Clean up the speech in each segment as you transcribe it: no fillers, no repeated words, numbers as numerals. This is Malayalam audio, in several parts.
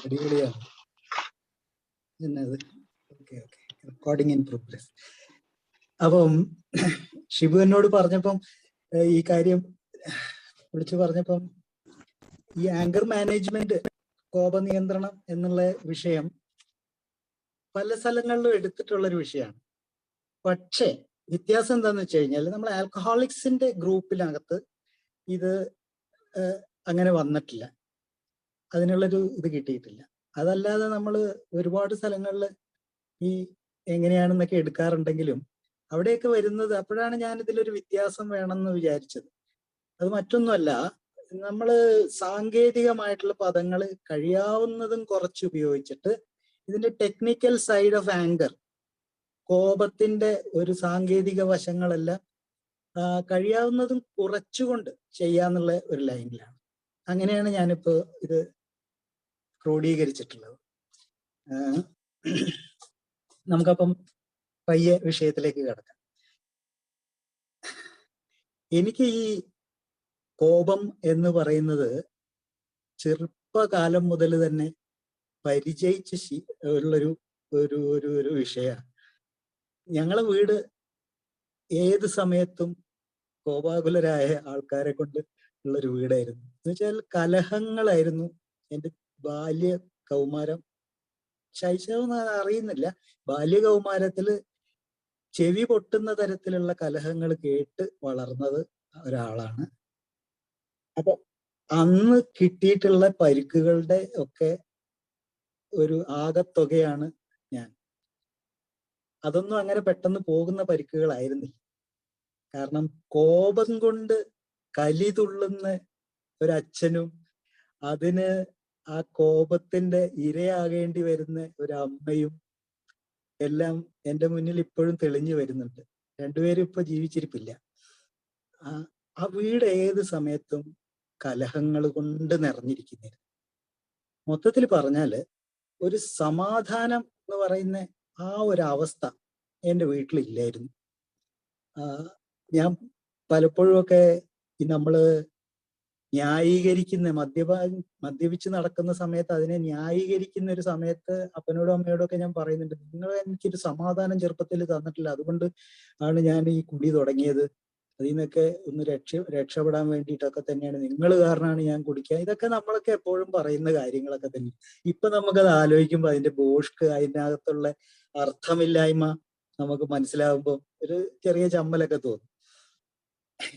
അടിപൊളിയാണ്. എന്നത് okay okay, recording in progress. അപ്പം ഷിബു എന്നോട് പറഞ്ഞപ്പം ഈ കാര്യം വിളിച്ചു പറഞ്ഞപ്പം ഈ ആങ്കർ മാനേജ്മെന്റ്, കോപനിയന്ത്രണം എന്നുള്ള വിഷയം പല സ്ഥലങ്ങളിലും എടുത്തിട്ടുള്ള ഒരു വിഷയമാണ്. പക്ഷേ വ്യത്യാസം എന്താന്ന് വെച്ച് കഴിഞ്ഞാൽ നമ്മൾ ആൽക്കഹോളിക്സിന്റെ ഗ്രൂപ്പിനകത്ത് ഇത് അങ്ങനെ വന്നിട്ടില്ല, അതിനുള്ളൊരു ഇത് കിട്ടിയിട്ടില്ല. അതല്ലാതെ നമ്മൾ ഒരുപാട് സ്ഥലങ്ങളിൽ ഈ എങ്ങനെയാണെന്നൊക്കെ എടുക്കാറുണ്ടെങ്കിലും അവിടെയൊക്കെ വരുന്നത്, അപ്പോഴാണ് ഞാൻ ഇതിലൊരു വ്യത്യാസം വേണമെന്ന് വിചാരിച്ചത്. അത് മറ്റൊന്നുമല്ല, നമ്മൾ സാങ്കേതികമായിട്ടുള്ള പദങ്ങൾ കഴിയാവുന്നതും കുറച്ച് ഉപയോഗിച്ചിട്ട് ഇതിന്റെ ടെക്നിക്കൽ സൈഡ് ഓഫ് ആങ്കർ, കോപത്തിന്റെ ഒരു സാങ്കേതിക വശങ്ങളെല്ലാം കഴിയാവുന്നതും കുറച്ചുകൊണ്ട് ചെയ്യാന്നുള്ള ഒരു ലൈനിലാണ്. അങ്ങനെയാണ് ഞാനിപ്പോ ഇത് ക്രോഡീകരിച്ചിട്ടുള്ളത്. നമുക്കപ്പം പയ്യെ വിഷയത്തിലേക്ക് കിടക്കാം. എനിക്ക് ഈ കോപം എന്ന് പറയുന്നത് ചെറുപ്പകാലം മുതൽ തന്നെ പരിചയിച്ച് ഉള്ളൊരു ഒരു ഒരു ഒരു വിഷയമാണ്. ഞങ്ങളെ വീട് ഏത് സമയത്തും കോപാകുലരായ ആൾക്കാരെ കൊണ്ട് ഉള്ളൊരു വീടായിരുന്നു. എന്ന് വെച്ചാൽ കലഹങ്ങളായിരുന്നു എൻ്റെ ബാല്യ കൗമാരം, ശൈശവം അറിയുന്നില്ല, ബാല്യ കൗമാരത്തില് ചെവി പൊട്ടുന്ന തരത്തിലുള്ള കലഹങ്ങൾ കേട്ട് വളർന്നത് ഒരാളാണ്. അപ്പൊ അന്ന് കിട്ടിയിട്ടുള്ള പരിക്കുകളുടെ ഒക്കെ ഒരു ആകത്തുകയാണ് ഞാൻ. അതൊന്നും അങ്ങനെ പെട്ടെന്ന് പോകുന്ന പരിക്കുകളായിരുന്നില്ല. കാരണം കോപം കൊണ്ട് കലി തുള്ളുന്ന ഒരച്ഛനും അതിന് ആ കോപത്തിന്റെ ഇരയാകേണ്ടി വരുന്ന ഒരമ്മയും എല്ലാം എൻ്റെ മുന്നിൽ ഇപ്പോഴും തെളിഞ്ഞു വരുന്നുണ്ട്. രണ്ടുപേരും ഇപ്പൊ ജീവിച്ചിരിപ്പില്ല. ആ വീട് ഏത് സമയത്തും കലഹങ്ങൾ കൊണ്ട് നിറഞ്ഞിരിക്കുന്നു. മൊത്തത്തിൽ പറഞ്ഞാല് ഒരു സമാധാനം എന്ന് പറയുന്ന ആ ഒരു അവസ്ഥ എൻ്റെ വീട്ടിലില്ലായിരുന്നു. ഞാൻ പലപ്പോഴും ഒക്കെ ഈ നമ്മള് ന്യായീകരിക്കുന്ന മദ്യപിച്ച് നടക്കുന്ന സമയത്ത് അതിനെ ന്യായീകരിക്കുന്ന ഒരു സമയത്ത് അപ്പനോടും അമ്മയോടും ഒക്കെ ഞാൻ പറയുന്നുണ്ട്, നിങ്ങൾ എനിക്കൊരു സമാധാനം ചെറുപ്പത്തിൽ തന്നിട്ടില്ല, അതുകൊണ്ട് ആണ് ഞാൻ ഈ കുടി തുടങ്ങിയത്, അതിൽ നിന്നൊക്കെ ഒന്ന് രക്ഷപ്പെടാൻ വേണ്ടിയിട്ടൊക്കെ തന്നെയാണ്, നിങ്ങൾ കാരണമാണ് ഞാൻ കുടിക്കുക. ഇതൊക്കെ നമ്മളൊക്കെ എപ്പോഴും പറയുന്ന കാര്യങ്ങളൊക്കെ തന്നെ. ഇപ്പൊ നമുക്കത് ആലോചിക്കുമ്പോൾ അതിന്റെ ബോഷ്ക്ക്, അതിനകത്തുള്ള അർത്ഥമില്ലായ്മ നമുക്ക് മനസ്സിലാകുമ്പോൾ ഒരു ചെറിയ ചമ്മലൊക്കെ തോന്നും.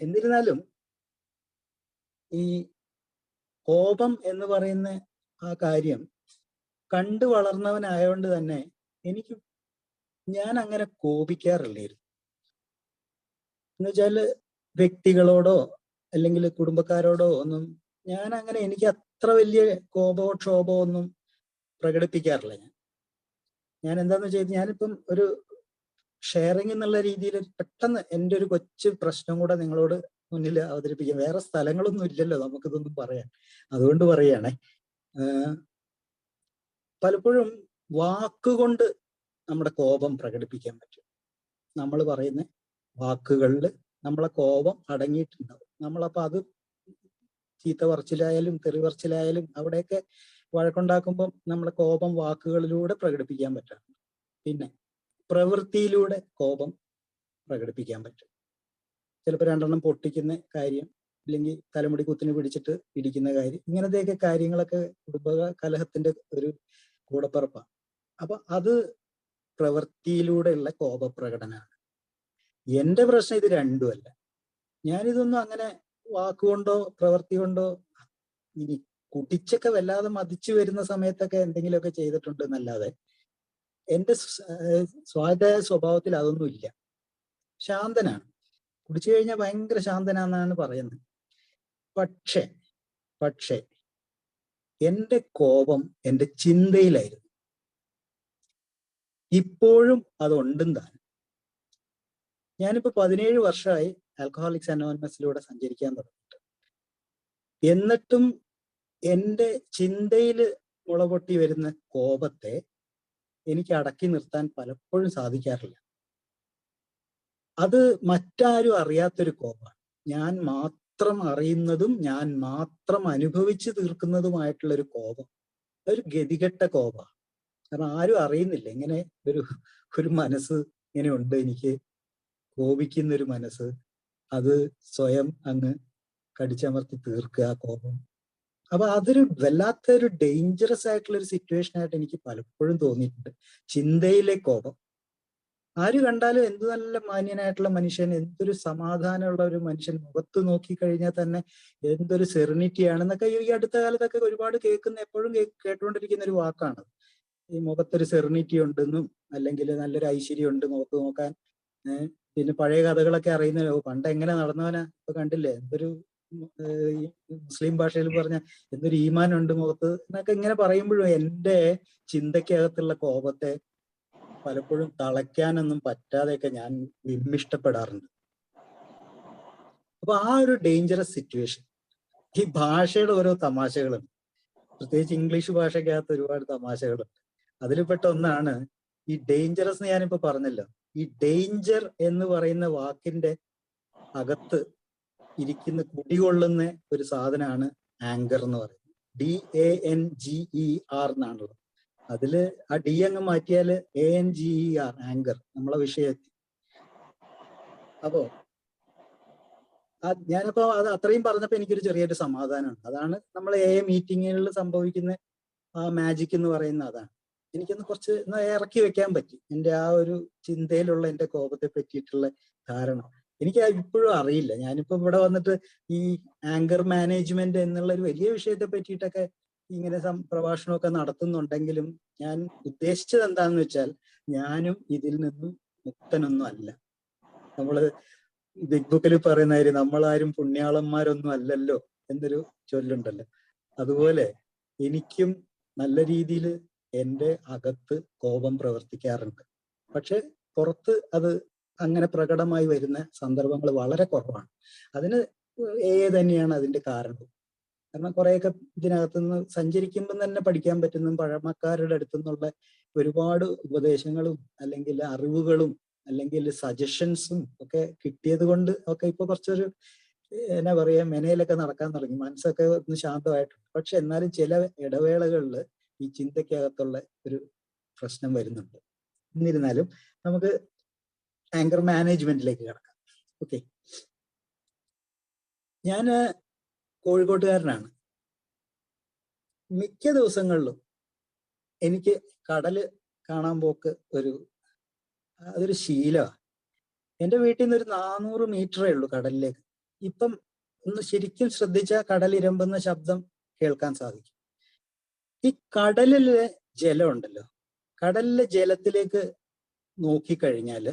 എന്നിരുന്നാലും ഈ കോപം എന്ന് പറയുന്ന ആ കാര്യം കണ്ടു വളർന്നവനായോണ്ട് തന്നെ ഞാൻ അങ്ങനെ കോപിക്കാറില്ലായിരുന്നു. എന്നുവെച്ചാല് വ്യക്തികളോടോ അല്ലെങ്കിൽ കുടുംബക്കാരോടോ ഒന്നും ഞാൻ അങ്ങനെ, എനിക്ക് അത്ര വലിയ കോപക്ഷോഭമോ ഒന്നും പ്രകടിപ്പിക്കാറില്ല. ഞാൻ എന്താന്ന് വെച്ചാൽ ഞാനിപ്പം ഒരു ഷെയറിങ് എന്നുള്ള രീതിയിൽ പെട്ടെന്ന് എൻ്റെ ഒരു കൊച്ചു പ്രശ്നം കൂടെ നിങ്ങളോട് മുന്നിൽ അവതരിപ്പിക്കാം. വേറെ സ്ഥലങ്ങളൊന്നും ഇല്ലല്ലോ നമുക്കിതൊന്നും പറയാൻ, അതുകൊണ്ട് പറയുകയാണേ. പലപ്പോഴും വാക്കുകൊണ്ട് നമ്മുടെ കോപം പ്രകടിപ്പിക്കാൻ പറ്റും. നമ്മൾ പറയുന്ന വാക്കുകളിൽ നമ്മളെ കോപം അടങ്ങിയിട്ടുണ്ടാവും. നമ്മളപ്പോൾ അത് ചീത്ത പറച്ചിലായാലും തെറി പറച്ചിലായാലും അവിടെയൊക്കെ വഴക്കുണ്ടാക്കുമ്പം നമ്മളെ കോപം വാക്കുകളിലൂടെ പ്രകടിപ്പിക്കാൻ പറ്റാം. പിന്നെ പ്രവൃത്തിയിലൂടെ കോപം പ്രകടിപ്പിക്കാൻ പറ്റും. ചിലപ്പോൾ രണ്ടെണ്ണം പൊട്ടിക്കുന്ന കാര്യം, അല്ലെങ്കിൽ തലമുടി കുത്തിന് പിടിച്ചിട്ട് ഇടിക്കുന്ന കാര്യം, ഇങ്ങനത്തെയൊക്കെ കാര്യങ്ങളൊക്കെ കുടുംബ കലഹത്തിന്റെ ഒരു കൂടപ്പിറപ്പാണ്. അപ്പൊ അത് പ്രവൃത്തിയിലൂടെയുള്ള കോപപ്രകടനമാണ്. എൻ്റെ പ്രശ്നം ഇത് രണ്ടുമല്ല. ഞാനിതൊന്നും അങ്ങനെ വാക്കുകൊണ്ടോ പ്രവൃത്തി കൊണ്ടോ, ഇനി കുട്ടിച്ചൊക്കെ വല്ലാതെ മതിച്ചു വരുന്ന സമയത്തൊക്കെ എന്തെങ്കിലുമൊക്കെ ചെയ്തിട്ടുണ്ട് എന്നല്ലാതെ എൻ്റെ സ്വാഭാവിക സ്വഭാവത്തിൽ അതൊന്നും ഇല്ല. ശാന്തനാണ്, കുടിച്ചു കഴിഞ്ഞാൽ ഭയങ്കര ശാന്തനാന്നാണ് പറയുന്നത്. പക്ഷേ എൻ്റെ കോപം എൻ്റെ ചിന്തയിലായിരുന്നു. ഇപ്പോഴും അതുണ്ടും താൻ. ഞാനിപ്പോ 17 വർഷമായി ആൽക്കഹോളിക്സ് അനോണിമസിലൂടെ സഞ്ചരിക്കാൻ തുടങ്ങിയിട്ട്. എന്നിട്ടും എൻ്റെ ചിന്തയിൽ മുളപൊട്ടി വരുന്ന കോപത്തെ എനിക്ക് അടക്കി നിർത്താൻ പലപ്പോഴും സാധിക്കാറില്ല. അത് മറ്റാരും അറിയാത്തൊരു കോപമാണ്. ഞാൻ മാത്രം അറിയുന്നതും ഞാൻ മാത്രം അനുഭവിച്ചു തീർക്കുന്നതുമായിട്ടുള്ളൊരു കോപം. ഒരു ഗതികെട്ട കോപ. കാരണം ആരും അറിയുന്നില്ല ഇങ്ങനെ ഒരു ഒരു മനസ്സ് ഇങ്ങനെ ഉണ്ട് എനിക്ക്, കോപിക്കുന്ന ഒരു മനസ്സ്. അത് സ്വയം അങ്ങ് കടിച്ചമർത്തി തീർക്കുക ആ കോപം. അപ്പൊ അതൊരു വല്ലാത്തൊരു ഡേഞ്ചറസ് ആയിട്ടുള്ള ഒരു സിറ്റുവേഷൻ ആയിട്ട് എനിക്ക് പലപ്പോഴും തോന്നിയിട്ടുണ്ട്. ചിന്തയിലെ കോപം. ആര് കണ്ടാലും എന്ത് നല്ല മാന്യനായിട്ടുള്ള മനുഷ്യൻ, എന്തൊരു സമാധാനമുള്ള ഒരു മനുഷ്യൻ, മുഖത്ത് നോക്കി കഴിഞ്ഞാൽ തന്നെ എന്തൊരു സെറിനിറ്റി ആണെന്നൊക്കെ ഈ അടുത്ത കാലത്തൊക്കെ ഒരുപാട് എപ്പോഴും കേട്ടുകൊണ്ടിരിക്കുന്ന ഒരു വാക്കാണ്. ഈ മുഖത്തൊരു സെറിനിറ്റി ഉണ്ടെന്നും, അല്ലെങ്കിൽ നല്ലൊരു ഐശ്വര്യം ഉണ്ട് മുഖത്ത് നോക്കാൻ. പിന്നെ പഴയ കഥകളൊക്കെ അറിയുന്ന പണ്ട് എങ്ങനെ നടന്നവനാ ഇപ്പൊ കണ്ടില്ലേ, എന്തൊരു ഈ മുസ്ലിം ഭാഷയിൽ പറഞ്ഞ എന്തൊരു ഈമാൻ ഉണ്ട് മുഖത്ത് എന്നൊക്കെ ഇങ്ങനെ പറയുമ്പോഴും എന്റെ ചിന്തക്കകത്തുള്ള കോപത്തെ പലപ്പോഴും തളയ്ക്കാനൊന്നും പറ്റാതെയൊക്കെ ഞാൻ വിമ്മിഷ്ടപ്പെടാറുണ്ട്. അപ്പൊ ആ ഒരു ഡേഞ്ചറസ് സിറ്റുവേഷൻ, ഈ ഭാഷയുടെ ഓരോ തമാശകളുണ്ട്. പ്രത്യേകിച്ച് ഇംഗ്ലീഷ് ഭാഷയ്ക്കകത്ത് ഒരുപാട് തമാശകളുണ്ട്. അതിൽപ്പെട്ട ഒന്നാണ് ഈ ഡേഞ്ചറസ് എന്ന് ഞാനിപ്പോ പറഞ്ഞല്ലോ. ഈ ഡേഞ്ചർ എന്ന് പറയുന്ന വാക്കിന്റെ അകത്ത് ഇരിക്കുന്ന കുടികൊള്ളുന്ന ഒരു സാധനമാണ് ആങ്കർ എന്ന് പറയുന്നത്. DANGER എന്നാണുള്ളത്. അതില് ആ ഡി അങ്ങ് മാറ്റിയാല് ANGER, ആങ്കർ, നമ്മളെ വിഷയത്തിൽ. അപ്പോ ഞാനിപ്പോ അത് അത്രയും പറഞ്ഞപ്പോ എനിക്കൊരു ചെറിയൊരു സമാധാനമുണ്ട്. അതാണ് നമ്മൾ മീറ്റിങ്ങുകളിൽ സംഭവിക്കുന്ന ആ മാജിക് എന്ന് പറയുന്ന അതാണ്. എനിക്കൊന്ന് കുറച്ച് ഇറക്കി വെക്കാൻ പറ്റി എൻ്റെ ആ ഒരു ചിന്തയിലുള്ള എൻ്റെ കോപത്തെ പറ്റിയിട്ടുള്ള ധാരണ. എനിക്ക് ഇപ്പോഴും അറിയില്ല. ഞാനിപ്പോ ഇവിടെ വന്നിട്ട് ഈ ആങ്കർ മാനേജ്മെന്റ് എന്നുള്ള ഒരു വലിയ വിഷയത്തെ പറ്റിയിട്ടൊക്കെ ഇങ്ങനെ പ്രഭാഷണമൊക്കെ നടത്തുന്നുണ്ടെങ്കിലും ഞാൻ ഉദ്ദേശിച്ചത് എന്താണെന്ന് വെച്ചാൽ, ഞാനും ഇതിൽ നിന്നും മുക്തനൊന്നും അല്ല. നമ്മള് ബിഗ് ബുക്കിൽ പറയുന്ന കാര്യം, നമ്മളാരും പുണ്യാളന്മാരൊന്നും അല്ലല്ലോ എന്നൊരു ചൊല്ലുണ്ടല്ലോ. അതുപോലെ എനിക്കും നല്ല രീതിയിൽ എൻ്റെ അകത്ത് കോപം പ്രവർത്തിക്കാറുണ്ട്. പക്ഷെ പുറത്ത് അത് അങ്ങനെ പ്രകടമായി വരുന്ന സന്ദർഭങ്ങൾ വളരെ കുറവാണ്. അതിന് തന്നെയാണ് അതിന്റെ കാരണം. കാരണം കുറെയൊക്കെ ഇതിനകത്തുനിന്ന് സഞ്ചരിക്കുമ്പോൾ തന്നെ പഠിക്കാൻ പറ്റുന്ന പഴമക്കാരുടെ അടുത്തു നിന്നുള്ള ഒരുപാട് ഉപദേശങ്ങളും അല്ലെങ്കിൽ അറിവുകളും അല്ലെങ്കിൽ സജഷൻസും ഒക്കെ കിട്ടിയത് കൊണ്ട് ഒക്കെ ഇപ്പൊ കുറച്ചൊരു എന്നാ പറയാ മെനയിലൊക്കെ നടക്കാൻ തുടങ്ങി, മനസ്സൊക്കെ ഒന്ന് ശാന്തമായിട്ടുണ്ട്. പക്ഷെ എന്നാലും ചില ഇടവേളകളിൽ ഈ ചിന്തയ്ക്കകത്തുള്ള ഒരു പ്രശ്നം വരുന്നുണ്ട്. എന്നിരുന്നാലും നമുക്ക് ആങ്കർ മാനേജ്മെന്റിലേക്ക് കിടക്കാം. ഓക്കെ, ഞാന് കോഴിക്കോട്ടുകാരനാണ്. മിക്ക ദിവസങ്ങളിലും എനിക്ക് കടല് കാണാൻ പോക്ക് അതൊരു ശീലമാണ്. എൻ്റെ വീട്ടിൽ നിന്ന് ഒരു 400 മീറ്ററേ ഉള്ളൂ കടലിലേക്ക്. ഇപ്പം ഒന്ന് ശരിക്കും ശ്രദ്ധിച്ചാൽ കടലിരമ്പുന്ന ശബ്ദം കേൾക്കാൻ സാധിക്കും. ഈ കടലിലെ ജലം ഉണ്ടല്ലോ, കടലിലെ ജലത്തിലേക്ക് നോക്കിക്കഴിഞ്ഞാല്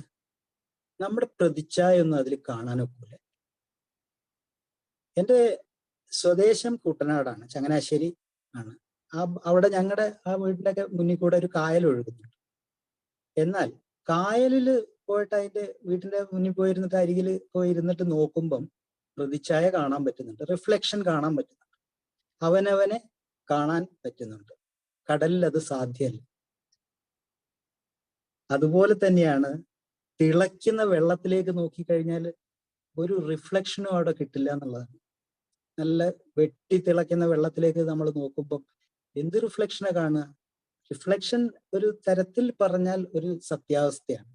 നമ്മുടെ പ്രതിച്ഛായൊന്നും അതിൽ കാണാനൊക്കില്ല. എൻ്റെ സ്വദേശം കുട്ടനാടാണ്, ചങ്ങനാശ്ശേരി ആണ്. അവിടെ ഞങ്ങളുടെ ആ വീടിന്റെ ഒക്കെ മുന്നിൽ കൂടെ ഒരു കായൽ ഒഴുകുന്നുണ്ട്. എന്നാൽ കായലില് പോയിട്ട് അതിന്റെ വീട്ടിന്റെ മുന്നിൽ പോയിരുന്നിട്ട് അരികിൽ പോയിരുന്നിട്ട് നോക്കുമ്പം പ്രതിച്ഛായ കാണാൻ പറ്റുന്നുണ്ട്, റിഫ്ലക്ഷൻ കാണാൻ പറ്റുന്നുണ്ട്, അവനവനെ കാണാൻ പറ്റുന്നുണ്ട്. കടലിൽ അത് സാധ്യമല്ല. അതുപോലെ തന്നെയാണ് തിളയ്ക്കുന്ന വെള്ളത്തിലേക്ക് നോക്കിക്കഴിഞ്ഞാൽ ഒരു റിഫ്ലക്ഷനും അവിടെ കിട്ടില്ല എന്നുള്ളതാണ്. നല്ല വെട്ടി തിളയ്ക്കുന്ന വെള്ളത്തിലേക്ക് നമ്മൾ നോക്കുമ്പം എന്ത് റിഫ്ലക്ഷനെ കാണുക? റിഫ്ലക്ഷൻ ഒരു തരത്തിൽ പറഞ്ഞാൽ ഒരു സത്യാവസ്ഥയാണ്.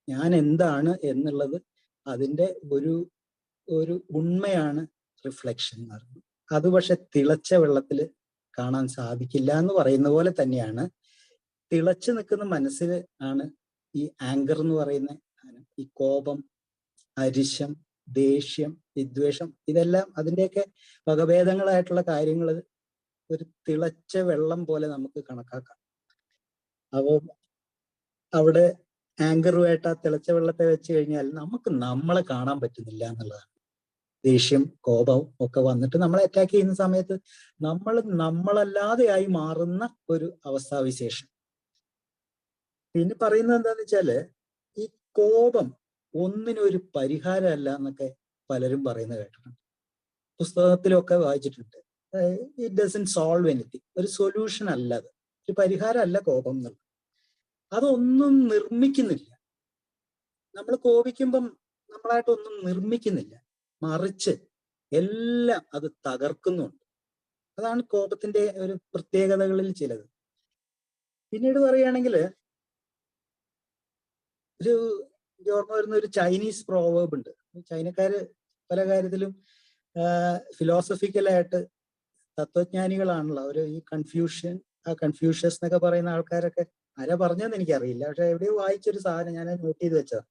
ഞാൻ എന്താണ് എന്നുള്ളത് അതിൻ്റെ ഒരു ഉണ്മയാണ് റിഫ്ലക്ഷൻ എന്ന് പറയുന്നത്. അത് പക്ഷെ തിളച്ച വെള്ളത്തിൽ കാണാൻ സാധിക്കില്ല എന്ന് പറയുന്ന പോലെ തന്നെയാണ് തിളച്ചു നിൽക്കുന്ന മനസ്സിൽ ആണ് ഈ ആങ്കർ എന്ന് പറയുന്ന ഈ കോപം, അരിശം, ദേഷ്യം, വിദ്വേഷം, ഇതെല്ലാം അതിൻ്റെയൊക്കെ വകഭേദങ്ങളായിട്ടുള്ള കാര്യങ്ങൾ ഒരു തിളച്ച വെള്ളം പോലെ നമുക്ക് കണക്കാക്കാം. അപ്പോൾ അവിടെ ആങ്കറുമായിട്ട് ആ തിളച്ച വെള്ളത്തെ വെച്ച് കഴിഞ്ഞാൽ നമുക്ക് നമ്മളെ കാണാൻ പറ്റുന്നില്ല എന്നുള്ളതാണ്. ദേഷ്യം, കോപം ഒക്കെ വന്നിട്ട് നമ്മളെ അറ്റാക്ക് ചെയ്യുന്ന സമയത്ത് നമ്മളല്ലാതെയായി മാറുന്ന ഒരു അവസ്ഥാവിശേഷം. പിന്നെ പറയുന്നത് എന്താന്ന് വെച്ചാല്, ഈ കോപം ഒന്നിനും ഒരു പരിഹാരമല്ല എന്നൊക്കെ പലരും പറയുന്നത് കേട്ടിട്ടുണ്ട്, പുസ്തകത്തിലൊക്കെ വായിച്ചിട്ടുണ്ട്. ഇറ്റ് ഡസൻറ്റ് സോൾവ് എനിത്തിങ്, ഒരു സൊല്യൂഷൻ അല്ല, അത് ഒരു പരിഹാരം അല്ല കോപം എന്നുള്ളത്. അതൊന്നും നിർമ്മിക്കുന്നില്ല. നമ്മൾ കോപിക്കുമ്പം നമ്മളായിട്ടൊന്നും നിർമ്മിക്കുന്നില്ല, മറിച്ച് എല്ലാം അത് തകർക്കുന്നുണ്ട്. അതാണ് കോപത്തിന്റെ ഒരു പ്രത്യേകതകളിൽ ചിലത്. പിന്നീട് പറയുകയാണെങ്കിൽ ഒരു ഓർമ്മ വരുന്ന ഒരു ചൈനീസ് പ്രോവേർബ് ഉണ്ട്. ചൈനക്കാര് പല കാര്യത്തിലും ഫിലോസഫിക്കലായിട്ട് തത്വജ്ഞാനികളാണല്ലോ അവര്. ഈ കൺഫ്യൂഷ്യസ് എന്നൊക്കെ പറയുന്ന ആൾക്കാരൊക്കെ ആരാ പറഞ്ഞതെന്ന് എനിക്കറിയില്ല, പക്ഷെ എവിടെയോ വായിച്ചൊരു സാധനം ഞാൻ നോട്ട് ചെയ്ത് വെച്ചതാ.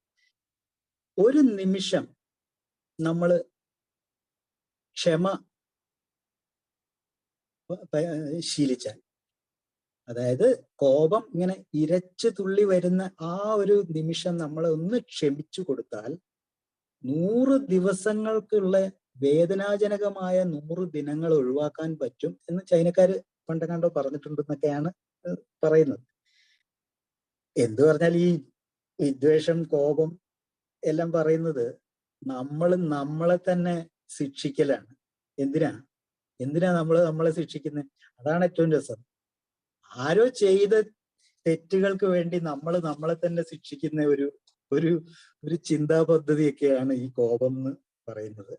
ഒരു നിമിഷം നമ്മൾ ക്ഷമ ശീലിച്ചാൽ, അതായത് കോപം ഇങ്ങനെ ഇരച്ചു തുള്ളി വരുന്ന ആ ഒരു നിമിഷം നമ്മൾ ഒന്ന് ക്ഷമിച്ചു കൊടുത്താൽ 100 ദിവസങ്ങൾക്കുള്ള വേദനാജനകമായ 100 ദിനങ്ങൾ ഒഴിവാക്കാൻ പറ്റും എന്ന് ചൈനക്കാര് പണ്ടെങ്ങാണ്ടോ പറഞ്ഞിട്ടുണ്ടെന്നൊക്കെയാണ് പറയുന്നത്. എന്തു പറഞ്ഞാൽ ഈ വിദ്വേഷം, കോപം എല്ലാം പറയുന്നത് നമ്മൾ നമ്മളെ തന്നെ ശിക്ഷിക്കലാണ്. എന്തിനാ നമ്മളെ ശിക്ഷിക്കുന്നത്? അതാണ് ഏറ്റവും രസം. ആരോ ചെയ്ത തെറ്റുകൾക്ക് വേണ്ടി നമ്മൾ നമ്മളെ തന്നെ ശിക്ഷിക്കുന്ന ഒരു ഒരു ഒരു ചിന്താ പദ്ധതിയൊക്കെയാണ് ഈ കോപം എന്ന് പറയുന്നത്.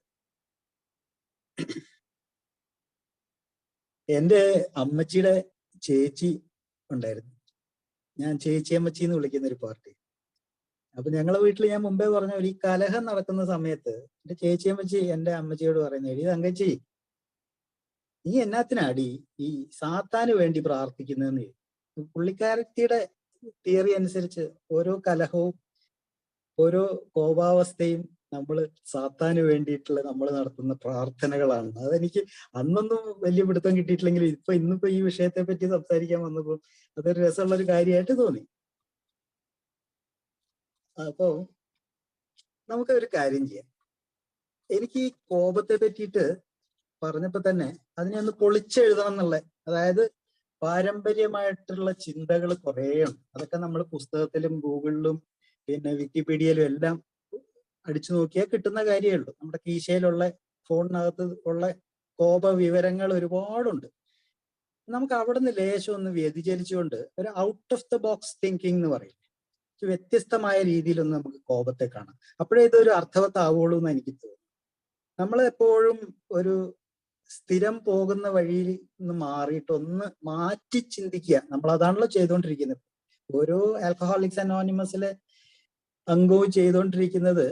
എൻ്റെ അമ്മച്ചിയുടെ ചേച്ചി ഉണ്ടായിരുന്നു. ഞാൻ ചേച്ചി അമ്മച്ചി എന്ന് വിളിക്കുന്ന ഒരു പാർട്ടി. അപ്പൊ ഞങ്ങളെ വീട്ടിൽ ഞാൻ മുമ്പേ പറഞ്ഞ പോലെ ഈ കലഹം നടക്കുന്ന സമയത്ത് എന്റെ ചേച്ചിയമ്മച്ചി എന്റെ അമ്മച്ചിയോട് പറയുന്നത്, എടി തങ്കച്ചി, നീ എന്നാത്തിനാടി ഈ സാത്താന് വേണ്ടി പ്രാർത്ഥിക്കുന്നതെന്ന്. പുള്ളിക്കാരത്തിയുടെ തിയറി അനുസരിച്ച് ഓരോ കലഹവും ഓരോ കോപാവസ്ഥയും നമ്മൾ സാത്താന് വേണ്ടിയിട്ടുള്ള നമ്മൾ നടത്തുന്ന പ്രാർത്ഥനകളാണ്. അതെനിക്ക് അന്നൊന്നും വലിയ പിടുത്തം കിട്ടിയിട്ടില്ലെങ്കിലും ഇന്നിപ്പോ ഈ വിഷയത്തെ പറ്റി സംസാരിക്കാൻ വന്നപ്പോൾ അതൊരു രസമുള്ളൊരു കാര്യമായിട്ട് തോന്നി. അപ്പോ നമുക്കൊരു കാര്യം ചെയ്യാം. എനിക്ക് ഈ കോപത്തെ പറ്റിയിട്ട് പറഞ്ഞപ്പോ തന്നെ അതിനെ ഒന്ന് പൊളിച്ചെഴുതണം എന്നുള്ള, അതായത് പാരമ്പര്യമായിട്ടുള്ള ചിന്തകൾ കുറേ ഉണ്ട്. അതൊക്കെ നമ്മൾ പുസ്തകത്തിലും ഗൂഗിളിലും പിന്നെ വിക്കിപീഡിയയിലും എല്ലാം അടിച്ചു നോക്കിയാൽ കിട്ടുന്ന കാര്യമേ ഉള്ളൂ. നമ്മുടെ കീശയിലുള്ള ഫോണിനകത്ത് ഉള്ള കോപ വിവരങ്ങൾ ഒരുപാടുണ്ട്. നമുക്ക് അവിടെ നിന്ന് ലേശം ഒന്ന് വ്യതിചലിച്ചുകൊണ്ട് ഒരു out of the box thinking എന്ന് പറയും, വ്യത്യസ്തമായ രീതിയിലൊന്ന് നമുക്ക് കോപത്തെ കാണാം. അപ്പോഴേ ഇതൊരു അർത്ഥവത്താവുള്ളൂ എന്ന് എനിക്ക് തോന്നുന്നു. നമ്മൾ എപ്പോഴും ഒരു സ്ഥിരം പോകുന്ന വഴിയിൽ നിന്ന് മാറിയിട്ട് ഒന്ന് മാറ്റി ചിന്തിക്കുക. നമ്മൾ അതാണല്ലോ ചെയ്തുകൊണ്ടിരിക്കുന്നത്. ഓരോ ആൽക്കഹോളിക്സ് അനോണിമസിലെ അംഗവും ചെയ്തുകൊണ്ടിരിക്കുന്നത്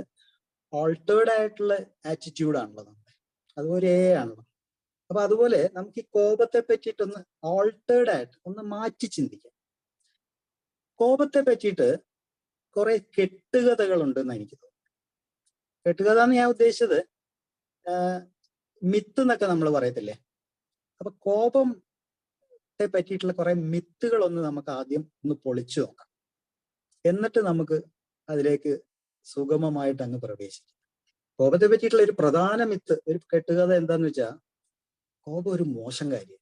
ഓൾട്ടേർഡ് ആയിട്ടുള്ള ആറ്റിറ്റ്യൂഡാണല്ലോ നമ്മൾ, അതുപോലെ ആണല്ലോ. അപ്പൊ അതുപോലെ നമുക്ക് ഈ കോപത്തെ പറ്റിയിട്ടൊന്ന് ഓൾട്ടേർഡ് ആയിട്ട് ഒന്ന് മാറ്റി ചിന്തിക്കാം. കോപത്തെ പറ്റിയിട്ട് കുറെ കെട്ടുകഥകൾ ഉണ്ടെന്ന് എനിക്ക് തോന്നുന്നു. കെട്ടുകഥ എന്ന് ഞാൻ ഉദ്ദേശിച്ചത് മിത്ത് എന്നൊക്കെ നമ്മൾ പറയത്തില്ലേ. അപ്പൊ കോപത്തെ പറ്റിയിട്ടുള്ള കുറെ മിത്തുകളൊന്ന് നമുക്ക് ആദ്യം ഒന്ന് പൊളിച്ചു നോക്കാം, എന്നിട്ട് നമുക്ക് അതിലേക്ക് സുഗമമായിട്ട് അങ്ങ് പ്രവേശിക്കാം. കോപത്തെ പറ്റിയിട്ടുള്ള ഒരു പ്രധാന മിത്ത്, ഒരു കെട്ടുകഥ എന്താന്ന് വെച്ചാൽ, കോപം ഒരു മോശം കാര്യം,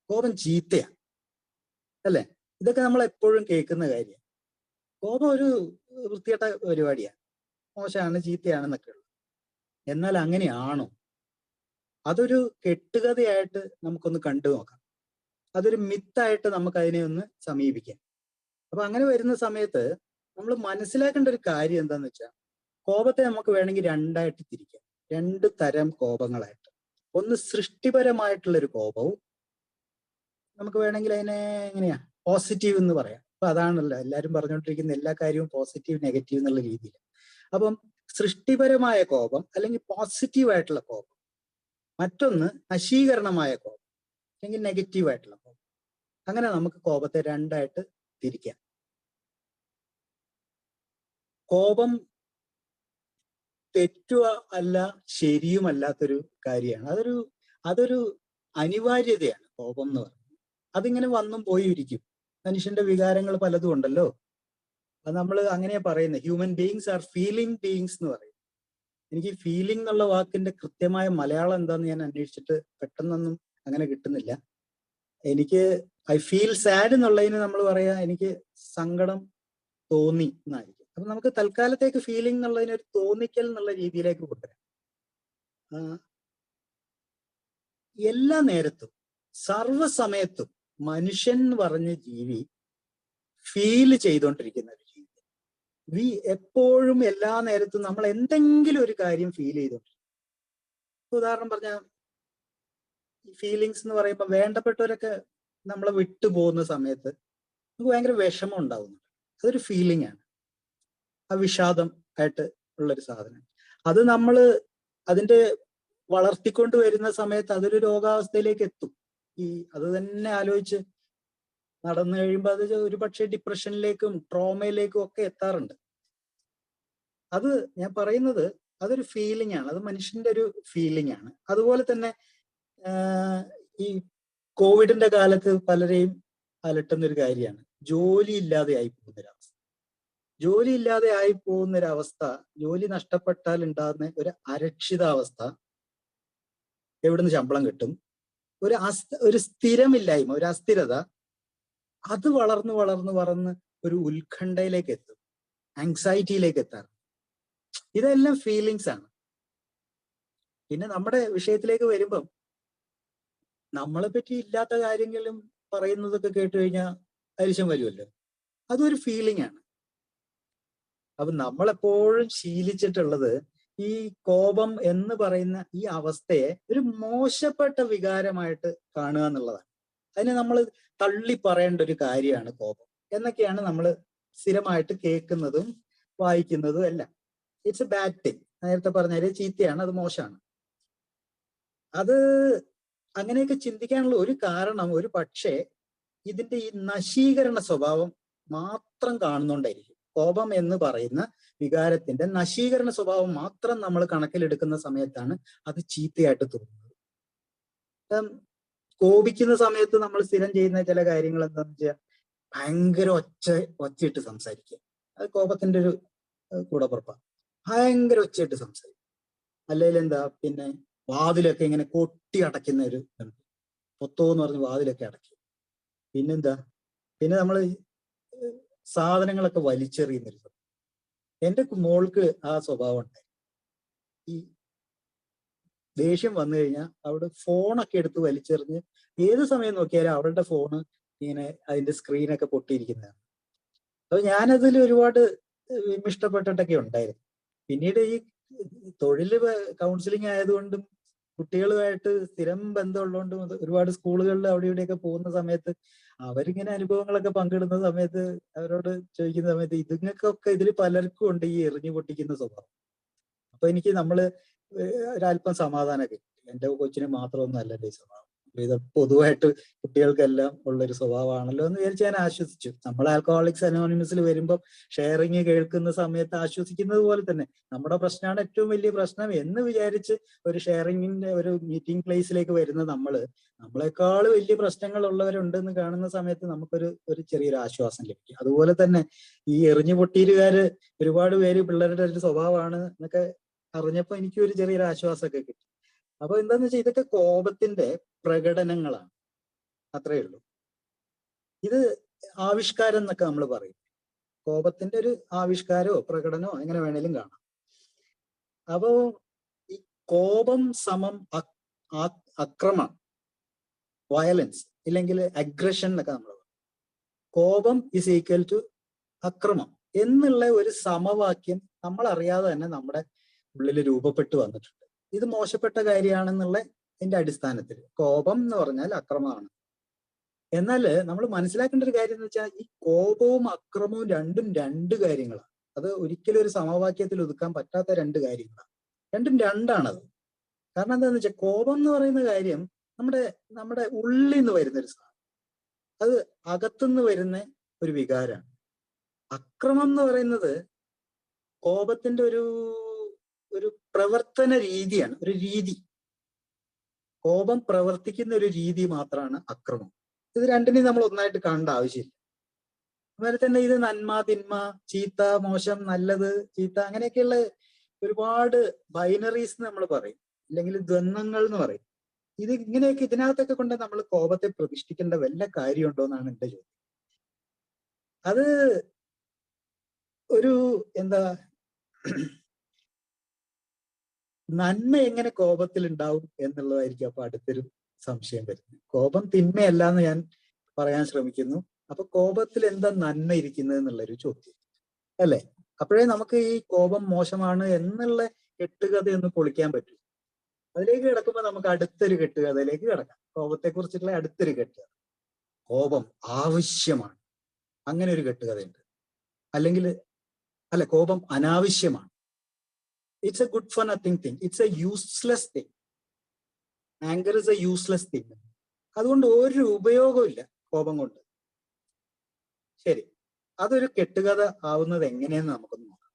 കോപം ചീത്തയാണ്, അല്ലെ? ഇതൊക്കെ നമ്മൾ എപ്പോഴും കേൾക്കുന്ന കാര്യം. കോപം ഒരു വൃത്തികെട്ട പരിപാടിയാണ്, മോശമാണ്, ചീത്തയാണെന്നൊക്കെ ഉള്ളു. എന്നാൽ അങ്ങനെയാണോ? അതൊരു കെട്ടുകഥയായിട്ട് നമുക്കൊന്ന് കണ്ടു നോക്കാം. അതൊരു മിത്തായിട്ട് നമുക്ക് അതിനെ ഒന്ന് സമീപിക്കാം. അപ്പൊ അങ്ങനെ വരുന്ന സമയത്ത് നമ്മൾ മനസ്സിലാക്കേണ്ട ഒരു കാര്യം എന്താന്ന് വെച്ചാൽ, കോപത്തെ നമുക്ക് വേണമെങ്കിൽ രണ്ടായിട്ട് തിരിക്കാം, 2 തരം കോപങ്ങളായിട്ട്. ഒന്ന് സൃഷ്ടിപരമായിട്ടുള്ളൊരു കോപവും, നമുക്ക് വേണമെങ്കിൽ അതിനെ എങ്ങനെയാ പോസിറ്റീവ് എന്ന് പറയാം. അപ്പൊ അതാണല്ലോ എല്ലാവരും പറഞ്ഞുകൊണ്ടിരിക്കുന്ന എല്ലാ കാര്യവും പോസിറ്റീവ് നെഗറ്റീവ് എന്നുള്ള രീതിയിൽ. അപ്പം സൃഷ്ടിപരമായ കോപം അല്ലെങ്കിൽ പോസിറ്റീവ് ആയിട്ടുള്ള കോപം, മറ്റൊന്ന് നശീകരണമായ കോപം അല്ലെങ്കിൽ നെഗറ്റീവ് ആയിട്ടുള്ള കോപം. അങ്ങനെ നമുക്ക് കോപത്തെ രണ്ടായിട്ട് തിരിക്കാം. കോപം തെറ്റുക അല്ല, ശരിയുമല്ലാത്തൊരു കാര്യമാണ്. അതൊരു അനിവാര്യതയാണ് കോപം എന്ന് പറയുന്നത്. അതിങ്ങനെ വന്നും പോയി ഇരിക്കും. മനുഷ്യന്റെ വികാരങ്ങൾ പലതും ഉണ്ടല്ലോ. അത് നമ്മൾ അങ്ങനെയാ പറയുന്നത്, human beings are feeling beings എന്ന് പറയും. എനിക്ക് ഫീലിംഗ് എന്നുള്ള വാക്കിന്റെ കൃത്യമായ മലയാളം എന്താന്ന് ഞാൻ അന്വേഷിച്ചിട്ട് പെട്ടെന്നൊന്നും അങ്ങനെ കിട്ടുന്നില്ല. എനിക്ക് ഐ ഫീൽ സാഡ് എന്നുള്ളതിന് നമ്മൾ പറയാ എനിക്ക് സങ്കടം തോന്നി എന്നായിരിക്കും. അപ്പൊ നമുക്ക് തൽക്കാലത്തേക്ക് ഫീലിംഗ് എന്നുള്ളതിന് ഒരു തോന്നിക്കൽ എന്നുള്ള രീതിയിലേക്ക് കൊണ്ടുവരാം. എല്ലാ നേരത്തും സർവ്വസമയത്തും മനുഷ്യൻ എന്ന് പറഞ്ഞ ജീവി ഫീൽ ചെയ്തുകൊണ്ടിരിക്കുന്ന ഒരു ജീവി. എപ്പോഴും എല്ലാ നേരത്തും നമ്മൾ എന്തെങ്കിലും ഒരു കാര്യം ഫീൽ ചെയ്തോണ്ടിരിക്കും. ഉദാഹരണം പറഞ്ഞാൽ ഫീലിങ്സ് എന്ന് പറയുമ്പോൾ വേണ്ടപ്പെട്ടവരൊക്കെ നമ്മളെ വിട്ടു പോകുന്ന സമയത്ത് നമുക്ക് ഭയങ്കര വിഷമം ഉണ്ടാവുന്നുണ്ട്. അതൊരു ഫീലിംഗ് ആണ്, ആ വിഷാദം ആയിട്ട് ഉള്ളൊരു സാധനം. അത് നമ്മൾ അതിന്റെ വളർത്തിക്കൊണ്ട് വരുന്ന സമയത്ത് അതൊരു രോഗാവസ്ഥയിലേക്ക് എത്തും. അത് തന്നെ ആലോചിച്ച് നടന്നു കഴിയുമ്പോൾ അത് ഒരു പക്ഷേ ഡിപ്രഷനിലേക്കും ട്രോമയിലേക്കും ഒക്കെ എത്താറുണ്ട്. അത് ഞാൻ പറയുന്നത് അതൊരു ഫീലിംഗ് ആണ്, അത് മനുഷ്യന്റെ ഒരു ഫീലിംഗ് ആണ്. അതുപോലെ തന്നെ ഈ കോവിഡിന്റെ കാലത്ത് പലരെയും അലട്ടുന്ന ഒരു കാര്യമാണ് ജോലി ഇല്ലാതെ ആയി പോകുന്നൊരവസ്ഥ. ജോലി ഇല്ലാതെ ആയി പോകുന്നൊരവസ്ഥ, ജോലി നഷ്ടപ്പെട്ടാൽ ഉണ്ടാകുന്ന ഒരു അരക്ഷിതാവസ്ഥ, എവിടുന്ന് ശമ്പളം കിട്ടും, ഒരു സ്ഥിരമില്ലായ്മ, ഒരു അസ്ഥിരത, അത് വളർന്ന് വളർന്ന് വളർന്ന് ഒരു ഉത്കണ്ഠയിലേക്ക് എത്തും, ആങ്സൈറ്റിയിലേക്ക് എത്താറ്. ഇതെല്ലാം ഫീലിങ്സ് ആണ്. പിന്നെ നമ്മുടെ വിഷയത്തിലേക്ക് വരുമ്പം നമ്മളെ പറ്റി ഇല്ലാത്ത കാര്യങ്ങളും പറയുന്നതൊക്കെ കേട്ട് കഴിഞ്ഞാൽ അരിശം വരുമല്ലോ. അതൊരു ഫീലിംഗ് ആണ്. അപ്പൊ നമ്മളെപ്പോഴും ശീലിച്ചിട്ടുള്ളത് ഈ കോപം എന്ന് പറയുന്ന ഈ അവസ്ഥയെ ഒരു മോശപ്പെട്ട വികാരമായിട്ട് കാണുക എന്നുള്ളതാണ്. അതിനെ നമ്മൾ തള്ളി പറയേണ്ട ഒരു കാര്യമാണ് കോപം എന്നൊക്കെയാണ് നമ്മൾ സ്ഥിരമായിട്ട് കേൾക്കുന്നതും വായിക്കുന്നതും എല്ലാം. It's A bad thing. നേരത്തെ പറഞ്ഞാല് ചീത്തയാണ്, അത് മോശമാണ്. അത് അങ്ങനെയൊക്കെ ചിന്തിക്കാനുള്ള ഒരു കാരണം ഒരു പക്ഷേ ഇതിന്റെ ഈ നശീകരണ സ്വഭാവം മാത്രം കാണുന്നോണ്ടായിരിക്കും. കോപം എന്ന് പറയുന്ന വികാരത്തിന്റെ നശീകരണ സ്വഭാവം മാത്രം നമ്മൾ കണക്കിലെടുക്കുന്ന സമയത്താണ് അത് ചീത്തയായിട്ട് തോന്നുന്നത്. കോപിക്കുന്ന സമയത്ത് നമ്മൾ സ്ഥിരം ചെയ്യുന്ന ചില കാര്യങ്ങൾ എന്താണെന്ന് വെച്ചാൽ ഭയങ്കര ഒച്ചയിട്ട് സംസാരിക്കുക. അത് കോപത്തിന്റെ ഒരു കൂടപ്പുറപ്പാണ്. ഭയങ്കര ഒച്ചയിട്ട് സംസാരിക്കും. അല്ലെങ്കിൽ എന്താ, പിന്നെ വാതിലൊക്കെ ഇങ്ങനെ കൊട്ടി അടയ്ക്കുന്ന ഒരു ഇതുണ്ട്. പൊത്തോ എന്ന് പറഞ്ഞ് വാതിലൊക്കെ അടയ്ക്കും. പിന്നെന്താ, പിന്നെ നമ്മൾ സാധനങ്ങളൊക്കെ വലിച്ചെറിയുന്നൊരു സ്വഭാവം. എൻ്റെ മോൾക്ക് ആ സ്വഭാവം ഉണ്ടായി. ഈ ദേഷ്യം വന്നു കഴിഞ്ഞാൽ അവിടെ ഫോണൊക്കെ എടുത്ത് വലിച്ചെറിഞ്ഞ് ഏത് സമയം നോക്കിയാലും അവളുടെ ഫോണ് ഇങ്ങനെ അതിന്റെ സ്ക്രീനൊക്കെ പൊട്ടിയിരിക്കുന്നതാണ്. അപ്പൊ ഞാനതിൽ ഒരുപാട് ഇഷ്ടപ്പെട്ടിട്ടൊക്കെ ഉണ്ടായിരുന്നു. പിന്നീട് ഈ തൊഴില് കൗൺസിലിംഗ് ആയതുകൊണ്ടും കുട്ടികളുമായിട്ട് സ്ഥിരം ബന്ധമുള്ളതുകൊണ്ടും ഒരുപാട് സ്കൂളുകളിൽ അവിടെ ഇവിടെയൊക്കെ പോകുന്ന സമയത്ത് അവരിങ്ങനെ അനുഭവങ്ങളൊക്കെ പങ്കിടുന്ന സമയത്ത് അവരോട് ചോദിക്കുന്ന സമയത്ത് ഇതുങ്ങൾക്കൊക്കെ ഇതിൽ പലർക്കും ഉണ്ട് ഈ എറിഞ്ഞു പൊട്ടിക്കുന്ന സ്വഭാവം. അപ്പൊ എനിക്ക് ഒരല്പം സമാധാനമൊക്കെ, എന്റെ കൊച്ചിന് മാത്രമൊന്നും അല്ലല്ലോ ഈ സ്വഭാവം, ഇത് പൊതുവായിട്ട് കുട്ടികൾക്കെല്ലാം ഉള്ളൊരു സ്വഭാവമാണല്ലോ എന്ന് വിചാരിച്ച് ഞാൻ ആശ്വസിച്ചു. നമ്മൾ ആൽക്കഹോളിക്സ് അനോണിമസിൽ വരുമ്പോൾ ഷെയറിങ് കേൾക്കുന്ന സമയത്ത് ആശ്വസിക്കുന്നത് പോലെ തന്നെ നമ്മുടെ പ്രശ്നമാണ് ഏറ്റവും വലിയ പ്രശ്നം എന്ന് വിചാരിച്ച് ഒരു ഷെയറിങ്ങിന്റെ ഒരു മീറ്റിംഗ് പ്ലേസിലേക്ക് വരുന്ന നമ്മളെക്കാൾ വലിയ പ്രശ്നങ്ങൾ ഉള്ളവരുണ്ടെന്ന് കാണുന്ന സമയത്ത് നമുക്കൊരു ചെറിയൊരു ആശ്വാസം ലഭിക്കും. അതുപോലെ തന്നെ ഈ എറിഞ്ഞു പൊട്ടിയിരുകാര് ഒരുപാട് പേര് പിള്ളേരുടെ ഒരു സ്വഭാവമാണ് എന്നൊക്കെ അറിഞ്ഞപ്പോ എനിക്ക് ഒരു ചെറിയൊരു ആശ്വാസമൊക്കെ കിട്ടി. അപ്പൊ എന്താന്ന് വെച്ചാൽ ഇതൊക്കെ കോപത്തിന്റെ പ്രകടനങ്ങളാണ്, അത്രയേ ഉള്ളൂ. ഇത് ആവിഷ്കാരം എന്നൊക്കെ നമ്മൾ പറയും. കോപത്തിന്റെ ഒരു ആവിഷ്കാരമോ പ്രകടനമോ എങ്ങനെ വേണേലും കാണാം. അപ്പോ ഈ കോപം സമം അക്രമം, വയലൻസ് ഇല്ലെങ്കിൽ അഗ്രഷൻ എന്നൊക്കെ നമ്മൾ പറയും. കോപം ഇസ് ഈക്വൽ ടു അക്രമം എന്നുള്ള ഒരു സമവാക്യം നമ്മൾ അറിയാതെ തന്നെ നമ്മുടെ ഉള്ളിൽ രൂപപ്പെട്ടു വന്നിട്ടുണ്ട്. ഇത് മോശപ്പെട്ട കാര്യമാണെന്നുള്ള ഇതിന്റെ അടിസ്ഥാനത്തിൽ കോപം എന്ന് പറഞ്ഞാൽ അക്രമമാണ്. എന്നാൽ നമ്മൾ മനസ്സിലാക്കേണ്ട ഒരു കാര്യം എന്ന് വെച്ചാൽ ഈ കോപവും അക്രമവും രണ്ടും രണ്ട് കാര്യങ്ങളാണ്. അത് ഒരിക്കലും ഒരു സമവാക്യത്തിൽ ഒതുക്കാൻ പറ്റാത്ത രണ്ട് കാര്യങ്ങളാണ്. രണ്ടും രണ്ടാണത്. കാരണം എന്താണെന്ന് വെച്ചാൽ കോപം എന്ന് പറയുന്ന കാര്യം നമ്മുടെ ഉള്ളിൽ നിന്ന് വരുന്നൊരു സാധനം, അത് അകത്തുനിന്ന് വരുന്ന ഒരു വികാരമാണ്. അക്രമം എന്ന് പറയുന്നത് കോപത്തിന്റെ ഒരു പ്രവർത്തന രീതിയാണ്, ഒരു രീതി. കോപം പ്രവർത്തിക്കുന്ന ഒരു രീതി മാത്രമാണ് അക്രമം. ഇത് രണ്ടിനെയും നമ്മൾ ഒന്നായിട്ട് കാണേണ്ട ആവശ്യമില്ല. അതുപോലെ തന്നെ ഇത് നന്മ തിന്മ, ചീത്ത മോശം, നല്ലത് ചീത്ത, അങ്ങനെയൊക്കെയുള്ള ഒരുപാട് ബൈനറീസ് നമ്മൾ പറയും, അല്ലെങ്കിൽ ദ്വന്ദ്ങ്ങൾ എന്ന് പറയും. ഇങ്ങനെയൊക്കെ ഇതിനകത്തൊക്കെ കൊണ്ട് നമ്മൾ കോപത്തെ പ്രതിഷ്ഠിക്കേണ്ട വല്ല കാര്യമുണ്ടോ എന്നാണ് എന്റെ ചോദ്യം. അത് ഒരു എന്താ, നന്മ എങ്ങനെ കോപത്തിൽ ഉണ്ടാവും എന്നുള്ളതായിരിക്കും അപ്പൊ അടുത്തൊരു സംശയം വരുന്നത്. കോപം തിന്മയല്ല എന്ന് ഞാൻ പറയാൻ ശ്രമിക്കുന്നു. അപ്പൊ കോപത്തിൽ എന്താ നന്മ ഇരിക്കുന്നത് എന്നുള്ളൊരു ചോദ്യം അല്ലെ? അപ്പോഴേ നമുക്ക് ഈ കോപം മോശമാണ് എന്നുള്ള കെട്ടുകഥയൊന്ന് പൊളിക്കാൻ പറ്റും. അതിലേക്ക് കിടക്കുമ്പോൾ നമുക്ക് അടുത്തൊരു കെട്ടുകഥയിലേക്ക് കിടക്കാം. കോപത്തെ കുറിച്ചിട്ടുള്ള അടുത്തൊരു കെട്ടുകഥ. കോപം ആവശ്യമാണ്, അങ്ങനെ ഒരു കെട്ടുകഥയുണ്ട്. അല്ലെങ്കിൽ അല്ല, കോപം അനാവശ്യമാണ്. It's a good for nothing thing, it's a useless thing. Anger is a useless thing. അതുകൊണ്ട് ഒരു ഉപയോഗവും ഇല്ല കോപം കൊണ്ട്. ശരി, അതൊരു കെട്ടുകഥ ആവുന്നത് എങ്ങനെയെന്ന് നമുക്കൊന്ന് നോക്കാം.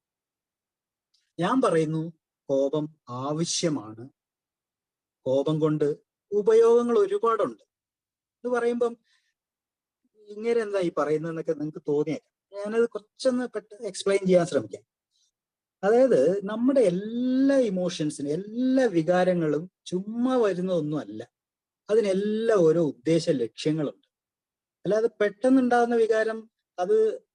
ഞാൻ പറയുന്നു കോപം ആവശ്യമാണ്, കോപം കൊണ്ട് ഉപയോഗങ്ങൾ ഒരുപാടുണ്ട് എന്ന് പറയുമ്പം ഇങ്ങനെ എന്താ ഈ പറയുന്നതെന്നൊക്കെ നിങ്ങൾക്ക് തോന്നിയേക്കാം. ഞാനത് കുറച്ചൊന്ന് എക്സ്പ്ലെയിൻ ചെയ്യാൻ ശ്രമിക്കാം. അതായത് നമ്മുടെ എല്ലാ ഇമോഷൻസിനും, എല്ലാ വികാരങ്ങളും ചുമ്മാ വരുന്നതൊന്നും അല്ല. അതിനെല്ലാം ഓരോ ഉദ്ദേശ ലക്ഷ്യങ്ങളുണ്ട്. അല്ലാതെ പെട്ടെന്നുണ്ടാകുന്ന വികാരം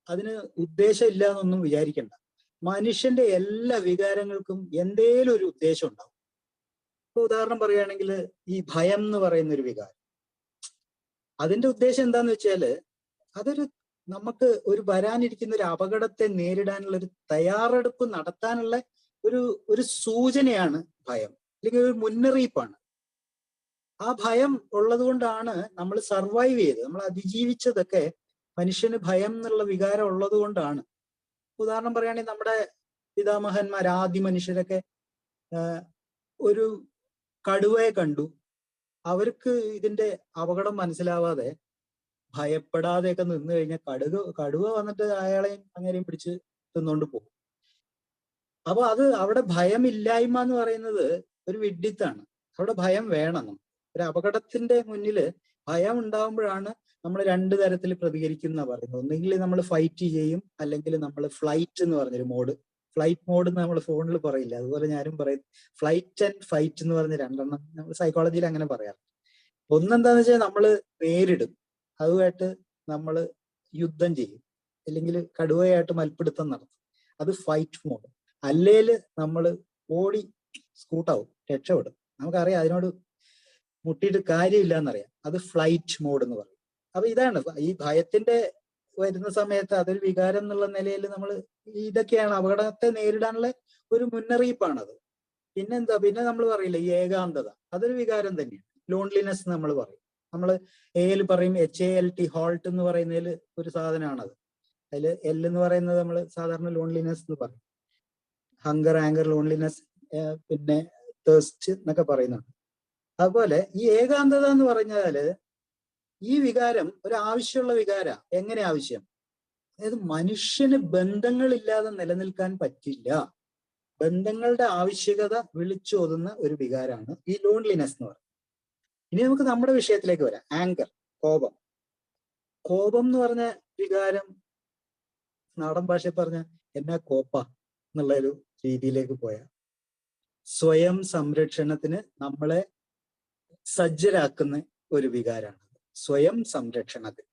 അതിന് ഉദ്ദേശം ഇല്ല എന്നൊന്നും വിചാരിക്കണ്ട. മനുഷ്യന്റെ എല്ലാ വികാരങ്ങൾക്കും എന്തേലും ഒരു ഉദ്ദേശം ഉണ്ടാവും. ഇപ്പൊ ഉദാഹരണം പറയുകയാണെങ്കിൽ ഈ ഭയം എന്ന് പറയുന്ന ഒരു വികാരം, അതിന്റെ ഉദ്ദേശം എന്താന്ന് വെച്ചാല് നമുക്ക് ഒരു വരാനിരിക്കുന്ന ഒരു അപകടത്തെ നേരിടാനുള്ള ഒരു തയ്യാറെടുപ്പ് നടത്താനുള്ള ഒരു സൂചനയാണ് ഭയം, അല്ലെങ്കിൽ ഒരു മുന്നറിയിപ്പാണ്. ആ ഭയം ഉള്ളത് കൊണ്ടാണ് നമ്മൾ സർവൈവ് ചെയ്ത്, നമ്മൾ അതിജീവിച്ചതൊക്കെ മനുഷ്യന് ഭയം എന്നുള്ള വികാരം ഉള്ളത് കൊണ്ടാണ്. ഉദാഹരണം പറയുകയാണെങ്കിൽ നമ്മുടെ പിതാമഹന്മാർ, ആദ്യ മനുഷ്യരൊക്കെ ഒരു കടുവയെ കണ്ടു, അവർക്ക് ഇതിന്റെ അപകടം മനസ്സിലാവാതെ ഭയപ്പെടാതെയൊക്കെ നിന്ന് കഴിഞ്ഞാൽ കടുവ വന്നിട്ട് അയാളെയും അങ്ങനെയും പിടിച്ച് തിന്നുകൊണ്ട് പോകും. അപ്പൊ അവിടെ ഭയമില്ലായ്മ എന്ന് പറയുന്നത് ഒരു വിഡ്ഢിത്താണ്. അവിടെ ഭയം വേണം. ഒരു അപകടത്തിന്റെ മുന്നിൽ ഭയം ഉണ്ടാകുമ്പോഴാണ് നമ്മൾ രണ്ട് തരത്തിൽ പ്രതികരിക്കുന്ന പറയുന്നത്. ഒന്നെങ്കിൽ നമ്മൾ ഫൈറ്റ് ചെയ്യും, അല്ലെങ്കിൽ നമ്മൾ ഫ്ലൈറ്റ് എന്ന് പറഞ്ഞൊരു മോഡ്, ഫ്ലൈറ്റ് മോഡ് എന്ന് നമ്മൾ ഫോണിൽ പറയില്ല, അതുപോലെ ഞാനും പറയും ഫ്ലൈറ്റ് ആൻഡ് ഫൈറ്റ് എന്ന് പറഞ്ഞ രണ്ടെണ്ണം നമ്മൾ സൈക്കോളജിയിൽ അങ്ങനെ പറയാം. ഒന്നെന്താന്ന് വെച്ചാൽ നമ്മൾ നേരിടും, അതുമായിട്ട് നമ്മൾ യുദ്ധം ചെയ്യും, അല്ലെങ്കിൽ കടുവയായിട്ട് മൽപ്പിടുത്തം നടത്തും, അത് ഫൈറ്റ് മോഡ്. അല്ലേല് നമ്മൾ ഓടി സ്കൂട്ടാവും, രക്ഷപ്പെടും, നമുക്കറിയാം അതിനോട് മുട്ടിയിട്ട് കാര്യമില്ല എന്നറിയാം, അത് ഫ്ലൈറ്റ് മോഡ് എന്ന് പറയും. അപ്പൊ ഇതാണ് ഈ ഭയത്തിന്റെ വരുന്ന സമയത്ത് അതൊരു വികാരം എന്നുള്ള നിലയിൽ നമ്മൾ ഇതൊക്കെയാണ് അപകടത്തെ നേരിടാനുള്ള ഒരു മുന്നറിയിപ്പാണത്. പിന്നെ നമ്മൾ പറയില്ല ഈ ഏകാന്തത, അതൊരു വികാരം തന്നെയാണ്. ലോൺലിനെസ് നമ്മൾ പറയും, നമ്മൾ എയിൽ പറയും HALT, ഹോൾട്ട് എന്ന് പറയുന്നതിൽ ഒരു സാധനമാണത്. അതിൽ L എന്ന് പറയുന്നത് നമ്മൾ സാധാരണ ലോൺലിനെസ് എന്ന് പറയും. ഹങ്കർ, ആങ്കർ, ലോൺലിനെസ്, പിന്നെ തേഴ്സ്റ്റ് എന്നൊക്കെ പറയുന്നുണ്ട്. അതുപോലെ ഈ ഏകാന്തത എന്ന് പറഞ്ഞാല് ഈ വികാരം ഒരു ആവശ്യമുള്ള വികാര. എങ്ങനെ ആവശ്യം? അതായത് മനുഷ്യന് ബന്ധങ്ങളില്ലാതെ നിലനിൽക്കാൻ പറ്റില്ല. ബന്ധങ്ങളുടെ ആവശ്യകത വിളിച്ചോതുന്ന ഒരു വികാരമാണ് ഈ ലോൺലിനെസ് എന്ന് പറയുന്നത്. ഇനി നമുക്ക് നമ്മുടെ വിഷയത്തിലേക്ക് വരാം. ആങ്കർ, കോപം. കോപം എന്ന് പറഞ്ഞ വികാരം നാടൻ ഭാഷയിൽ പറഞ്ഞ എന്നാ കോപ്പ എന്നുള്ള ഒരു രീതിയിലേക്ക് പോയ സ്വയം സംരക്ഷണത്തിന് നമ്മളെ സജ്ജരാക്കുന്ന ഒരു വികാരമാണ് സ്വയം സംരക്ഷണത്തിന്.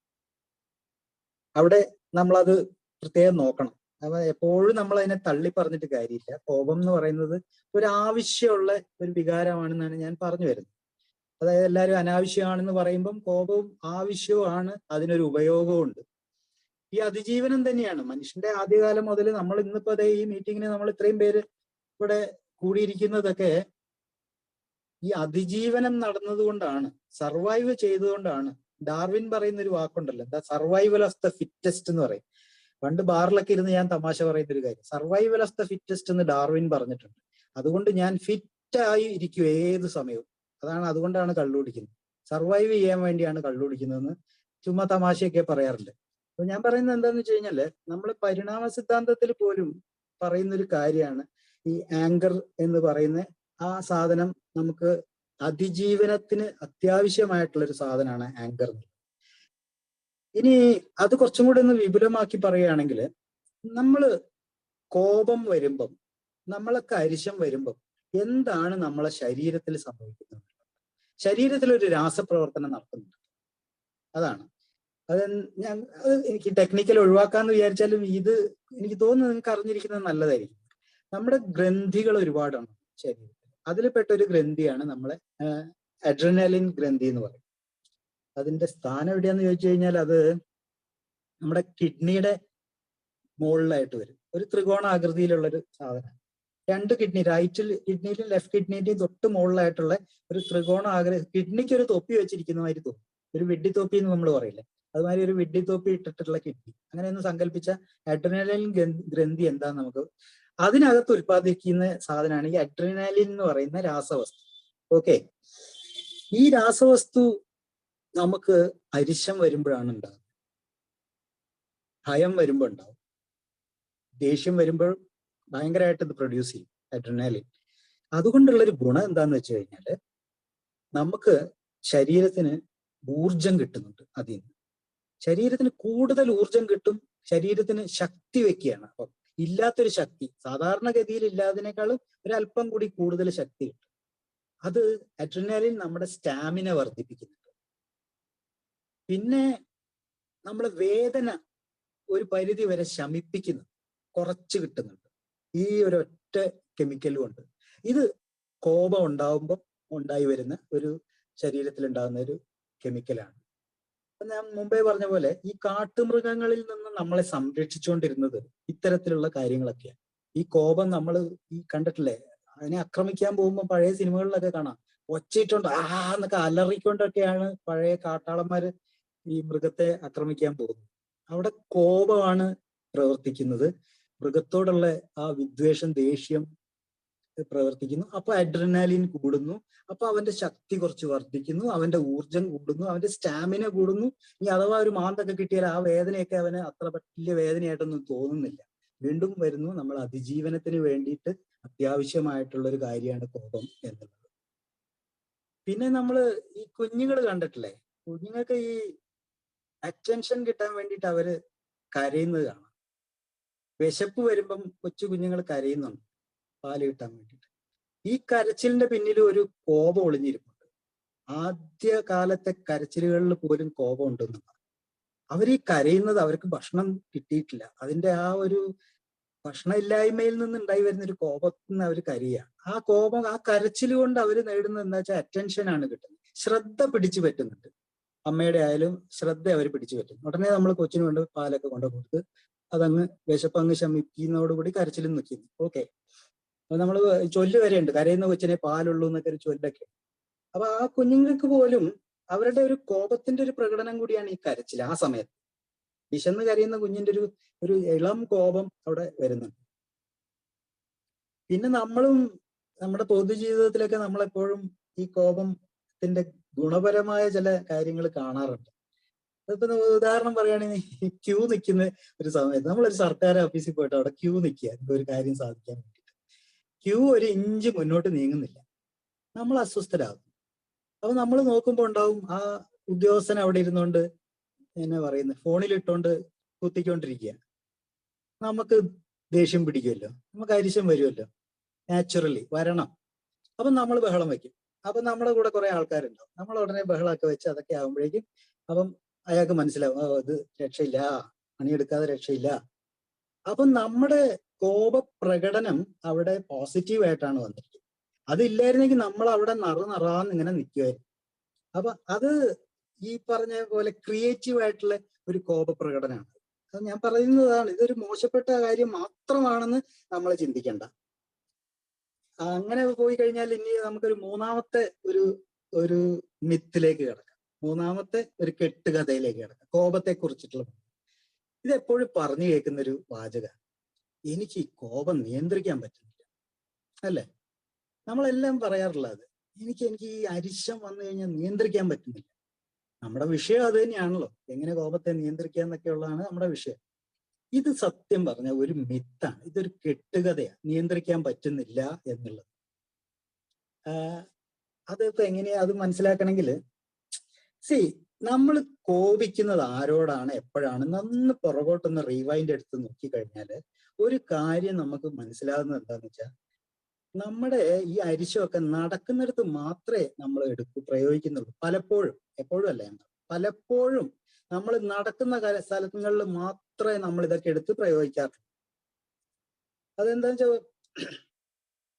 അവിടെ നമ്മളത് പ്രത്യേകം നോക്കണം. അപ്പൊ എപ്പോഴും നമ്മൾ അതിനെ തള്ളി പറഞ്ഞിട്ട് കാര്യമില്ല. കോപം എന്ന് പറയുന്നത് ഒരു ആവശ്യമുള്ള ഒരു വികാരമാണെന്നാണ് ഞാൻ പറഞ്ഞു വരുന്നത്. അതായത് എല്ലാവരും അനാവശ്യമാണെന്ന് പറയുമ്പം കോപവും ആവശ്യവുമാണ്, അതിനൊരു ഉപയോഗവും ഉണ്ട്. ഈ അതിജീവനം തന്നെയാണ് മനുഷ്യന്റെ ആദ്യകാലം മുതൽ. നമ്മൾ ഇന്നിപ്പോ അതേ ഈ മീറ്റിങ്ങിന് നമ്മൾ ഇത്രയും പേര് ഇവിടെ കൂടിയിരിക്കുന്നതൊക്കെ ഈ അതിജീവനം നടന്നതുകൊണ്ടാണ്, സർവൈവ് ചെയ്തുകൊണ്ടാണ്. ഡാർവിൻ പറയുന്ന ഒരു വാക്കുണ്ടല്ലോ, എന്താ, സർവൈവൽ ഓഫ് ദ ഫിറ്റസ്റ്റ് എന്ന് പറയും. പണ്ട് ബാറിലൊക്കെ ഇരുന്ന് ഞാൻ തമാശ പറയുന്ന ഒരു കാര്യം, സർവൈവൽ ഓഫ് ദ ഫിറ്റസ്റ്റ് എന്ന് ഡാർവിൻ പറഞ്ഞിട്ടുണ്ട്. അതുകൊണ്ട് ഞാൻ ഫിറ്റായി ഇരിക്കും ഏത് സമയവും. അതുകൊണ്ടാണ് കള്ളുകുടിക്കുന്നത്, സർവൈവ് ചെയ്യാൻ വേണ്ടിയാണ് കള്ളുകുടിക്കുന്നതെന്ന് ചുമ്മാ തമാശയൊക്കെ പറയാറുണ്ട്. അപ്പൊ ഞാൻ പറയുന്നത് എന്താന്ന് വെച്ച് കഴിഞ്ഞാല്, നമ്മൾ പരിണാമ സിദ്ധാന്തത്തിൽ പോലും പറയുന്ന ഒരു കാര്യമാണ് ഈ ആങ്കർ എന്ന് പറയുന്ന ആ സാധനം. നമുക്ക് അതിജീവനത്തിന് അത്യാവശ്യമായിട്ടുള്ള ഒരു സാധനമാണ് ആങ്കർ. ഇനി അത് കുറച്ചും കൂടി ഒന്ന് വിപുലമാക്കി പറയുകയാണെങ്കിൽ, നമ്മള് കോപം വരുമ്പം, നമ്മളൊക്കെ അരിശം വരുമ്പം എന്താണ് നമ്മളെ ശരീരത്തിൽ സംഭവിക്കുന്നത്? ശരീരത്തിൽ ഒരു രാസപ്രവർത്തനം നടക്കുന്നുണ്ട്. അതാണ് അത് എനിക്ക് ടെക്നിക്കൽ ഒഴിവാക്കാന്ന് വിചാരിച്ചാലും ഇത് എനിക്ക് തോന്നുന്നു നിങ്ങൾക്ക് അറിഞ്ഞിരിക്കുന്നത് നല്ലതായിരിക്കും. നമ്മുടെ ഗ്രന്ഥികൾ ഒരുപാടാണ് ശരീരത്തിൽ. അതിൽപ്പെട്ട ഒരു ഗ്രന്ഥിയാണ് നമ്മളെ അഡ്രിനലിൻ ഗ്രന്ഥി എന്ന് പറയും. അതിന്റെ സ്ഥാനം എവിടെയാന്ന് ചോദിച്ചു കഴിഞ്ഞാൽ അത് നമ്മുടെ കിഡ്നിയുടെ മുകളിലായിട്ട് വരും. ഒരു ത്രികോണ ആകൃതിയിലുള്ളൊരു സാധനം. രണ്ട് കിഡ്നി, റൈറ്റ് കിഡ്നിയിലും ലെഫ്റ്റ് കിഡ്നിയുടെയും തൊട്ട് മുകളിലായിട്ടുള്ള ഒരു ത്രികോണ കിഡ്നിക്ക് ഒരു തൊപ്പി വെച്ചിരിക്കുന്ന മാതിരി തോന്നും. ഒരു വിഡ്ഢി തൊപ്പി എന്ന് നമ്മൾ പറയില്ലേ, അതുമാതിരി ഒരു വിഡ്ഢി തൊപ്പി ഇട്ടിട്ടുള്ള കിഡ്നി. അങ്ങനെ ഒന്ന് സങ്കല്പിച്ച അഡ്രിനാലിൻ ഗ്രന്ഥി എന്താന്ന് നമുക്ക്, അതിനകത്ത് ഉൽപ്പാദിക്കുന്ന സാധനമാണ് ഈ അഡ്രിനാലിൻ എന്ന് പറയുന്ന രാസവസ്തു. ഓക്കെ, ഈ രാസവസ്തു നമുക്ക് അരിശം വരുമ്പോഴാണ് ഉണ്ടാകുന്നത്, ഭയം വരുമ്പോൾ ഉണ്ടാവും, ദേഷ്യം വരുമ്പോൾ ഭയങ്കരമായിട്ട് ഇത് പ്രൊഡ്യൂസ് ചെയ്യും അഡ്രിനാലിൻ. അതുകൊണ്ടുള്ളൊരു ഗുണം എന്താന്ന് വെച്ച് കഴിഞ്ഞാല് നമുക്ക് ശരീരത്തിന് ഊർജം കിട്ടുന്നുണ്ട്. അതിൽ നിന്ന് ശരീരത്തിന് കൂടുതൽ ഊർജം കിട്ടും, ശരീരത്തിന് ശക്തി വെക്കുകയാണ്. അപ്പം ഇല്ലാത്തൊരു ശക്തി, സാധാരണഗതിയിൽ ഇല്ലാതിനേക്കാളും ഒരല്പം കൂടി കൂടുതൽ ശക്തി കിട്ടും. അത് അഡ്രിനാലിൻ നമ്മുടെ സ്റ്റാമിന വർദ്ധിപ്പിക്കുന്നുണ്ട്. പിന്നെ നമ്മളെ വേദന ഒരു പരിധി വരെ ശമിപ്പിക്കുന്നു, കുറച്ച് കിട്ടുന്നുണ്ട് ഈ ഒരൊറ്റ കെമിക്കൽ കൊണ്ട്. ഇത് കോപം ഉണ്ടാവുമ്പോൾ ഉണ്ടായി വരുന്ന ഒരു ശരീരത്തിൽ ഉണ്ടാകുന്ന ഒരു കെമിക്കലാണ്. ഞാൻ മുമ്പേ പറഞ്ഞ പോലെ ഈ കാട്ടുമൃഗങ്ങളിൽ നിന്ന് നമ്മളെ സംരക്ഷിച്ചുകൊണ്ടിരുന്നത് ഇത്തരത്തിലുള്ള കാര്യങ്ങളൊക്കെയാണ്. ഈ കോപം നമ്മൾ ഈ കണ്ടിട്ടില്ലേ, അതിനെ ആക്രമിക്കാൻ പോകുമ്പോൾ പഴയ സിനിമകളിലൊക്കെ കാണാം, ഒച്ചയിട്ടുണ്ട് എന്നൊക്കെ അലറിക്കൊണ്ടൊക്കെയാണ് പഴയ കാട്ടാളന്മാര് ഈ മൃഗത്തെ ആക്രമിക്കാൻ പോകുന്നത്. അവിടെ കോപമാണ് പ്രവർത്തിക്കുന്നത്, മൃഗത്തോടുള്ള ആ വിദ്വേഷം, ദേഷ്യം പ്രവർത്തിക്കുന്നു. അപ്പൊ അഡ്രിനാലിൻ കൂടുന്നു, അപ്പൊ അവന്റെ ശക്തി കുറച്ച് വർദ്ധിക്കുന്നു, അവന്റെ ഊർജം കൂടുന്നു, അവന്റെ സ്റ്റാമിന കൂടുന്നു. ഇനി അഥവാ ഒരു മാന്തൊക്കെ കിട്ടിയാൽ ആ വേദനയൊക്കെ അവന് അത്ര വലിയ വേദനയായിട്ടൊന്നും തോന്നുന്നില്ല. വീണ്ടും വരുന്നു, നമ്മൾ അതിജീവനത്തിന് വേണ്ടിയിട്ട് അത്യാവശ്യമായിട്ടുള്ള ഒരു കാര്യമാണ് കോപം എന്നുള്ളത്. പിന്നെ നമ്മൾ ഈ കുഞ്ഞുങ്ങൾ കണ്ടിട്ടില്ലേ, കുഞ്ഞുങ്ങൾക്ക് ഈ അറ്റൻഷൻ കിട്ടാൻ വേണ്ടിയിട്ട് അവര് കരയുന്നത് കാണാം. വിശപ്പ് വരുമ്പം കൊച്ചു കുഞ്ഞുങ്ങൾ കരയുന്നുണ്ട് പാല് കിട്ടാൻ വേണ്ടിയിട്ട്. ഈ കരച്ചിലിന്റെ പിന്നിൽ ഒരു കോപം ഒളിഞ്ഞിരിപ്പുണ്ട്. ആദ്യ കാലത്തെ കരച്ചിലുകളിൽ പോലും കോപം ഉണ്ടെന്നാണ്. അവർ ഈ കരയുന്നത് അവർക്ക് ഭക്ഷണം കിട്ടിയിട്ടില്ല, അതിന്റെ ആ ഒരു ഭക്ഷണമില്ലായ്മയിൽ നിന്ന് ഉണ്ടായി വരുന്ന ഒരു കോപത്തിൽ നിന്ന് അവർ കരയുക. ആ കോപം, ആ കരച്ചിൽ കൊണ്ട് അവർ നേടുന്നത് എന്താ വെച്ചാൽ അറ്റൻഷനാണ് കിട്ടുന്നത്, ശ്രദ്ധ പിടിച്ചു പറ്റുന്നുണ്ട്. അമ്മയുടെ ആയാലും ശ്രദ്ധ അവർ പിടിച്ചു പറ്റും. ഉടനെ നമ്മൾ കൊച്ചിന് കൊണ്ട് പാലൊക്കെ കൊണ്ടു കൊടുത്ത് അതങ്ങ് വിശപ്പങ്ങ് ശമിക്കുന്നതോടുകൂടി കരച്ചിലും നിൽക്കുന്നു. ഓക്കെ, അപ്പൊ നമ്മൾ ചൊല്ല് വരെയുണ്ട്, കരയുന്ന കൊച്ചിനെ പാലുള്ളൂ എന്നൊക്കെ ഒരു ചൊല്ലൊക്കെ. അപ്പൊ ആ കുഞ്ഞുങ്ങൾക്ക് പോലും അവരുടെ ഒരു കോപത്തിന്റെ ഒരു പ്രകടനം കൂടിയാണ് ഈ കരച്ചിൽ. ആ സമയത്ത് വിശന്ന് കരയുന്ന കുഞ്ഞിന്റെ ഒരു ഇളം കോപം അവിടെ വരുന്നുണ്ട്. പിന്നെ നമ്മളും നമ്മുടെ പൊതുജീവിതത്തിലൊക്കെ നമ്മളെപ്പോഴും ഈ കോപത്തിന്റെ ഗുണപരമായ ചില കാര്യങ്ങൾ കാണാറുണ്ട്. അതിപ്പോ ഉദാഹരണം പറയുകയാണെങ്കിൽ ക്യൂ നിൽക്കുന്ന ഒരു സമയത്ത് നമ്മളൊരു സർക്കാർ ഓഫീസിൽ പോയിട്ട് അവിടെ ക്യൂ നിൽക്കുക, ഒരു കാര്യം സാധിക്കാൻ വേണ്ടിയിട്ട്. ക്യൂ ഒരു ഇഞ്ച് മുന്നോട്ട് നീങ്ങുന്നില്ല, നമ്മൾ അസ്വസ്ഥരാകും. അപ്പൊ നമ്മൾ നോക്കുമ്പോൾ ഉണ്ടാവും ആ ഉദ്യോഗസ്ഥൻ അവിടെ ഇരുന്നുകൊണ്ട് എന്നാ പറയുന്നത്, ഫോണിലിട്ടോണ്ട് കുത്തിക്കൊണ്ടിരിക്കുക. നമുക്ക് ദേഷ്യം പിടിക്കുമല്ലോ, നമുക്ക് അരിശം വരുമല്ലോ, നാച്ചുറലി വരണം. അപ്പൊ നമ്മൾ ബഹളം വെക്കും. അപ്പൊ നമ്മുടെ കൂടെ കുറെ ആൾക്കാരുണ്ടാവും, നമ്മൾ ഉടനെ ബഹളമൊക്കെ വെച്ച് അതൊക്കെ ആകുമ്പോഴേക്കും അപ്പം അയാൾക്ക് മനസ്സിലാവും, അത് രക്ഷയില്ല, പണിയെടുക്കാതെ രക്ഷയില്ല. അപ്പൊ നമ്മുടെ കോപ പ്രകടനം അവിടെ പോസിറ്റീവായിട്ടാണ് വന്നിരിക്കുന്നത്. അതില്ലായിരുന്നെങ്കിൽ നമ്മൾ അവിടെ നറാന്ന് ഇങ്ങനെ നിൽക്കുമായിരുന്നു. അപ്പൊ അത് ഈ പറഞ്ഞ പോലെ ക്രിയേറ്റീവ് ആയിട്ടുള്ള ഒരു കോപ പ്രകടനമാണ്. അത് ഞാൻ പറയുന്നതാണ്, ഇതൊരു മോശപ്പെട്ട കാര്യം മാത്രമാണെന്ന് നമ്മൾ ചിന്തിക്കേണ്ട. അങ്ങനെ പോയി കഴിഞ്ഞാൽ ഇനി നമുക്കൊരു മൂന്നാമത്തെ ഒരു മിത്തിലേക്ക് കിടക്കാം, മൂന്നാമത്തെ ഒരു കെട്ടുകഥയിലേക്ക് കിടക്കാം, കോപത്തെ കുറിച്ചിട്ടുള്ള. ഇതെപ്പോഴും പറഞ്ഞു കേൾക്കുന്ന ഒരു വാചക, എനിക്ക് ഈ കോപം നിയന്ത്രിക്കാൻ പറ്റുന്നില്ല, അല്ലേ? നമ്മളെല്ലാം പറയാറുള്ളത്, എനിക്ക് ഈ അരിശം വന്നു കഴിഞ്ഞാൽ നിയന്ത്രിക്കാൻ പറ്റുന്നില്ല. നമ്മുടെ വിഷയം അത് തന്നെയാണല്ലോ, എങ്ങനെ കോപത്തെ നിയന്ത്രിക്കുക എന്നൊക്കെ ഉള്ളതാണ് നമ്മുടെ വിഷയം. ഇത് സത്യം പറഞ്ഞ ഒരു മിത്താണ്, ഇതൊരു കെട്ടുകഥയാണ്, നിയന്ത്രിക്കാൻ പറ്റുന്നില്ല എന്നുള്ളത്. അതിപ്പോ എങ്ങനെയാ അത് മനസ്സിലാക്കണമെങ്കിൽ, നമ്മൾ കോപിക്കുന്നത് ആരോടാണ്, എപ്പോഴാണ്, നന്ന് പുറകോട്ടൊന്ന് റീവൈൻഡ് എടുത്ത് നോക്കിക്കഴിഞ്ഞാല് ഒരു കാര്യം നമുക്ക് മനസ്സിലാകുന്നത് എന്താന്ന് വെച്ചാൽ, നമ്മുടെ ഈ അരിശമൊക്കെ നടക്കുന്നിടത്ത് മാത്രമേ നമ്മൾ പ്രയോഗിക്കുന്നുള്ളൂ. പലപ്പോഴും, എപ്പോഴും അല്ല, പലപ്പോഴും നമ്മൾ നടക്കുന്ന സ്ഥലങ്ങളിൽ മാത്രമേ നമ്മൾ ഇതൊക്കെ എടുത്ത് പ്രയോഗിക്കാറുള്ളൂ. അതെന്താന്ന് വെച്ചാൽ,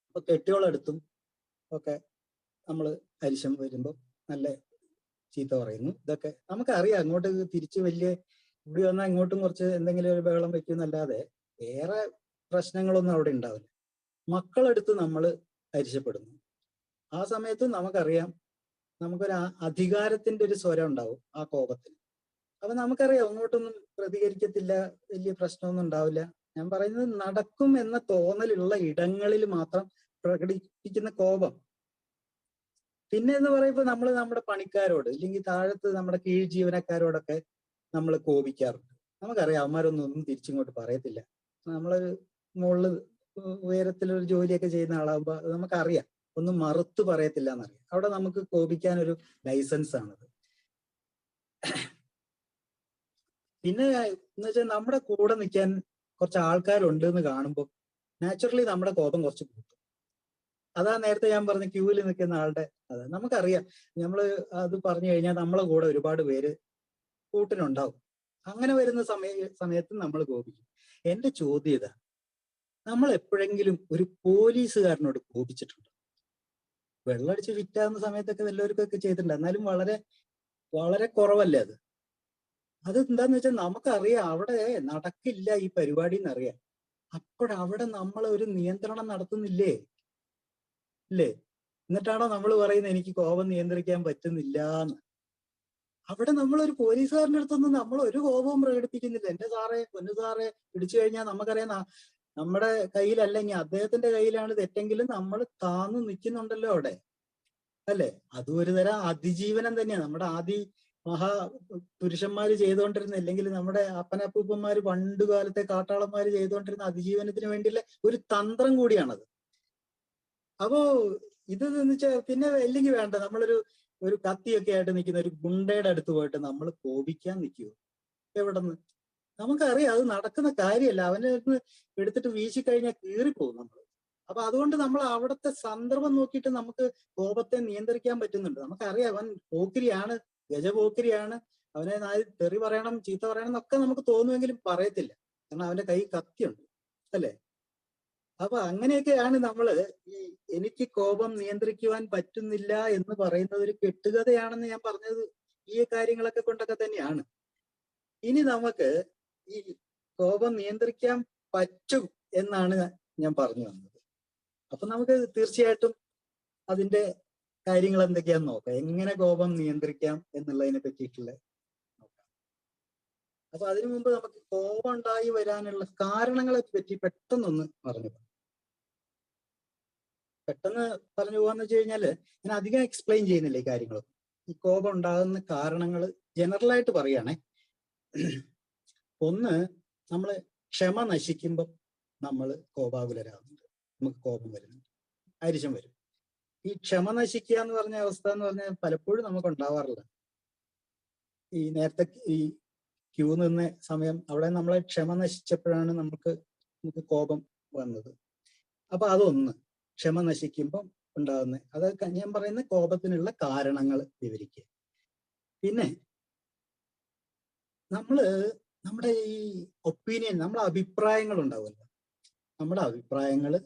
ഇപ്പൊ കെട്ടിയോളെടുത്തും ഒക്കെ നമ്മൾ അരിശം വരുമ്പോൾ നല്ല ചീത്ത പറയുന്നു, ഇതൊക്കെ നമുക്കറിയാം. അങ്ങോട്ട് തിരിച്ച് വലിയ ഇവിടെ വന്നാൽ ഇങ്ങോട്ടും കുറച്ച് എന്തെങ്കിലും ഒരു ബഹളം വെക്കുന്നല്ലാതെ വേറെ പ്രശ്നങ്ങളൊന്നും അവിടെ ഉണ്ടാവില്ല. മക്കളെടുത്ത് നമ്മൾ അരിശപ്പെടുന്നു. ആ സമയത്ത് നമുക്കറിയാം നമുക്കൊരു അധികാരത്തിന്റെ ഒരു സ്വരം ഉണ്ടാവും ആ കോപത്തിന്. അപ്പൊ നമുക്കറിയാം അങ്ങോട്ടൊന്നും പ്രതികരിക്കത്തില്ല, വലിയ പ്രശ്നമൊന്നും ഉണ്ടാവില്ല. ഞാൻ പറയുന്നത് നടക്കും എന്ന തോന്നലുള്ള ഇടങ്ങളിൽ മാത്രം പ്രകടിപ്പിക്കുന്ന കോപം. പിന്നെ എന്ന് പറയുമ്പോൾ നമ്മൾ നമ്മുടെ പണിക്കാരോട് ഇല്ലെങ്കിൽ താഴത്ത് നമ്മുടെ കീഴ് ജീവനക്കാരോടൊക്കെ നമ്മൾ കോപിക്കാറുണ്ട്. നമുക്കറിയാം അവന്മാരൊന്നും തിരിച്ചിങ്ങോട്ട് പറയത്തില്ല. നമ്മളൊരു മുകളിൽ ഉയരത്തിലൊരു ജോലിയൊക്കെ ചെയ്യുന്ന ആളാകുമ്പോൾ നമുക്കറിയാം ഒന്നും മറുത്ത് പറയത്തില്ല എന്നറിയാം. അവിടെ നമുക്ക് കോപിക്കാനൊരു ലൈസൻസ് ആണത്. പിന്നെ എന്ന് വെച്ചാൽ നമ്മുടെ കൂടെ നിൽക്കാൻ കുറച്ച് ആൾക്കാരുണ്ട് എന്ന് കാണുമ്പോൾ നാച്ചുറലി നമ്മുടെ കോപം കുറച്ച് കൂട്ടും. അതാ നേരത്തെ ഞാൻ പറഞ്ഞ ക്യൂവിൽ നിൽക്കുന്ന ആളുടെ അത് നമുക്കറിയാം. നമ്മൾ അത് പറഞ്ഞു കഴിഞ്ഞാൽ നമ്മളെ കൂടെ ഒരുപാട് പേര് കൂട്ടിനുണ്ടാവും. അങ്ങനെ വരുന്ന സമയത്ത് നമ്മൾ കോപിക്കും. എന്റെ ചോദ്യം ഇതാ, നമ്മൾ എപ്പോഴെങ്കിലും ഒരു പോലീസുകാരനോട് കോപിച്ചിട്ടുണ്ടോ? വെള്ളമടിച്ച് വിറ്റാകുന്ന സമയത്തൊക്കെ വല്ലവർക്കൊക്കെ ചെയ്തിട്ടുണ്ട്, എന്നാലും വളരെ വളരെ കുറവല്ലേ അത്. അതെന്താന്ന് വെച്ചാൽ നമുക്കറിയാം അവിടെ നടക്കില്ല ഈ പരിപാടി എന്നറിയാം. അപ്പോഴവിടെ നമ്മൾ ഒരു നിയന്ത്രണം നടത്തുന്നില്ലേ? ഇല്ലേ? എന്നിട്ടാണോ നമ്മൾ പറയുന്നത് എനിക്ക് കോപം നിയന്ത്രിക്കാൻ പറ്റുന്നില്ല എന്ന്? അവിടെ നമ്മൾ ഒരു പോലീസുകാരൻ്റെ അടുത്തൊന്നും നമ്മൾ ഒരു കോപവും പ്രകടിപ്പിക്കുന്നില്ല. എന്റെ സാറേ, പൊന്നു സാറേ, പിടിച്ചു കഴിഞ്ഞാൽ നമുക്കറിയാം നമ്മുടെ കയ്യിലല്ലെങ്കിൽ അദ്ദേഹത്തിന്റെ കയ്യിലാണ് തെറ്റെങ്കിലും നമ്മൾ താന്നു നിൽക്കുന്നുണ്ടല്ലോ അവിടെ, അല്ലെ? അതും ഒരു തരം അതിജീവനം തന്നെയാണ്. നമ്മുടെ മഹാ പുരുഷന്മാര് ചെയ്തുകൊണ്ടിരുന്ന, അല്ലെങ്കിൽ നമ്മുടെ അപ്പനപ്പൂപ്പന്മാര് പണ്ട് കാലത്തെ കാട്ടാളന്മാര് ചെയ്തുകൊണ്ടിരുന്ന അതിജീവനത്തിന് വേണ്ടിയുള്ള ഒരു തന്ത്രം കൂടിയാണത്. അപ്പോ ഇത് വെച്ചാൽ പിന്നെ അല്ലെങ്കിൽ വേണ്ട, ഒരു കത്തിയൊക്കെ ആയിട്ട് നിൽക്കുന്ന ഒരു ഗുണ്ടയുടെ അടുത്ത് പോയിട്ട് നമ്മൾ കോപിക്കാൻ നിൽക്കുവോ? എവിടെന്ന്? നമുക്കറിയാം അത് നടക്കുന്ന കാര്യമല്ല. അവനെ എടുത്തിട്ട് വീശിക്കഴിഞ്ഞാൽ കീറിപ്പോകും നമ്മൾ. അപ്പൊ അതുകൊണ്ട് നമ്മൾ അവിടുത്തെ സന്ദർഭം നോക്കിയിട്ട് നമുക്ക് കോപത്തെ നിയന്ത്രിക്കാൻ പറ്റുന്നുണ്ട്. നമുക്കറിയാം അവൻ പോക്കിരിയാണ്, ഗജപോക്കിരിയാണ്, അവനെ തെറി പറയണം, ചീത്ത പറയണം എന്നൊക്കെ നമുക്ക് തോന്നുമെങ്കിലും പറയത്തില്ല. കാരണം അവന്റെ കൈ കത്തിയുണ്ട്, അല്ലെ? അപ്പൊ അങ്ങനെയൊക്കെയാണ് എനിക്ക് കോപം നിയന്ത്രിക്കുവാൻ പറ്റുന്നില്ല എന്ന് പറയുന്നത് ഒരു കെട്ടുകഥയാണെന്ന് ഞാൻ പറഞ്ഞത് ഈ കാര്യങ്ങളൊക്കെ കൊണ്ടൊക്കെ തന്നെയാണ്. ഇനി നമുക്ക് ഈ കോപം നിയന്ത്രിക്കാൻ പറ്റും എന്നാണ് ഞാൻ പറഞ്ഞു വന്നത്. അപ്പൊ നമുക്ക് തീർച്ചയായിട്ടും അതിന്റെ കാര്യങ്ങൾ എന്തൊക്കെയാന്ന് നോക്കാം. എങ്ങനെ കോപം നിയന്ത്രിക്കാം എന്നുള്ളതിനെ പറ്റിയിട്ടുള്ള നോക്കാം. അപ്പൊ അതിനു മുമ്പ് നമുക്ക് കോപം ഉണ്ടായി വരാനുള്ള കാരണങ്ങളെ പറ്റി പെട്ടെന്ന് പറഞ്ഞു പോകാന്ന് വെച്ച് കഴിഞ്ഞാല് ഞാൻ അധികം എക്സ്പ്ലെയിൻ ചെയ്യുന്നില്ല ഈ കാര്യങ്ങളൊക്കെ. ഈ കോപം ഉണ്ടാകുന്ന കാരണങ്ങൾ ജനറലായിട്ട് പറയുകയാണെ. ഒന്ന്, നമ്മള് ക്ഷമ നശിക്കുമ്പോൾ നമ്മൾ കോപാകുലരാകുന്നുണ്ട്, നമുക്ക് കോപം വരുന്നുണ്ട്, അരിശം വരും. ഈ ക്ഷമ നശിക്കുക എന്ന് പറഞ്ഞ അവസ്ഥ എന്ന് പറഞ്ഞാൽ പലപ്പോഴും നമുക്ക് ഉണ്ടാവാറില്ല. ഈ നേരത്തെ ഈ ക്യൂ നിന്ന സമയം അവിടെ നമ്മളെ ക്ഷമ നശിച്ചപ്പോഴാണ് നമുക്ക് കോപം വന്നത്. അപ്പൊ അതൊന്ന്, ക്ഷമ നശിക്കുമ്പോൾ ഉണ്ടാകുന്ന അതൊക്കെ ഞാൻ പറയുന്ന കോപത്തിനുള്ള കാരണങ്ങൾ വിവരിക്കുക. പിന്നെ നമ്മുടെ ഈ ഒപ്പീനിയൻ, നമ്മുടെ അഭിപ്രായങ്ങൾ ഉണ്ടാവുമല്ലോ. നമ്മുടെ അഭിപ്രായങ്ങള്,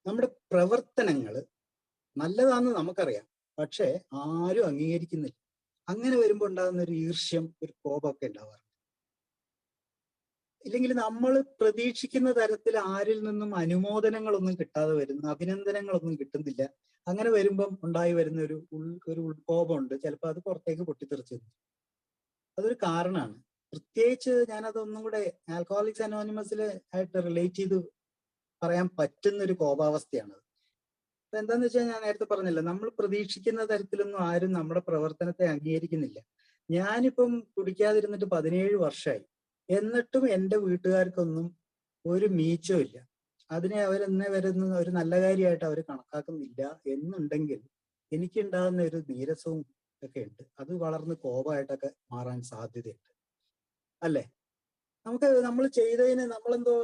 നമ്മുടെ പ്രവർത്തനങ്ങള് നല്ലതാണെന്ന് നമുക്കറിയാം, പക്ഷെ ആരും അംഗീകരിക്കുന്നില്ല. അങ്ങനെ വരുമ്പോൾ ഉണ്ടാകുന്ന ഒരു ഈർഷ്യം, ഒരു കോപമൊക്കെ ഉണ്ടാവാറുണ്ട്. ഇല്ലെങ്കിൽ നമ്മൾ പ്രതീക്ഷിക്കുന്ന തരത്തിൽ ആരിൽ നിന്നും അനുമോദനങ്ങളൊന്നും കിട്ടാതെ വരുന്നു, അഭിനന്ദനങ്ങളൊന്നും കിട്ടുന്നില്ല. അങ്ങനെ വരുമ്പം ഉണ്ടായി വരുന്ന ഒരു ഉൾകോപമുണ്ട്. ചിലപ്പോൾ അത് പുറത്തേക്ക് പൊട്ടിത്തെറിച്ചു. അതൊരു കാരണമാണ്. പ്രത്യേകിച്ച് ഞാനതൊന്നും കൂടെ ആൽക്കഹോളിക്സ് അനോണിമസിൽ ആയിട്ട് റിലേറ്റ് ചെയ്ത് പറയാൻ പറ്റുന്ന ഒരു കോപാവസ്ഥയാണത്. അപ്പൊ എന്താന്ന് വെച്ചാൽ ഞാൻ നേരത്തെ പറഞ്ഞില്ല, നമ്മൾ പ്രതീക്ഷിക്കുന്ന തരത്തിലൊന്നും ആരും നമ്മുടെ പ്രവർത്തനത്തെ അംഗീകരിക്കുന്നില്ല. ഞാനിപ്പം കുടിക്കാതിരുന്നിട്ട് 17 വർഷമായി, എന്നിട്ടും എൻ്റെ വീട്ടുകാർക്കൊന്നും ഒരു മീച്ചവും ഇല്ല. അതിനെ അവരെന്നെ വരുന്ന ഒരു നല്ല കാര്യമായിട്ട് അവർ കണക്കാക്കുന്നില്ല എന്നുണ്ടെങ്കിൽ എനിക്കുണ്ടാകുന്ന ഒരു നീരസവും ഒക്കെ ഉണ്ട്. അത് വളർന്ന് കോപമായിട്ടൊക്കെ മാറാൻ സാധ്യതയുണ്ട്, അല്ലേ? നമ്മൾ ചെയ്തതിന് നമ്മളെന്തോ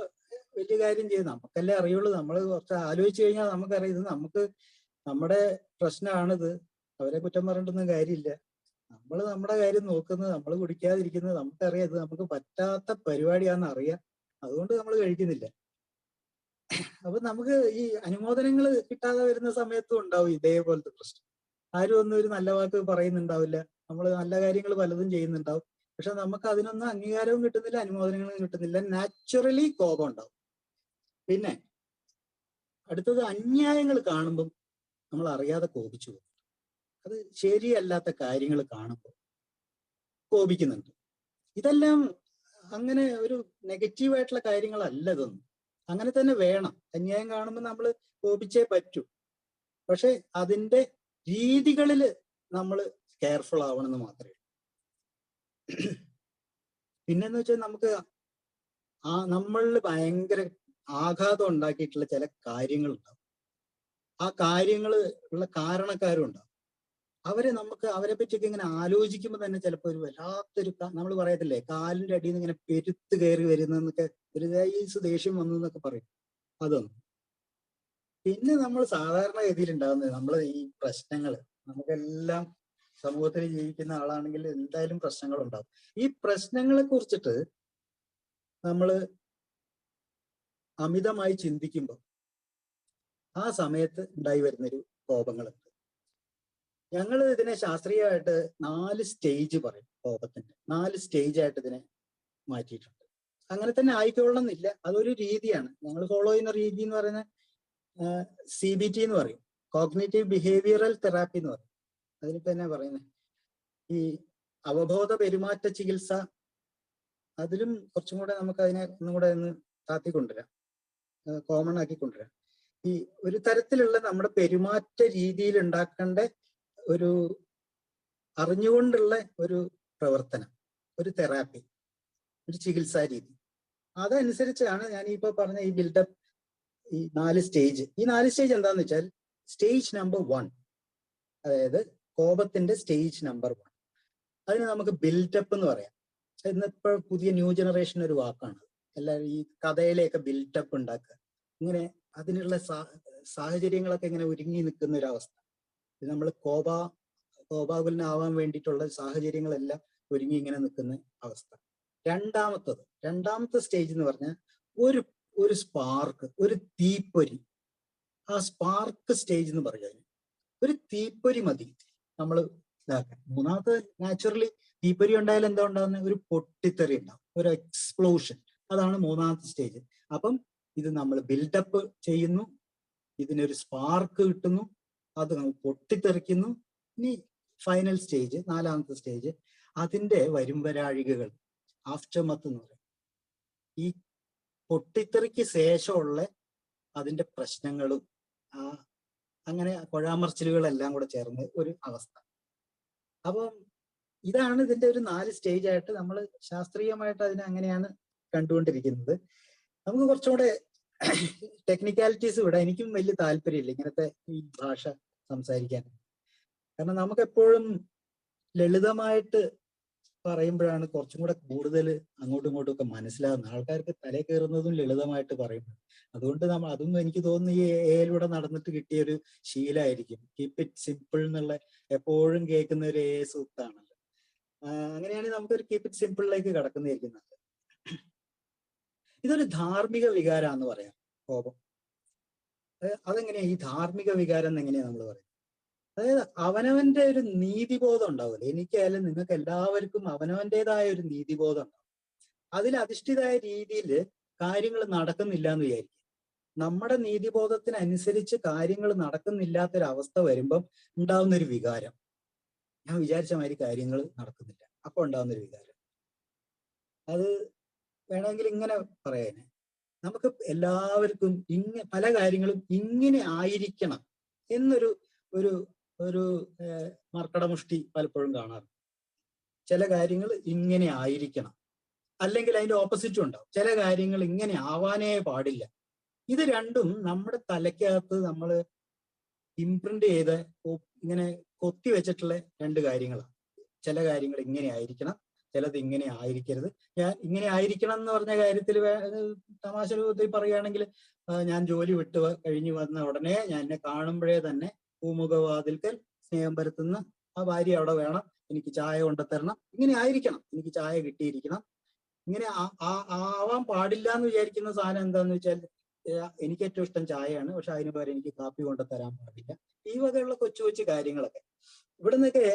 വലിയ കാര്യം ചെയ്ത് നമുക്കല്ലേ അറിയുള്ളൂ. നമ്മൾ കുറച്ച് ആലോചിച്ച് കഴിഞ്ഞാൽ നമുക്കറിയാം ഇത് നമ്മുടെ പ്രശ്നമാണിത്. അവരെ കുറ്റം പറഞ്ഞിട്ടൊന്നും കാര്യമില്ല. നമ്മൾ നമ്മുടെ കാര്യം നോക്കുന്നത്, നമ്മൾ കുടിക്കാതിരിക്കുന്നത് നമുക്കറിയാം ഇത് നമുക്ക് പറ്റാത്ത പരിപാടിയാണെന്ന് അറിയാം. അതുകൊണ്ട് നമ്മൾ കഴിക്കുന്നില്ല. അപ്പൊ നമുക്ക് ഈ അനുമോദനങ്ങൾ കിട്ടാതെ വരുന്ന സമയത്തും ഉണ്ടാവും ഇതേപോലത്തെ പ്രശ്നം. ആരും ഒന്നും ഒരു നല്ല വാക്ക് പറയുന്നുണ്ടാവില്ല. നമ്മൾ നല്ല കാര്യങ്ങൾ പലതും ചെയ്യുന്നുണ്ടാവും, പക്ഷെ നമുക്ക് അതിനൊന്നും അംഗീകാരവും കിട്ടുന്നില്ല, അനുമോദനങ്ങളും കിട്ടുന്നില്ല. നാച്ചുറലി കോപം ഉണ്ടാവും. പിന്നെ അടുത്തത് അന്യായങ്ങൾ കാണുമ്പം നമ്മൾ അറിയാതെ കോപിച്ചു പോകും. അത് ശരിയല്ലാത്ത കാര്യങ്ങൾ കാണുമ്പോൾ കോപിക്കുന്നുണ്ട്. ഇതെല്ലാം അങ്ങനെ ഒരു നെഗറ്റീവായിട്ടുള്ള കാര്യങ്ങളല്ല ഇതൊന്നും. അങ്ങനെ തന്നെ വേണം. അന്യായം കാണുമ്പോൾ നമ്മൾ കോപിച്ചേ പറ്റൂ. പക്ഷെ അതിന്റെ രീതികളിൽ നമ്മൾ കെയർഫുൾ ആവണമെന്ന് മാത്രമേ. പിന്നെന്ന് വെച്ചാൽ നമുക്ക് നമ്മളിൽ ഭയങ്കര ആഘാതം ഉണ്ടാക്കിയിട്ടുള്ള ചില കാര്യങ്ങളുണ്ടാവും. ആ കാര്യങ്ങൾ ഉള്ള കാരണക്കാരും ഉണ്ടാവും. അവരെ പറ്റിയൊക്കെ ഇങ്ങനെ ആലോചിക്കുമ്പോൾ തന്നെ ചിലപ്പോൾ ഒരു വല്ലാത്തൊരു, നമ്മൾ പറയത്തില്ലേ കാലിന്റെ അടിയിൽ നിന്ന് ഇങ്ങനെ പെരുത്ത് കയറി വരുന്നൊക്കെ, ഒരു ദേഷ്യം വന്നു എന്നൊക്കെ പറയും. അതൊന്നും. പിന്നെ നമ്മൾ സാധാരണഗതിയിൽ ഉണ്ടാകുന്നത് നമ്മൾ ഈ പ്രശ്നങ്ങൾ, നമുക്കെല്ലാം സമൂഹത്തിൽ ജീവിക്കുന്ന ആളാണെങ്കിൽ എന്തായാലും പ്രശ്നങ്ങൾ ഉണ്ടാവും. ഈ പ്രശ്നങ്ങളെ കുറിച്ചിട്ട് നമ്മൾ അമിതമായി ചിന്തിക്കുമ്പോൾ ആ സമയത്ത് ഉണ്ടായി വരുന്നൊരു കോപങ്ങളുണ്ട്. ഞങ്ങൾ ഇതിനെ ശാസ്ത്രീയമായിട്ട് 4 സ്റ്റേജ് പറയും. കോപത്തിന്റെ 4 സ്റ്റേജ് ആയിട്ട് ഇതിനെ മാറ്റിയിട്ടുണ്ട്. അങ്ങനെ തന്നെ ആയിക്കൊള്ളണം എന്നില്ല, അതൊരു രീതിയാണ്. ഞങ്ങൾ ഫോളോ ചെയ്യുന്ന രീതി എന്ന് പറയുന്നത് CBT എന്ന് പറയും, കോഗ്നിറ്റീവ് ബിഹേവിയറൽ തെറാപ്പി എന്ന് പറയും. അതിനിപ്പോ എന്നാ പറയുന്നത്, ഈ അവബോധ പെരുമാറ്റ ചികിത്സ, അതിലും കുറച്ചും കൂടെ നമുക്ക് അതിനെ ഒന്നും കൂടെ ഒന്ന് താത്തിക്കൊണ്ടുവരാം, കോമൺ ആക്കി കൊണ്ടുവരാം. ഈ ഒരു തരത്തിലുള്ള നമ്മുടെ പെരുമാറ്റ രീതിയിൽ ഉണ്ടാക്കേണ്ട ഒരു അറിഞ്ഞുകൊണ്ടുള്ള ഒരു പ്രവർത്തനം, ഒരു തെറാപ്പി, ഒരു ചികിത്സാ രീതി. അതനുസരിച്ചാണ് ഞാൻ ഇപ്പൊ പറഞ്ഞ ഈ ബിൽഡപ്പ്, ഈ 4 സ്റ്റേജ്. ഈ 4 സ്റ്റേജ് എന്താന്ന് വെച്ചാൽ, സ്റ്റേജ് നമ്പർ 1, അതായത് കോപത്തിന്റെ സ്റ്റേജ് നമ്പർ 1, അതിന് നമുക്ക് ബിൽഡപ്പ് എന്ന് പറയാം. ഇന്നിപ്പോ പുതിയ ന്യൂ ജനറേഷൻ ഒരു വാക്കാണ്. എല്ലാവരും ഈ കഥയിലെയൊക്കെ ബിൽഡപ്പ് ഉണ്ടാക്കുക, ഇങ്ങനെ അതിനുള്ള സാഹചര്യങ്ങളൊക്കെ ഇങ്ങനെ ഒരുങ്ങി നിൽക്കുന്ന ഒരു അവസ്ഥ. ഇത് നമ്മൾ കോപാകുലനാവാൻ വേണ്ടിയിട്ടുള്ള സാഹചര്യങ്ങളെല്ലാം ഒരുങ്ങി ഇങ്ങനെ നിൽക്കുന്ന അവസ്ഥ. രണ്ടാമത്തെ സ്റ്റേജ് എന്ന് പറഞ്ഞാൽ ഒരു സ്പാർക്ക്, ഒരു തീപ്പൊരി. ആ സ്പാർക്ക് സ്റ്റേജ് എന്ന് പറയുന്നത് ഒരു തീപ്പൊരി മതി നമ്മൾ ഇതാക്കാൻ. മൂന്നാമത്തെ നാച്ചുറലി തീപ്പൊരി ഉണ്ടായാലും എന്താ ഉണ്ടാകുന്നത്, ഒരു പൊട്ടിത്തെറി ഉണ്ടാവും, ഒരു എക്സ്പ്ലോഷൻ. അതാണ് മൂന്നാമത്തെ സ്റ്റേജ്. അപ്പം ഇത് നമ്മൾ ബിൽഡപ്പ് ചെയ്യുന്നു, ഇതിനൊരു സ്പാർക്ക് കിട്ടുന്നു, അത് പൊട്ടിത്തെറിക്കുന്നു. ഇനി ഫൈനൽ സ്റ്റേജ്, 4ാമത്തെ സ്റ്റേജ്, അതിന്റെ വരുംവരാഴികകൾ, ആഫ്റ്റർമത്ത് എന്ന് പറയും. ഈ പൊട്ടിത്തെറിക്ക് ശേഷമുള്ള അതിന്റെ പ്രശ്നങ്ങളും അങ്ങനെ കൊഴാമർച്ചിലുകളെല്ലാം കൂടെ ചേർന്ന് ഒരു അവസ്ഥ. അപ്പം ഇതാണ് ഇതിന്റെ ഒരു 4 സ്റ്റേജ് ആയിട്ട് നമ്മൾ ശാസ്ത്രീയമായിട്ട് അതിനെ അങ്ങനെയാണ് കണ്ടുകൊണ്ടിരിക്കുന്നത്. നമുക്ക് കുറച്ചുകൂടെ ടെക്നിക്കാലിറ്റീസ് ഇവിടെ എനിക്കും വലിയ താല്പര്യമില്ല ഇങ്ങനത്തെ ഈ ഭാഷ സംസാരിക്കാൻ. കാരണം നമുക്കെപ്പോഴും ലളിതമായിട്ട് പറയുമ്പോഴാണ് കുറച്ചും കൂടെ കൂടുതൽ അങ്ങോട്ടും ഇങ്ങോട്ടും ഒക്കെ മനസ്സിലാകുന്നത്. ആൾക്കാർക്ക് തലേ കയറുന്നതും ലളിതമായിട്ട് പറയുമ്പോൾ. അതുകൊണ്ട് അതൊന്നും എനിക്ക് തോന്നുന്നു ഈ എയിലൂടെ നടന്നിട്ട് കിട്ടിയൊരു ശീലമായിരിക്കും. കീപ്പ് ഇറ്റ് സിമ്പിൾ എന്നുള്ള എപ്പോഴും കേൾക്കുന്ന ഒരു സൂക്താണല്ലോ. അങ്ങനെയാണെങ്കിൽ നമുക്കൊരു കീപ്പ് ഇറ്റ് സിമ്പിളിലേക്ക് കടക്കുന്നതായിരിക്കും നല്ലത്. ഇതൊരു ധാർമ്മിക വികാരമാണെന്ന് പറയാം കോപം. അതെങ്ങനെയാ ഈ ധാർമ്മിക വികാരം എന്നെങ്ങനെയാ നമ്മൾ പറയുന്നത്? അതായത് അവനവന്റെ ഒരു നീതിബോധം ഉണ്ടാവില്ല. എനിക്കായാലും നിങ്ങൾക്ക് എല്ലാവർക്കും അവനവന്റേതായ ഒരു നീതിബോധം ഉണ്ടാവും. അതിൽ അധിഷ്ഠിതമായ രീതിയിൽ കാര്യങ്ങൾ നടക്കുന്നില്ല എന്ന് വിചാരിക്കും. നമ്മുടെ നീതിബോധത്തിനനുസരിച്ച് കാര്യങ്ങൾ നടക്കുന്നില്ലാത്തൊരവസ്ഥ വരുമ്പം ഉണ്ടാവുന്ന ഒരു വികാരം, ഞാൻ വിചാരിച്ച മാതിരി കാര്യങ്ങൾ നടക്കുന്നില്ല, അപ്പൊ ഉണ്ടാവുന്ന ഒരു വികാരം. അത് വേണമെങ്കിൽ ഇങ്ങനെ പറയാനെ, നമുക്ക് എല്ലാവർക്കും പല കാര്യങ്ങളും ഇങ്ങനെ ആയിരിക്കണം എന്നൊരു ഒരു ഒരു മർക്കടമുഷ്ടി പലപ്പോഴും കാണാറുണ്ട്. ചില കാര്യങ്ങൾ ഇങ്ങനെ ആയിരിക്കണം, അല്ലെങ്കിൽ അതിന്റെ ഓപ്പോസിറ്റും ഉണ്ടാവും. ചില കാര്യങ്ങൾ ഇങ്ങനെ ആവാനേ പാടില്ല. ഇത് രണ്ടും നമ്മുടെ തലയ്ക്കകത്ത് നമ്മൾ ഇംപ്രിന്റ് ചെയ്ത് ഇങ്ങനെ കൊത്തി വെച്ചിട്ടുള്ള 2 കാര്യങ്ങളാണ്. ചില കാര്യങ്ങൾ ഇങ്ങനെ ആയിരിക്കണം, ചിലത് ഇങ്ങനെ ആയിരിക്കരുത്. ഞാൻ ഇങ്ങനെ ആയിരിക്കണം എന്ന് പറഞ്ഞ കാര്യത്തിൽ തമാശ രൂപത്തിൽ പറയുകയാണെങ്കിൽ, ഞാൻ ജോലി വിട്ട് കഴിഞ്ഞു വന്ന ഉടനെ ഞാൻ എന്നെ കാണുമ്പോഴേ തന്നെ പൂമുഖവാതിൽക്കൽ സ്നേഹം പരത്തുന്ന ആ ഭാര്യ അവിടെ വേണം, എനിക്ക് ചായ കൊണ്ടുതരണം, ഇങ്ങനെ ആയിരിക്കണം, എനിക്ക് ചായ കിട്ടിയിരിക്കണം. ഇങ്ങനെ ആവാൻ പാടില്ല എന്ന് വിചാരിക്കുന്ന സാധനം എന്താന്ന് വെച്ചാൽ, എനിക്ക് ഏറ്റവും ഇഷ്ടം ചായയാണ്, പക്ഷെ അതിന് പകരം എനിക്ക് കാപ്പി കൊണ്ടുതരാൻ പാടില്ല. ഈ വകയുള്ള കൊച്ചു കൊച്ചു കാര്യങ്ങളൊക്കെ ഇവിടെ നിന്നൊക്കെ.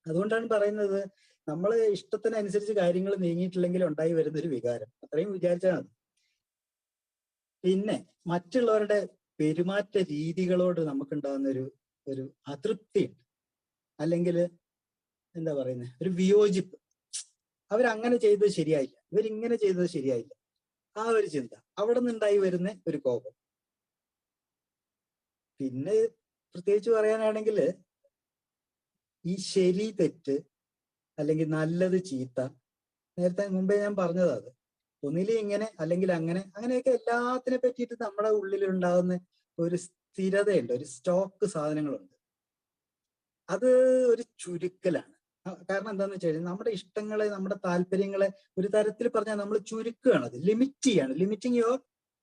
അതുകൊണ്ടാണ് പറയുന്നത്, നമ്മൾ ഇഷ്ടത്തിനനുസരിച്ച് കാര്യങ്ങൾ നീങ്ങിയിട്ടില്ലെങ്കിൽ ഉണ്ടായി വരുന്നൊരു വികാരം. അത്രയും വിചാരിച്ചാൽ മതി. പിന്നെ മറ്റുള്ളവരുടെ പെരുമാറ്റ രീതികളോട് നമുക്കുണ്ടാകുന്ന ഒരു അതൃപ്തി, അല്ലെങ്കിൽ എന്താ പറയുന്നത്, ഒരു വിയോജിപ്പ്. അവരങ്ങനെ ചെയ്തത് ശരിയായില്ല, ഇവരിങ്ങനെ ചെയ്തത് ശരിയായില്ല, ആ ഒരു ചിന്ത അവിടെ നിന്നുണ്ടായി വരുന്ന ഒരു കോപം. പിന്നെ പ്രത്യേകിച്ച് പറയാനാണെങ്കിൽ ഈ ശരി തെറ്റ്, അല്ലെങ്കിൽ നല്ലത് ചീത്ത, നേരത്തെ മുമ്പേ ഞാൻ പറഞ്ഞതാ, അത് ഒന്നിലും ഇങ്ങനെ അല്ലെങ്കിൽ അങ്ങനെ, അങ്ങനെയൊക്കെ എല്ലാത്തിനെ പറ്റിയിട്ട് നമ്മുടെ ഉള്ളിൽ ഉണ്ടാകുന്ന ഒരു സ്ഥിരതയുണ്ട്, ഒരു സ്റ്റോക്ക് സാധനങ്ങളുണ്ട്. അത് ഒരു ചുരുക്കലാണ്. കാരണം എന്താണെന്ന് വെച്ച് കഴിഞ്ഞാൽ നമ്മുടെ ഇഷ്ടങ്ങളെ, നമ്മുടെ താല്പര്യങ്ങളെ ഒരു തരത്തിൽ പറഞ്ഞാൽ നമ്മൾ ചുരുക്കുകയാണ്, അത് ലിമിറ്റ് ചെയ്യാണ്, ലിമിറ്റിങ് യുവർ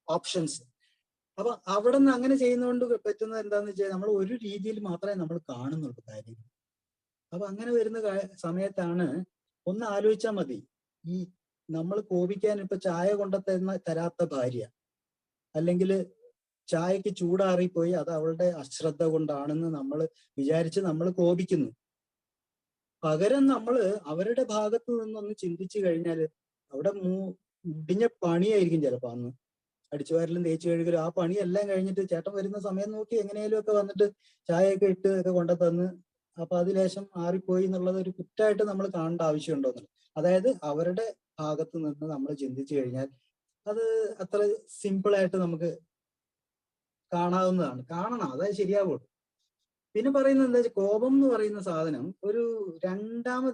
ഓപ്ഷൻസ്. അപ്പൊ അവിടെ നിന്ന് അങ്ങനെ ചെയ്യുന്നതുകൊണ്ട് പറ്റുന്നത് എന്താണെന്ന് വെച്ചാൽ നമ്മൾ ഒരു രീതിയിൽ മാത്രമേ നമ്മൾ കാണുന്നുള്ളൂ കാര്യങ്ങൾ. അപ്പൊ അങ്ങനെ വരുന്ന സമയത്താണ് ഒന്ന് ആലോചിച്ചാൽ മതി, ഈ നമ്മൾ കോപിക്കാൻ ഇപ്പൊ ചായ തരാത്ത ഭാര്യ, അല്ലെങ്കിൽ ചായക്ക് ചൂടാറിപ്പോയി അത് അവളുടെ അശ്രദ്ധ കൊണ്ടാണെന്ന് നമ്മൾ വിചാരിച്ച് നമ്മൾ കോപിക്കുന്നു. പകരം നമ്മൾ അവരുടെ ഭാഗത്ത് നിന്നൊന്ന് ചിന്തിച്ചു കഴിഞ്ഞാൽ അവിടെ മുടിഞ്ഞ പണിയായിരിക്കും ചിലപ്പോ അന്ന്, അടിച്ചുവാരലും തേച്ച് കഴുകലും ആ പണിയെല്ലാം കഴിഞ്ഞിട്ട് ചേട്ടൻ വരുന്ന സമയം നോക്കി എങ്ങനെയാലും ഒക്കെ വന്നിട്ട് ചായയൊക്കെ ഇട്ട് ഒക്കെ കൊണ്ടു തന്ന്, അപ്പൊ അത് ലേശം മാറിപ്പോയി എന്നുള്ളത് ഒരു കുറ്റമായിട്ട് നമ്മൾ കാണേണ്ട ആവശ്യമുണ്ടോ എന്നുള്ളത്. അതായത് അവരുടെ ഭാഗത്ത് നിന്ന് നമ്മൾ ചിന്തിച്ചു കഴിഞ്ഞാൽ അത് അത്ര സിമ്പിളായിട്ട് നമുക്ക് കാണണം, അതായത് ശരിയാവുള്ളൂ. പിന്നെ പറയുന്നത് എന്താ വെച്ചാൽ കോപം എന്ന് പറയുന്ന സാധനം ഒരു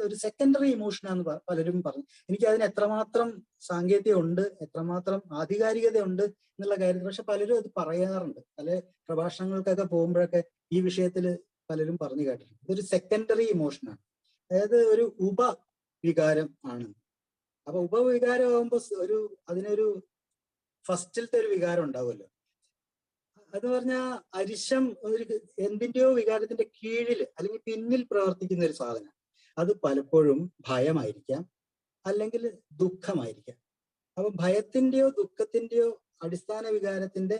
ഒരു സെക്കൻഡറി ഇമോഷനാന്ന് പലരും പറഞ്ഞു. എനിക്ക് അതിന് എത്രമാത്രം സാങ്കേതികം ഉണ്ട്, എത്രമാത്രം ആധികാരികത ഉണ്ട് എന്നുള്ള കാര്യത്തിൽ പക്ഷെ പലരും അത് പറയാറുണ്ട്. പല പ്രഭാഷണങ്ങൾക്കൊക്കെ പോകുമ്പോഴൊക്കെ ഈ വിഷയത്തിൽ പലരും പറഞ്ഞു കേട്ടിട്ടുണ്ട്. ഇതൊരു സെക്കൻഡറി ഇമോഷനാണ്, അതായത് ഒരു ഉപവികാരം ആണ്. അപ്പൊ ഉപവികാരം ആകുമ്പോൾ അതിനൊരു ഫസ്റ്റിലത്തെ ഒരു വികാരം ഉണ്ടാവുമല്ലോ, അത് പറഞ്ഞാൽ അരിശം എന്തിന്റെയോ വികാരത്തിന്റെ കീഴിൽ അല്ലെങ്കിൽ പിന്നിൽ പ്രവർത്തിക്കുന്ന ഒരു സാധനം. അത് പലപ്പോഴും ഭയമായിരിക്കാം, അല്ലെങ്കിൽ ദുഃഖമായിരിക്കാം. അപ്പൊ ഭയത്തിന്റെയോ ദുഃഖത്തിന്റെയോ അടിസ്ഥാന വികാരത്തിന്റെ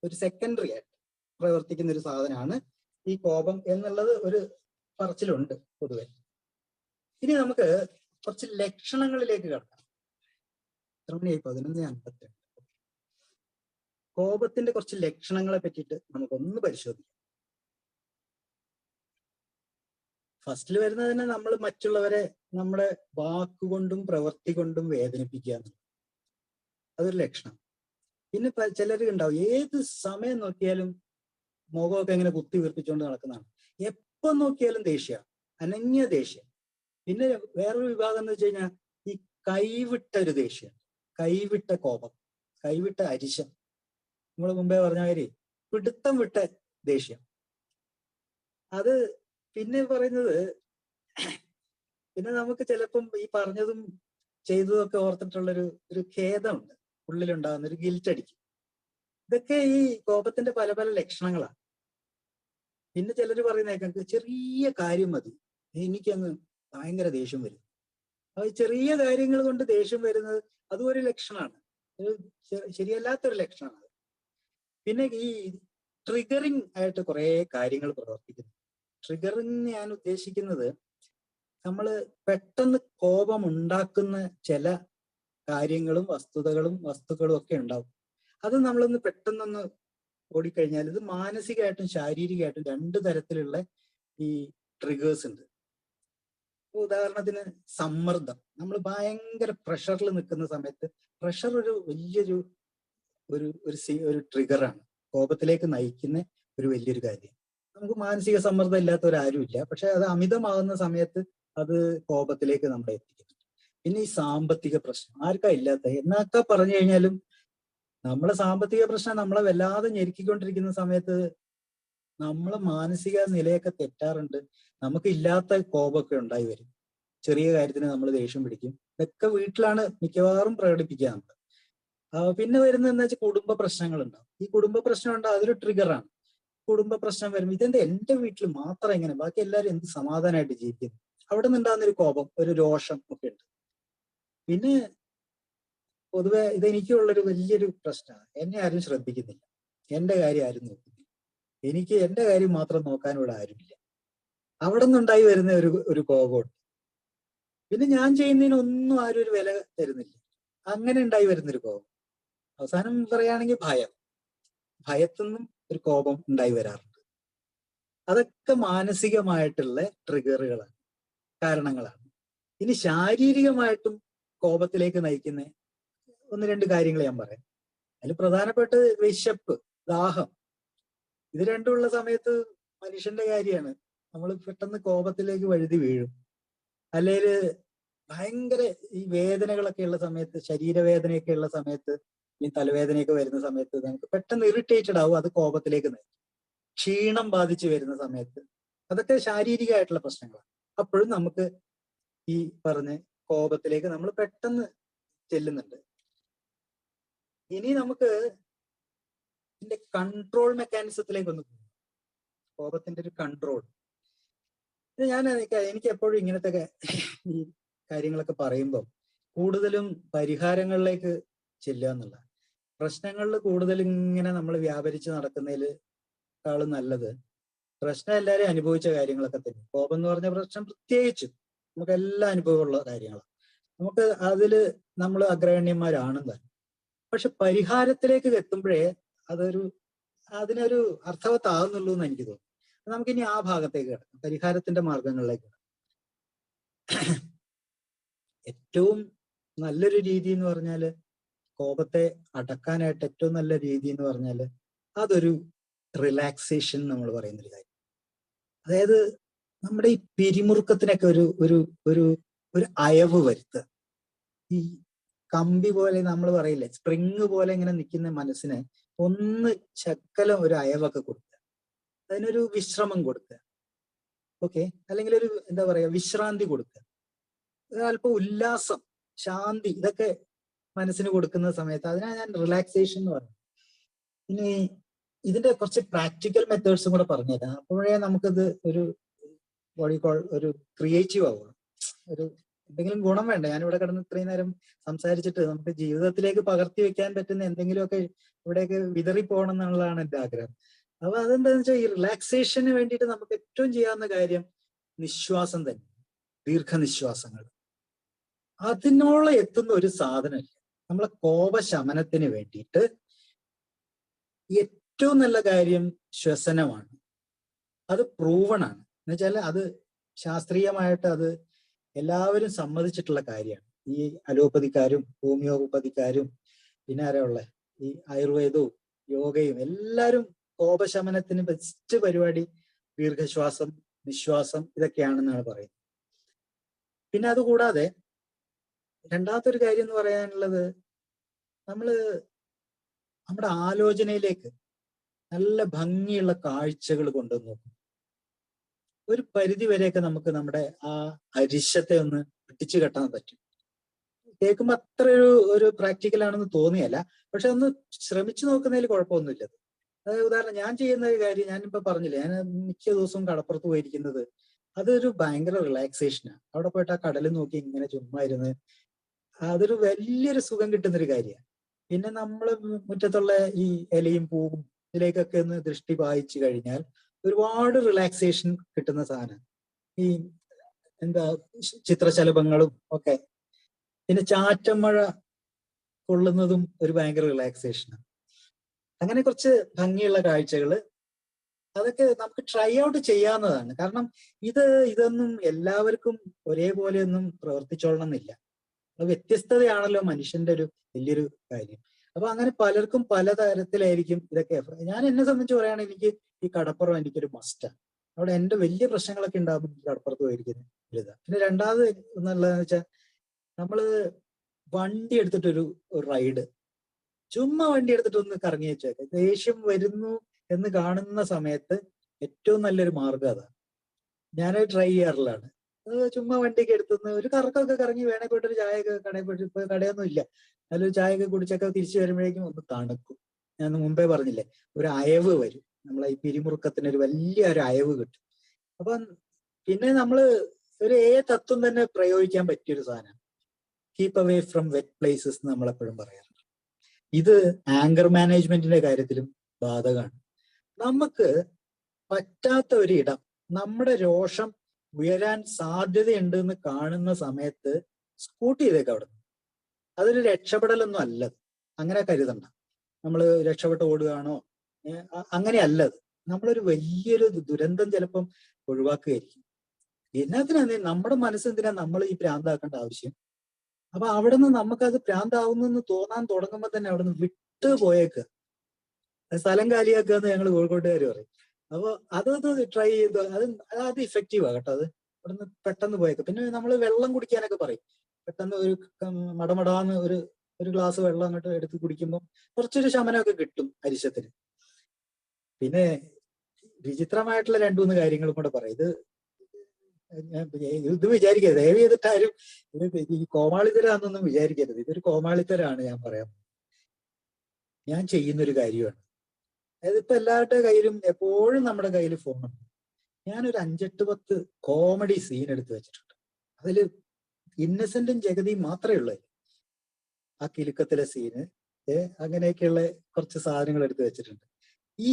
ഒരു സെക്കൻഡറി ആയിട്ട് പ്രവർത്തിക്കുന്ന ഒരു സാധനമാണ് ഈ കോപം എന്നുള്ളത് ഒരു പറച്ചിലുണ്ട് പൊതുവെ. ഇനി നമുക്ക് കുറച്ച് ലക്ഷണങ്ങളിലേക്ക് കടക്കാം. എത്ര മണിയായി? 11:52. കോപത്തിന്റെ കുറച്ച് ലക്ഷണങ്ങളെ പറ്റിയിട്ട് നമുക്കൊന്ന് പരിശോധിക്കാം. ഫസ്റ്റിൽ വരുന്നത് തന്നെ നമ്മൾ മറ്റുള്ളവരെ നമ്മുടെ വാക്കുകൊണ്ടും പ്രവൃത്തി കൊണ്ടും വേദനിപ്പിക്കുക, അതൊരു ലക്ഷണം. പിന്നെ ചിലർ ഉണ്ടാവും ഏത് സമയം നോക്കിയാലും മുഖമൊക്കെ ഇങ്ങനെ കുത്തി വീർപ്പിച്ചുകൊണ്ട് നടക്കുന്നതാണ്, എപ്പം നോക്കിയാലും ദേഷ്യം, അനന്യ ദേഷ്യം. പിന്നെ വേറൊരു വിഭാഗം എന്ന് വെച്ച് കഴിഞ്ഞാൽ ഈ കൈവിട്ട ഒരു ദേഷ്യം, കൈവിട്ട കോപം, കൈവിട്ട അരിശം. നമ്മൾ മുമ്പേ പറഞ്ഞ കാര്യം പിടുത്തം വിട്ട ദേഷ്യം. അത് പിന്നെ പറയുന്നത്, പിന്നെ നമുക്ക് ചിലപ്പം ഈ പറഞ്ഞതും ചെയ്തതും ഒക്കെ ഓർത്തിട്ടുള്ളൊരു ഖേദമുണ്ട്, ഉള്ളിലുണ്ടാകുന്ന ഒരു ഗിൽറ്റ്. ഇതൊക്കെ ഈ കോപത്തിന്റെ പല പല ലക്ഷണങ്ങളാണ്. പിന്നെ ചിലർ പറയുന്നേക്കാം ചെറിയ കാര്യം മതി എനിക്കങ്ങ് ഭയങ്കര ദേഷ്യം വരും. അത് ചെറിയ കാര്യങ്ങൾ കൊണ്ട് ദേഷ്യം വരുന്നത് അതും ഒരു ലക്ഷണമാണ്, ശരിയല്ലാത്തൊരു ലക്ഷണമാണ്. പിന്നെ ഈ ട്രിഗറിങ് ആയിട്ട് കുറെ കാര്യങ്ങൾ പ്രവർത്തിക്കുന്നു. ട്രിഗറിങ് ഞാൻ ഉദ്ദേശിക്കുന്നത് നമ്മൾ പെട്ടെന്ന് കോപം ഉണ്ടാക്കുന്ന ചില കാര്യങ്ങളും വസ്തുക്കളും ഒക്കെ ഉണ്ടാവും. അത് നമ്മളൊന്ന് പെട്ടെന്നൊന്ന് ഓടിക്കഴിഞ്ഞാൽ ഇത് മാനസികമായിട്ടും ശാരീരികമായിട്ടും രണ്ട് തരത്തിലുള്ള ഈ ട്രിഗേഴ്സ് ഉണ്ട്. ഉദാഹരണത്തിന് സമ്മർദ്ദം. നമ്മൾ ഭയങ്കര പ്രഷറിൽ നിൽക്കുന്ന സമയത്ത് പ്രഷർ ഒരു വലിയൊരു ഒരു ട്രിഗറാണ്, കോപത്തിലേക്ക് നയിക്കുന്ന ഒരു വലിയൊരു കാര്യം. നമുക്ക് മാനസിക സമ്മർദ്ദം ഇല്ലാത്തവരാരുമില്ല, പക്ഷെ അത് അമിതമാകുന്ന സമയത്ത് അത് കോപത്തിലേക്ക് നമ്മളെ എത്തിക്കുന്നു. പിന്നെ ഈ സാമ്പത്തിക പ്രശ്നം ആർക്കാ ഇല്ലാത്ത? എന്നൊക്കെ പറഞ്ഞു കഴിഞ്ഞാലും നമ്മളെ സാമ്പത്തിക പ്രശ്നം നമ്മളെ വല്ലാതെ ഞെരുക്കിക്കൊണ്ടിരിക്കുന്ന സമയത്ത് നമ്മളെ മാനസിക നിലയൊക്കെ തെറ്റാറുണ്ട്. നമുക്ക് ഇല്ലാത്ത കോപമൊക്കെ ഉണ്ടായി വരും. ചെറിയ കാര്യത്തിന് നമ്മൾ ദേഷ്യം പിടിക്കും. ഇതൊക്കെ വീട്ടിലാണ് മിക്കവാറും പ്രകടിപ്പിക്കുക നമ്മൾ. പിന്നെ വരുന്നത് എന്താ വെച്ചാൽ കുടുംബ പ്രശ്നങ്ങൾ ഉണ്ടാവും. ഈ കുടുംബ പ്രശ്നം ഉണ്ടാവും, അതൊരു ട്രിഗറാണ്. കുടുംബ പ്രശ്നം വരുമ്പോൾ ഇതെന്താ എന്റെ വീട്ടിൽ മാത്രം എങ്ങനെ, ബാക്കി എല്ലാവരും എന്ത് സമാധാനമായിട്ട് ജീവിക്കുന്നു, അവിടെ നിന്നുണ്ടാകുന്ന ഒരു കോപം, ഒരു രോഷം ഒക്കെ ഉണ്ട്. പിന്നെ പൊതുവെ ഇതെനിക്കുള്ളൊരു വലിയൊരു പ്രശ്നമാണ്, എന്നെ ആരും ശ്രദ്ധിക്കുന്നില്ല, എന്റെ കാര്യം ആരും നോക്കുന്നില്ല, എനിക്ക് എന്റെ കാര്യം മാത്രം നോക്കാനുള്ള ആരുമില്ല. അവിടെ നിന്നുണ്ടായി വരുന്ന ഒരു കോപമുണ്ട്. പിന്നെ ഞാൻ ചെയ്യുന്നതിനൊന്നും ആരും ഒരു വില തരുന്നില്ല, അങ്ങനെ ഉണ്ടായി വരുന്നൊരു കോപം. അവസാനം പറയുകയാണെങ്കിൽ ഭയത്തുനിന്നും ഒരു കോപം ഉണ്ടായി വരാറുണ്ട്. അതൊക്കെ മാനസികമായിട്ടുള്ള ട്രിഗറുകളാണ്, കാരണങ്ങളാണ്. ഇനി ശാരീരികമായിട്ടും കോപത്തിലേക്ക് നയിക്കുന്ന ഒന്ന് രണ്ട് കാര്യങ്ങൾ ഞാൻ പറയാം. അതിൽ പ്രധാനപ്പെട്ട വിശപ്പ്, ദാഹം, ഇത് രണ്ടുമുള്ള സമയത്ത് മനുഷ്യന്റെ കാര്യമാണ് നമ്മൾ പെട്ടെന്ന് കോപത്തിലേക്ക് വഴുതി വീഴും. അല്ലെങ്കിൽ ഭയങ്കര ഈ വേദനകളൊക്കെ ഉള്ള സമയത്ത്, ശരീരവേദനയൊക്കെ ഉള്ള സമയത്ത്, ഈ തലവേദനയൊക്കെ വരുന്ന സമയത്ത് നമുക്ക് പെട്ടെന്ന് ഇറിറ്റേറ്റഡ് ആവും, അത് കോപത്തിലേക്ക് നയിക്കും. ക്ഷീണം ബാധിച്ചു വരുന്ന സമയത്ത് അതൊക്കെ ശാരീരികമായിട്ടുള്ള പ്രശ്നങ്ങളാണ്. അപ്പോഴും നമുക്ക് ഈ പറഞ്ഞ കോപത്തിലേക്ക് നമ്മൾ പെട്ടെന്ന് ചെല്ലുന്നുണ്ട്. ഇനി നമുക്ക് ഇതിന്റെ കൺട്രോൾ മെക്കാനിസത്തിലേക്ക് ഒന്ന് പോകും. കോപത്തിന്റെ ഒരു കൺട്രോൾ. എനിക്ക് എപ്പോഴും ഇങ്ങനത്തെ ഈ കാര്യങ്ങളൊക്കെ പറയുമ്പോൾ കൂടുതലും പരിഹാരങ്ങളിലേക്ക് ചെല്ലുക എന്നുള്ള, പ്രശ്നങ്ങളിൽ കൂടുതൽ ഇങ്ങനെ നമ്മൾ വ്യാപരിച്ച് നടക്കുന്നതിലേക്കാളും നല്ലത് പ്രശ്നം എല്ലാവരും അനുഭവിച്ച കാര്യങ്ങളൊക്കെ തന്നെ. കോപം എന്ന് പറഞ്ഞ പ്രശ്നം പ്രത്യേകിച്ചും നമുക്ക് എല്ലാ അനുഭവമുള്ള കാര്യങ്ങളാണ്. നമുക്ക് നമ്മൾ അഗ്രഗണ്യന്മാരാണെന്ന് തന്നെ. പക്ഷെ പരിഹാരത്തിലേക്ക് എത്തുമ്പോഴേ അതിനൊരു അർത്ഥവത്താകുന്നുള്ളൂ എന്ന് എനിക്ക് തോന്നുന്നു. നമുക്കിനി ആ ഭാഗത്തേക്ക് കിടക്കാം, പരിഹാരത്തിന്റെ മാർഗങ്ങളിലേക്ക് കിടക്കാം. ഏറ്റവും നല്ലൊരു രീതി എന്ന് പറഞ്ഞാല്, കോപത്തെ അടക്കാനായിട്ട് ഏറ്റവും നല്ല രീതി എന്ന് പറഞ്ഞാല് അതൊരു റിലാക്സേഷൻ നമ്മൾ പറയുന്നൊരു കാര്യം. അതായത് നമ്മുടെ ഈ പിരിമുറുക്കത്തിനൊക്കെ ഒരു ഒരു ഒരു ഒരു അയവ് വരുത്തുക. ഈ കമ്പി പോലെ നമ്മൾ പറയില്ലേ, സ്പ്രിങ് പോലെ ഇങ്ങനെ നിൽക്കുന്ന മനസ്സിന് ഒന്ന് ശക്കലം ഒരു അയവൊക്കെ കൊടുക്കുക, അതിനൊരു വിശ്രമം കൊടുക്കുക. ഓക്കെ, അല്ലെങ്കിൽ ഒരു എന്താ പറയാ, വിശ്രാന്തി കൊടുക്കുക, അല്പം ഉല്ലാസം, ശാന്തി, ഇതൊക്കെ മനസ്സിന് കൊടുക്കുന്ന സമയത്ത് അതിനാണ് ഞാൻ റിലാക്സേഷൻ എന്ന് പറയുന്നത്. ഇനി ഇതിന്റെ കുറച്ച് പ്രാക്ടിക്കൽ മെത്തേഡ്സും കൂടെ പറഞ്ഞുതരാം. അപ്പോഴേ നമുക്കിത് ഒരു ഒരു ക്രിയേറ്റീവ് ആവുള്ളൂ. ഒരു എന്തെങ്കിലും ഗുണം വേണ്ട. ഞാനിവിടെ കിടന്ന് ഇത്രയും നേരം സംസാരിച്ചിട്ട് നമുക്ക് ജീവിതത്തിലേക്ക് പകർത്തി വെക്കാൻ പറ്റുന്ന എന്തെങ്കിലുമൊക്കെ ഇവിടെയൊക്കെ വിതറി പോകണം എന്നുള്ളതാണ് എൻ്റെ ആഗ്രഹം. അപ്പൊ അതെന്താന്ന് വെച്ചാൽ ഈ റിലാക്സേഷന് വേണ്ടിയിട്ട് നമുക്ക് ഏറ്റവും ചെയ്യാവുന്ന കാര്യം നിശ്വാസം തന്നെ, ദീർഘനിശ്വാസങ്ങൾ. അതിനോളം എത്തുന്ന ഒരു സാധനമില്ല. നമ്മളെ കോപശമനത്തിന് വേണ്ടിയിട്ട് ഏറ്റവും നല്ല കാര്യം ശ്വസനമാണ്. അത് പ്രൂവണാണ്. എന്നുവെച്ചാൽ അത് ശാസ്ത്രീയമായിട്ട് അത് എല്ലാവരും സമ്മതിച്ചിട്ടുള്ള കാര്യമാണ്. ഈ അലോപ്പതിക്കാരും ഹോമിയോപ്പതിക്കാരും പിന്നെ ആരാ ഈ ആയുർവേദവും യോഗയും എല്ലാവരും കോപശമനത്തിന് ബെസ്റ്റ് പരിപാടി ദീർഘശ്വാസം, നിശ്വാസം, ഇതൊക്കെയാണെന്നാണ് പറയുന്നത്. പിന്നെ അതുകൂടാതെ രണ്ടാമത്തെ ഒരു കാര്യം എന്ന് പറയാനുള്ളത്, നമ്മുടെ ആലോചനയിലേക്ക് നല്ല ഭംഗിയുള്ള കാഴ്ചകൾ കൊണ്ടുവന്ന് നോക്കും. ഒരു പരിധി വരെയൊക്കെ നമുക്ക് നമ്മുടെ ആ അരിശത്തെ ഒന്ന് പിടിച്ചു കെട്ടാൻ പറ്റും. കേൾക്കുമ്പോൾ അത്ര ഒരു പ്രാക്ടിക്കൽ ആണെന്ന് തോന്നിയല്ല, പക്ഷെ ഒന്ന് ശ്രമിച്ചു നോക്കുന്നതിൽ കുഴപ്പമൊന്നുമില്ല. അതായത് ഉദാഹരണം ഞാൻ ചെയ്യുന്ന ഒരു കാര്യം, ഞാനിപ്പോ പറഞ്ഞില്ലേ, ഞാൻ മിക്ക ദിവസവും കടപ്പുറത്ത് പോയിരിക്കുന്നത്, അതൊരു ഭയങ്കര റിലാക്സേഷനാണ്. അവിടെ പോയിട്ട് ആ കടൽ നോക്കി ഇങ്ങനെ ചുമ്മാ ഇരുന്ന് അതൊരു വലിയൊരു സുഖം കിട്ടുന്നൊരു കാര്യമാണ്. പിന്നെ നമ്മൾ മുറ്റത്തുള്ള ഈ ഇലയും പൂവും ഇതിലേക്കൊക്കെ ഒന്ന് ദൃഷ്ടി പായിച്ചു കഴിഞ്ഞാൽ ഒരുപാട് റിലാക്സേഷൻ കിട്ടുന്ന സാധനം. ഈ എന്താ ചിത്രശലഭങ്ങളും ഒക്കെ, പിന്നെ ചാറ്റം മഴ കൊള്ളുന്നതും ഒരു ഭയങ്കര റിലാക്സേഷനാണ്. അങ്ങനെ കുറച്ച് ഭംഗിയുള്ള കാഴ്ചകള് അതൊക്കെ നമുക്ക് ട്രൈ ഔട്ട് ചെയ്യാവുന്നതാണ്. കാരണം ഇതൊന്നും എല്ലാവർക്കും ഒരേപോലെ ഒന്നും പ്രവർത്തിച്ചോളണം എന്നില്ല. അത് വ്യത്യസ്തതയാണല്ലോ മനുഷ്യന്റെ ഒരു വലിയൊരു കാര്യം. അപ്പൊ അങ്ങനെ പലർക്കും പലതരത്തിലായിരിക്കും ഇതൊക്കെ. ഞാൻ എന്നെ സംബന്ധിച്ച് പറയുകയാണെങ്കിൽ എനിക്ക് ഈ കടപ്പുറം എനിക്കൊരു മസ്റ്റാണ്. അവിടെ എന്റെ വലിയ പ്രശ്നങ്ങളൊക്കെ ഉണ്ടാകുമ്പോൾ എനിക്ക് കടപ്പുറത്ത് പോയിരിക്കുന്നത് വലുതാണ്. പിന്നെ രണ്ടാമത് എന്നുള്ളതെന്ന് വെച്ചാൽ നമ്മള് വണ്ടി എടുത്തിട്ടൊരു റൈഡ്, ചുമ്മാ വണ്ടി എടുത്തിട്ട് ഒന്ന് കറങ്ങി വെച്ചേക്കാം. ദേഷ്യം വരുന്നു എന്ന് കാണുന്ന സമയത്ത് ഏറ്റവും നല്ലൊരു മാർഗം അതാണ്. ഞാനത് ട്രൈ ചെയ്യാറുള്ളതാണ്. ചുമ്മാ വണ്ടിയൊക്കെ എടുത്തുനിന്ന് ഒരു കറക്കമൊക്കെ കറങ്ങി വേണേ പോയിട്ട് ഒരു ചായയൊക്കെ കടയിൽ പോയിട്ട്, ഇപ്പൊ കടയൊന്നും ഇല്ല, നല്ലൊരു ചായയൊക്കെ കുടിച്ചൊക്കെ തിരിച്ചു വരുമ്പോഴേക്കും ഒന്ന് തണുക്കും. ഞാൻ മുമ്പേ പറഞ്ഞില്ലേ, ഒരു അയവ് വരും. നമ്മളെ ഈ പിരിമുറുക്കത്തിന് ഒരു വലിയ ഒരു അയവ് കിട്ടും. അപ്പം പിന്നെ നമ്മള് ഒരു തത്വം തന്നെ പ്രയോഗിക്കാൻ പറ്റിയൊരു സാധനം, keep away from wet places എന്ന് നമ്മളെപ്പോഴും പറയാറുണ്ട്. ഇത് ആങ്കർ മാനേജ്മെന്റിന്റെ കാര്യത്തിലും ബാധകമാണ്. നമുക്ക് പറ്റാത്ത ഒരിടം, നമ്മുടെ രോഷം ഉയരാൻ സാധ്യതയുണ്ട് എന്ന് കാണുന്ന സമയത്ത് സ്കൂട്ട് ചെയ്തേക്ക് അവിടെ നിന്ന്. അതൊരു രക്ഷപ്പെടലൊന്നും അല്ല. അങ്ങനെ കരുതണ്ട. നമ്മൾ രക്ഷപ്പെട്ട് ഓടുകയാണോ, അങ്ങനെയല്ലത്. നമ്മളൊരു വലിയൊരു ദുരന്തം ചിലപ്പം ഒഴിവാക്കുകയായിരിക്കും. എന്നാത്തിനാ നമ്മുടെ മനസ്സെന്തിനാ നമ്മൾ ഈ ഭ്രാന്താക്കേണ്ട ആവശ്യം? അപ്പൊ അവിടെ നിന്ന് നമുക്കത് ഭ്രാന്താവുന്നെന്ന് തോന്നാൻ തുടങ്ങുമ്പോൾ തന്നെ അവിടെ നിന്ന് വിട്ടു പോയേക്കുക, സ്ഥലം കാലിയാക്കുക എന്ന് ഞങ്ങൾ കോഴിക്കോട്ടുകാർ പറയും. അപ്പൊ അതത് ട്രൈ ചെയ്ത് അത് ഇഫക്റ്റീവാ കേട്ടോ. അത് അവിടെ നിന്ന് പെട്ടെന്ന് പോയേക്കുക. പിന്നെ നമ്മൾ വെള്ളം കുടിക്കാനൊക്കെ പറയും. പെട്ടെന്ന് ഒരു മടമടാന്ന് ഒരു ഗ്ലാസ് വെള്ളം അങ്ങോട്ട് എടുത്ത് കുടിക്കുമ്പോൾ കുറച്ചൊരു ശമനമൊക്കെ കിട്ടും അരിശത്തിന്. പിന്നെ വിചിത്രമായിട്ടുള്ള 2-3 കാര്യങ്ങളും കൂടെ പറയും. ഇത് വിചാരിക്കരുത്, ദയവ് ചെയ്തിട്ട് ആരും ഈ കോമാളിത്തരാന്നൊന്നും വിചാരിക്കരുത്. ഇതൊരു കോമാളിത്തരാണ് ഞാൻ പറയാം. ഞാൻ ചെയ്യുന്നൊരു കാര്യമാണ്. അതായത് ഇപ്പൊ എല്ലാവരുടെ കയ്യിലും എപ്പോഴും നമ്മുടെ കയ്യിൽ ഫോണുണ്ട്. ഞാനൊരു 5-8-10 കോമഡി സീൻ എടുത്ത് വെച്ചിട്ടുണ്ട്. അതില് ഇന്നസെന്റും ജഗതിയും മാത്രമേ ഉള്ളൂ. ആ കിലുക്കത്തിലെ സീന്, അങ്ങനെയൊക്കെയുള്ള കുറച്ച് സാധനങ്ങൾ എടുത്ത് വെച്ചിട്ടുണ്ട്. ഈ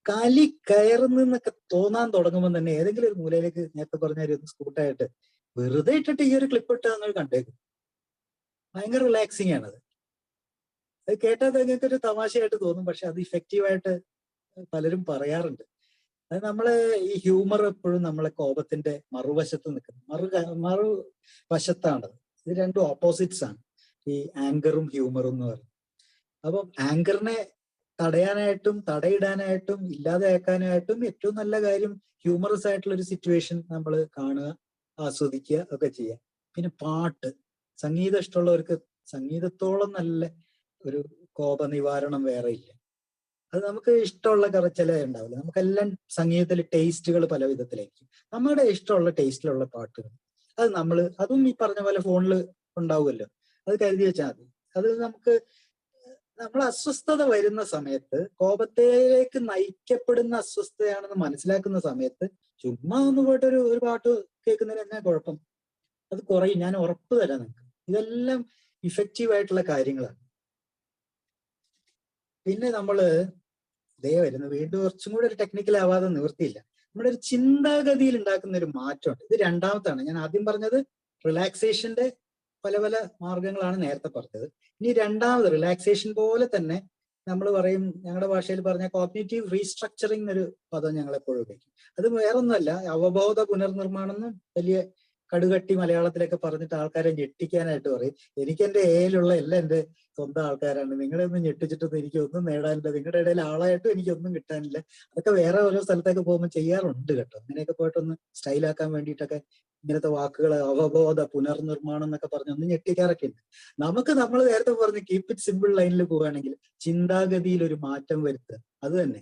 കലി കയറുന്നൊക്കെ തോന്നാൻ തുടങ്ങുമ്പോൾ തന്നെ ഏതെങ്കിലും ഒരു മൂലയിലേക്ക് നേരത്തെ പറഞ്ഞ സ്കൂട്ടായിട്ട് വെറുതെ ഇട്ടിട്ട് ഈ ഒരു ക്ലിപ്പ് ഇട്ട് നിങ്ങൾ കണ്ടേക്കും. ഭയങ്കര റിലാക്സിങ് ആണത്. അത് കേട്ടാൽ നിങ്ങൾക്ക് ഒരു തമാശയായിട്ട് തോന്നും, പക്ഷെ അത് ഇഫക്റ്റീവായിട്ട് പലരും പറയാറുണ്ട്. അത് നമ്മളെ ഈ ഹ്യൂമർ എപ്പോഴും നമ്മളെ കോപത്തിന്റെ മറുവശത്ത് നിൽക്കുന്നത്, മറുവശത്താണത്. ഇത് രണ്ടും ഓപ്പോസിറ്റ്സ് ആണ്, ഈ ആങ്കറും ഹ്യൂമറും എന്ന് പറയുന്നത്. അപ്പം ആങ്കറിനെ തടയാനായിട്ടും തടയിടാനായിട്ടും ഇല്ലാതെയാക്കാനായിട്ടും ഏറ്റവും നല്ല കാര്യം ഹ്യൂമറസ് ആയിട്ടുള്ള ഒരു സിറ്റുവേഷൻ നമ്മൾ കാണുക, ആസ്വദിക്കുക ഒക്കെ ചെയ്യുക. പിന്നെ പാട്ട്, സംഗീതം ഇഷ്ടമുള്ളവർക്ക് സംഗീതത്തോളം നല്ല ഒരു കോപ നിവാരണം വേറെ ഇല്ല. അത് നമുക്ക് ഇഷ്ടമുള്ള ചില ഉണ്ടാവില്ല. നമുക്കെല്ലാം സംഗീതത്തിൽ ടേസ്റ്റുകൾ പല വിധത്തിലായിരിക്കും. നമ്മുടെ ഇഷ്ടമുള്ള ടേസ്റ്റിലുള്ള പാട്ടുകൾ അത് അതും ഈ പറഞ്ഞ പോലെ ഫോണിൽ ഉണ്ടാവുമല്ലോ, അത് കരുതി വെച്ചാൽ മതി. അത് നമ്മൾ അസ്വസ്ഥത വരുന്ന സമയത്ത്, കോപത്തിലേക്ക് നയിക്കപ്പെടുന്ന അസ്വസ്ഥതയാണെന്ന് മനസ്സിലാക്കുന്ന സമയത്ത് ചുമ്മാ ഒന്ന് പോയിട്ട് ഒരു പാട്ട് കേൾക്കുന്നതിന് എന്നാ കുഴപ്പം? അത് കുറയും, ഞാൻ ഉറപ്പ് തരാം നിങ്ങൾക്ക്. ഇതെല്ലാം ഇഫക്റ്റീവ് ആയിട്ടുള്ള കാര്യങ്ങളാണ്. പിന്നെ വരുന്നത് വീണ്ടും കുറച്ചും കൂടെ ഒരു ടെക്നിക്കൽ ആവാതെ നിവൃത്തിയില്ല. നമ്മുടെ ഒരു ചിന്താഗതിയിൽ ഉണ്ടാക്കുന്ന ഒരു മാറ്റമുണ്ട്. ഇത് രണ്ടാമത്താണ്. ഞാൻ ആദ്യം പറഞ്ഞത് റിലാക്സേഷന്റെ പല പല മാർഗങ്ങളാണ് നേരത്തെ പറഞ്ഞത്. ഇനി രണ്ടാമത് റിലാക്സേഷൻ പോലെ തന്നെ നമ്മൾ പറയും, ഞങ്ങളുടെ ഭാഷയിൽ പറഞ്ഞ കോഗ്നിറ്റീവ് റീസ്ട്രക്ചറിങ് എന്നൊരു പദം ഞങ്ങൾ എപ്പോഴും ഉപയോഗിക്കും. അത് വേറൊന്നുമല്ല, അവബോധ പുനർനിർമ്മാണം എന്ന് വലിയ കടുകട്ടി മലയാളത്തിലൊക്കെ പറഞ്ഞിട്ട് ആൾക്കാരെ ഞെട്ടിക്കാനായിട്ട് പറയും. എനിക്ക് എന്റെ ഏയിലുള്ള എല്ലാം എന്റെ സ്വന്തം ആൾക്കാരാണ്, നിങ്ങളെ ഒന്നും ഞെട്ടിച്ചിട്ടൊന്നും എനിക്ക് ഒന്നും നേടാനില്ല, നിങ്ങളുടെ ഇടയിൽ ആളായിട്ടും എനിക്കൊന്നും കിട്ടാനില്ല. അതൊക്കെ വേറെ ഓരോ സ്ഥലത്തൊക്കെ പോകുമ്പോൾ ചെയ്യാറുണ്ട് കേട്ടോ. അങ്ങനെയൊക്കെ പോയിട്ടൊന്ന് സ്റ്റൈലാക്കാൻ വേണ്ടിയിട്ടൊക്കെ ഇങ്ങനത്തെ വാക്കുകൾ, അവബോധ പുനർനിർമ്മാണം എന്നൊക്കെ പറഞ്ഞ് ഒന്ന് ഞെട്ടിക്കാറൊക്കെ ഉണ്ട്. നമ്മൾ നേരത്തെ പറഞ്ഞ് കീപ് ഇറ്റ് സിമ്പിൾ ലൈനിൽ പോവുകയാണെങ്കിൽ ചിന്താഗതിയിൽ ഒരു മാറ്റം വരുത്തുക, അത് തന്നെ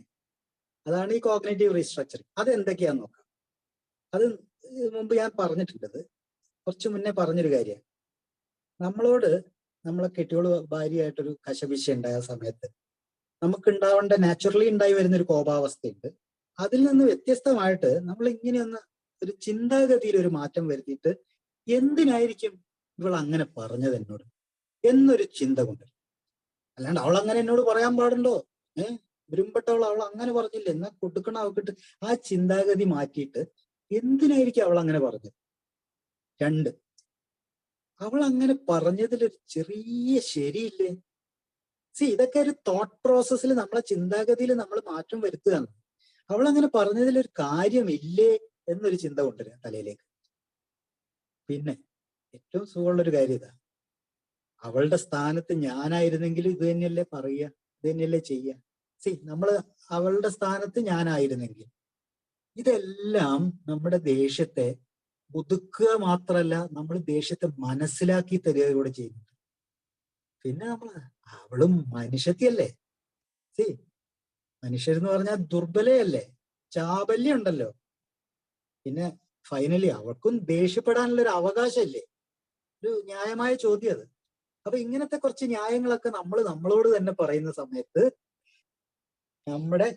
അതാണ് ഈ കോഗ്നിറ്റീവ് റീസ്ട്രക്ചറിങ്. അത് എന്തൊക്കെയാന്ന് നോക്കാം. അത് മുമ്പ് ഞാൻ പറഞ്ഞിട്ടുണ്ട്, കുറച്ചു മുന്നേ പറഞ്ഞൊരു കാര്യമാണ്. നമ്മളെ കെട്ടിയോള് ഭാര്യയായിട്ടൊരു കശപിശ ഉണ്ടായ സമയത്ത് നമുക്കുണ്ടാവേണ്ട നാച്ചുറലി ഉണ്ടായി വരുന്ന ഒരു കോപാവസ്ഥയുണ്ട്. അതിൽ നിന്ന് വ്യത്യസ്തമായിട്ട് നമ്മൾ ഇങ്ങനെയൊന്ന് ഒരു ചിന്താഗതിയിൽ ഒരു മാറ്റം വരുത്തിയിട്ട്, എന്തിനായിരിക്കും ഇവൾ അങ്ങനെ പറഞ്ഞത് എന്നോട് എന്നൊരു ചിന്ത കൊണ്ട്. അല്ലാണ്ട് അവൾ അങ്ങനെ എന്നോട് പറയാൻ പാടുണ്ടോ, വരുമ്പട്ടവൾ അവൾ അങ്ങനെ പറഞ്ഞില്ല എന്നാ കൊടുക്കണം അവക്കിട്ട്, ആ ചിന്താഗതി മാറ്റിയിട്ട് എന്തിനായിരിക്കും അവൾ അങ്ങനെ പറഞ്ഞത്. 2, അവൾ അങ്ങനെ പറഞ്ഞതിലൊരു ചെറിയ ശരിയില്ലേ? ഇതൊക്കെ ഒരു തോട്ട് പ്രോസസ്സിൽ, നമ്മളെ ചിന്താഗതിയിൽ നമ്മൾ മാറ്റം വരുത്തുകയാണ്. അവൾ അങ്ങനെ പറഞ്ഞതിലൊരു കാര്യമില്ലേ എന്നൊരു ചിന്ത കൊണ്ടുവരിക തലയിലേക്ക്. പിന്നെ ഏറ്റവും സുഖമുള്ളൊരു കാര്യം ഇതാ, അവളുടെ സ്ഥാനത്ത് ഞാനായിരുന്നെങ്കിൽ ഇത് തന്നെയല്ലേ പറയുക, ഇത് തന്നെയല്ലേ ചെയ്യുക. അവളുടെ സ്ഥാനത്ത് ഞാനായിരുന്നെങ്കിൽ, ഇതെല്ലാം നമ്മുടെ ദേഷ്യത്തെ ഒതുക്കുക മാത്രമല്ല, നമ്മൾ ദേഷ്യത്തെ മനസ്സിലാക്കി തരിക കൂടെ ചെയ്യുന്നുണ്ട്. പിന്നെ അവളും മനുഷ്യത്തിയല്ലേ. മനുഷ്യരെന്ന് പറഞ്ഞാൽ ദുർബലയല്ലേ, ചാബല്യം ഉണ്ടല്ലോ. പിന്നെ ഫൈനലി അവൾക്കും ദേഷ്യപ്പെടാനുള്ള ഒരു അവകാശമല്ലേ, ഒരു ന്യായമായ ചോദ്യം അത്. അപ്പൊ ഇങ്ങനത്തെ കുറച്ച് ന്യായങ്ങളൊക്കെ നമ്മളോട് തന്നെ പറയുന്ന സമയത്ത് നമ്മുടെ